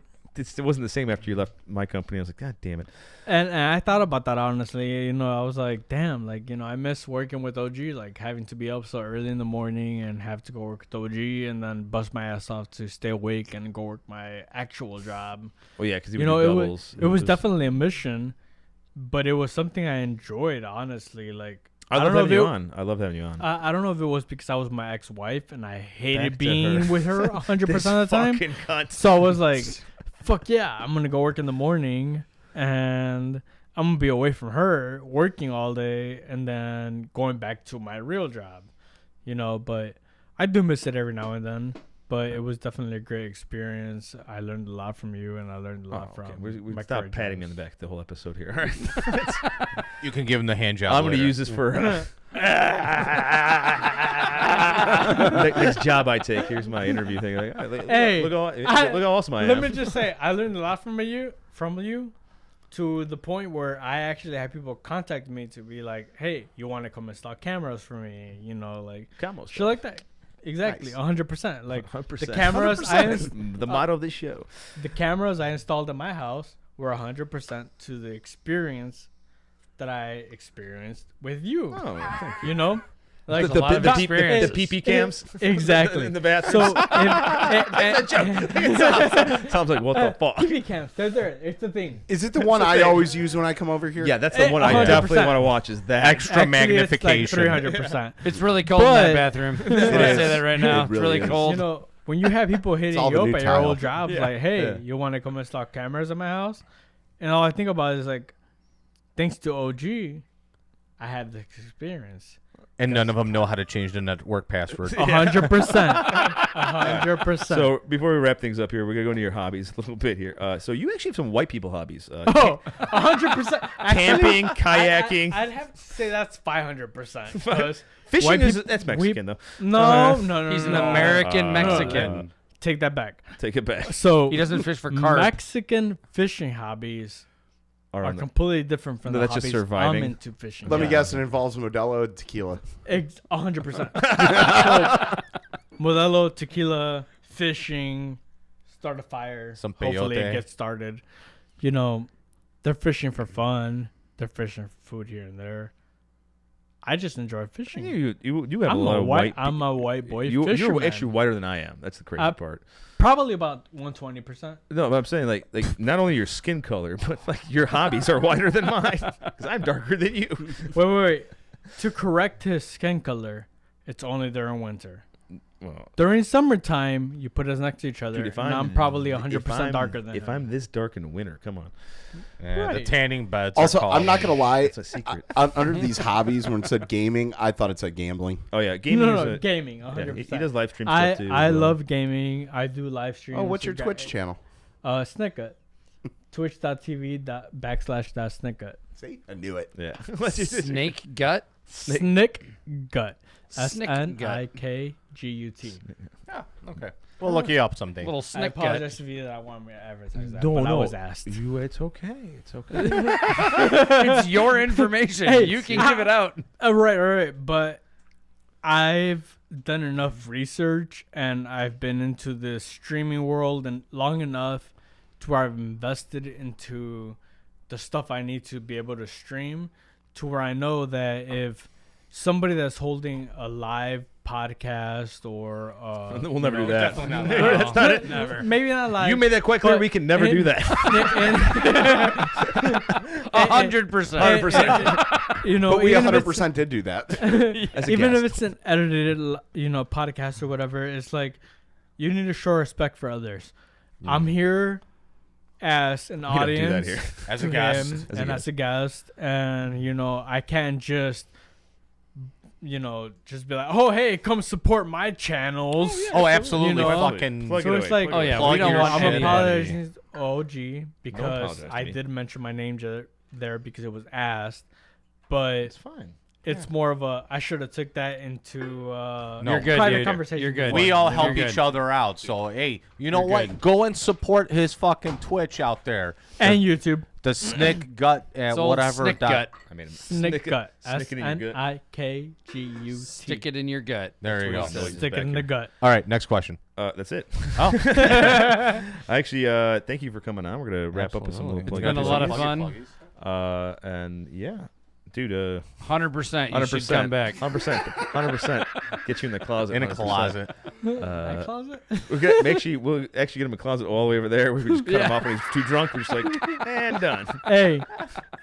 wasn't the same after you left my company. I was like, God damn it. And I thought about that honestly. You know, I was like, damn, like, you know, I miss working with OG, like having to be up so early in the morning and have to go work with OG and then bust my ass off to stay awake and go work my actual job. Well, yeah, because You know, it was definitely a mission, but it was something I enjoyed, honestly. Like, I love having you on. I love having you on. I don't know if it was because I was my ex-wife and I hated Back to being her. with her 100% of This the time. fucking cunt. So I was like, fuck yeah, I'm going to go work in the morning and I'm going to be away from her working all day and then going back to my real job, but I do miss it every now and then. But it was definitely a great experience. I learned a lot from you, and I learned a lot from We my stop current patting me in jobs. the back the whole episode here. All right. You can give him the hand job. I'm going to later. use this for next job I take. Here's my interview thing. Like, Hey, look how awesome I am. Let me just say, I learned a lot from you, to the point where I actually had people contact me to be like, "Hey, you want to come install cameras for me?" Camos shit like that. Exactly, Nice. 100%. Like 100%. the cameras, 100%. The motto of this show. the cameras I installed in my house were 100% to the experience that I experienced with you. Oh, thank you. Like a lot of experience. The PP cams Exactly. in the bathroom. So Tom's like, what the fuck? PP cams, they're there. It's the thing. Is it the one I always use when I come over here? Yeah, that's the one I 100%. definitely want to watch. Is that Extra magnification. It's like 300%. It's really cold in that But- bathroom. I'm gonna say that right now. It It's really really is. cold. When you have people hitting all you the up new at your tile. old jobs, Yeah. like, hey, Yeah. you want to come install cameras in my house? And all I think about is like, thanks to OG, I had this experience. And none of them know how to change the network password. 100%. 100%. So before we wrap things up here, we're gonna go into your hobbies a little bit here. So you actually have some white people hobbies. 100%. Camping, kayaking. I'd have to say that's 500%. because Fishing white is peop- that's Mexican though. No. He's an no. American Uh, Mexican. Take that back. Take it back. So He doesn't fish for carp. Mexican fishing hobbies are on the- completely different from No, the that's just hobbies surviving. I'm into fishing. Let me guess, it involves Modelo and tequila. 100%. So, Modelo, tequila, fishing, start a fire. Some Hopefully peyote. it gets started. They're fishing for fun. They're fishing for food here and there. I just enjoy fishing. You have a lot of white. I'm a white boy You're fisherman. actually whiter than I am. That's the crazy part. Probably about 120%. No, but I'm saying like not only your skin color, but like your hobbies are whiter than mine because I'm darker than you. Wait. To correct his skin color, it's only during winter. Well, During summertime, you put us next to each other, dude, and I'm probably 100% darker than If him. I'm this dark in winter, come on. Yeah, the Right. tanning beds. Also, are I'm not calling. gonna lie. That's a secret. Under these hobbies, when it said gaming, I thought it said gambling. Oh yeah, gaming. No, is gaming, yeah, 100%. he does live stream I stuff too. I as well. love gaming. I do live streams. Oh, what's your You got- Twitch channel? Snicket. Twitch.tv/Snicket. See, I knew it. Yeah. Snake gut. Snick gut. Snick gut. SNIKGUT. Okay. We'll look you up someday. Little I snick gut. apologize if you that want me to advertise that, No, but I no. was asked. It's okay. It's okay. It's your information. Hey, You can give it out. Right. But I've done enough research and I've been into the streaming world and long enough to where I've invested into the stuff I need to be able to stream to where I know that if somebody that's holding a live podcast or We'll never do that. Definitely not. That's not it. Never. maybe not live. You made that quite clear. but We can never do that. 100%. 100%. But we even if 100% did do that. As a even if guest. it's an edited podcast or whatever, it's like you need to show respect for others. I'm here as an don't do that audience here. As to a guest. him As a and guest. as a guest, and I can't just just be like, oh hey, come support my channels. Oh, absolutely. You know, fucking. Plug it So away, it's like, plug it Oh, yeah, away. we don't your want I'm shit. shit. apologizing to OG because apologize to I me. did mention my name there because it was asked, but It's fine. it's more of a I should have took that into No. You're good, private dude. conversation. You're good. before. We all You're help good. each other out. So, hey, you know You're what? good. Go and support his fucking Twitch out there. And YouTube. The Snick Gut It's old whatever. Snick gut. I mean, Snick gut. Snick it in your gut. SNIKGUT. Stick it in your gut. There you That's go. what he said. Stick it in the gut. All right, next question. That's it. Oh. I actually thank you for coming on. We're gonna wrap up with some little Absolutely. plug It's been a lot of episodes. fun. And yeah, dude. 100%. You should come back. 100%. Get you in the closet. In a 100%. closet. My closet. We'll actually get him a closet all the way over there. We just cut him off when he's too drunk. We're just like, and done. Hey,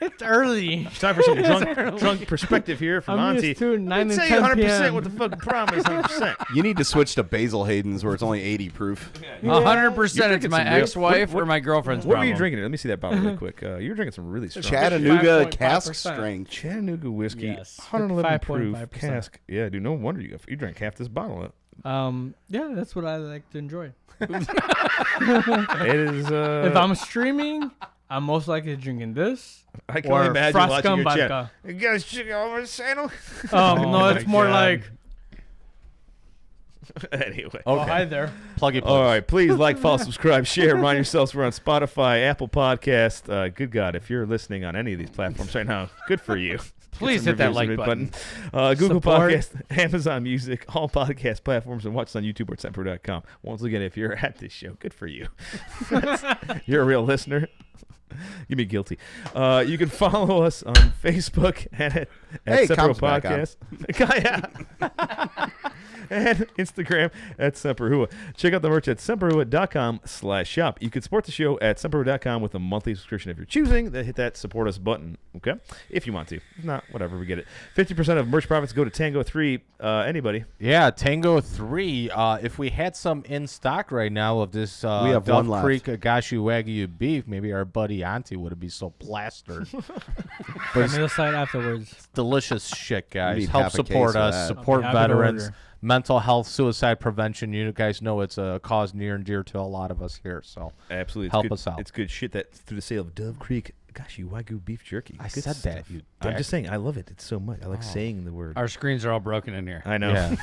it's early. It's time for some drunk perspective here from I'm Onti. used to 9 and Say 10 100% p.m. what the fucking problem is. 100%. You need to switch to Basil Hayden's where it's only 80 proof. 100%. It's my some real- ex-wife or my girlfriend's What were problem. you drinking? Let me see that bottle really quick. You were drinking some really strong Chattanooga 5.5%. cask strength. Chattanooga whiskey, Yes. 111 proof 5.5%. cask. Yeah, dude, no wonder you drank half this bottle. Yeah, that's what I like to enjoy. It is. If I'm streaming, I'm most likely drinking this. I can or only imagine watching Scum your Bag chat. You guys check over the channel. No, it's more God. like. Anyway. Oh, hi there. Plug it. All right, please like, follow, subscribe, share. Remind yourselves we're on Spotify, Apple Podcast. Good God, if you're listening on any of these platforms right now, good for you. Please Get hit some that reviews like and button. Google Support. Podcast, Amazon Music, all podcast platforms, and watch us on YouTube or Semper.com. Once again, if you're at this show, good for you. You're a real listener. You be guilty. You can follow us on Facebook at Hey, Semper Com's back on. Podcast. Yeah. And Instagram at Semper Hooah. Check out the merch at semperhooah.com/shop. You can support the show at semperhooah.com with a monthly subscription if you're choosing. Then hit that support us button, okay? If you want to. If not, whatever, we get it. 50% of merch profits go to Tango 3. Anybody? Yeah, Tango 3. If we had some in stock right now of this We have Dove one left. Creek Agashu Wagyu beef, maybe our buddy Onti would be so plastered. But On the other side afterwards. it's delicious shit, guys. need Help half a support case of us, that. support I'll be happy to veterans, order. mental health, suicide prevention. You guys know it's a cause near and dear to a lot of us here. So Absolutely. It's Help good, us out. It's good shit that through the sale of Dove Creek Agashu Wagyu beef jerky. I Good said stuff. that, you I'm dick. just saying, I love it. It's so much. I like saying the word. Our screens are all broken in here. I know. yeah,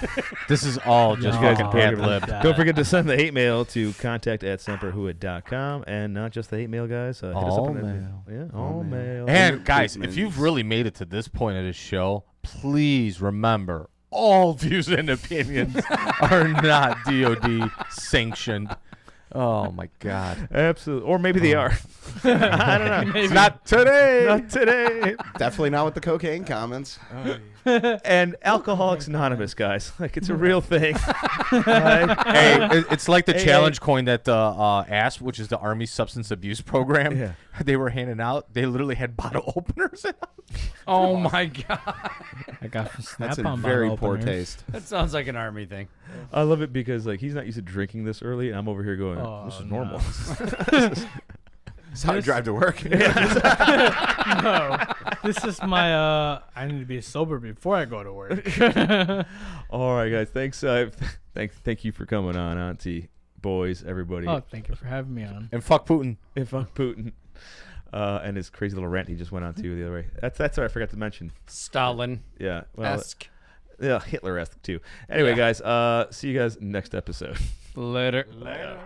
this is all just You guys fucking are ad programmed. lib. Don't forget to send the hate mail to contact@semperhooah.com, and not just the hate mail, guys. Hit us up All on that. mail. Yeah, all mail. And guys, if treatments. you've really made it to this point of the show, please remember all views and opinions are not DOD sanctioned. Oh my God! Absolutely. Or maybe they are. I don't know. Not today. Not today. Definitely not with the cocaine comments. And Alcoholics Anonymous, guys. Like, it's a real thing. Hey, it's like the Hey, challenge coin that the ASP, which is the Army Substance Abuse Program, Yeah. they were handing out. They literally had bottle openers in them. Oh my God. I got some That's in Snap-on very bottle poor openers. taste. That sounds like an army thing. I love it because, like, he's not used to drinking this early, and I'm over here going, Oh, this is no. normal. That's how I drive to work. No, this is my. I need to be sober before I go to work. All right, guys. Thanks. Thank you for coming on, Auntie, boys, everybody. Oh, thank you for having me on. And fuck Putin. And fuck Putin. And his crazy little rant he just went on to the other way. That's what I forgot to mention. Stalin. Yeah. Well, Esque. yeah, Hitler-esque too. Anyway, guys, see you guys next episode. Later. Later.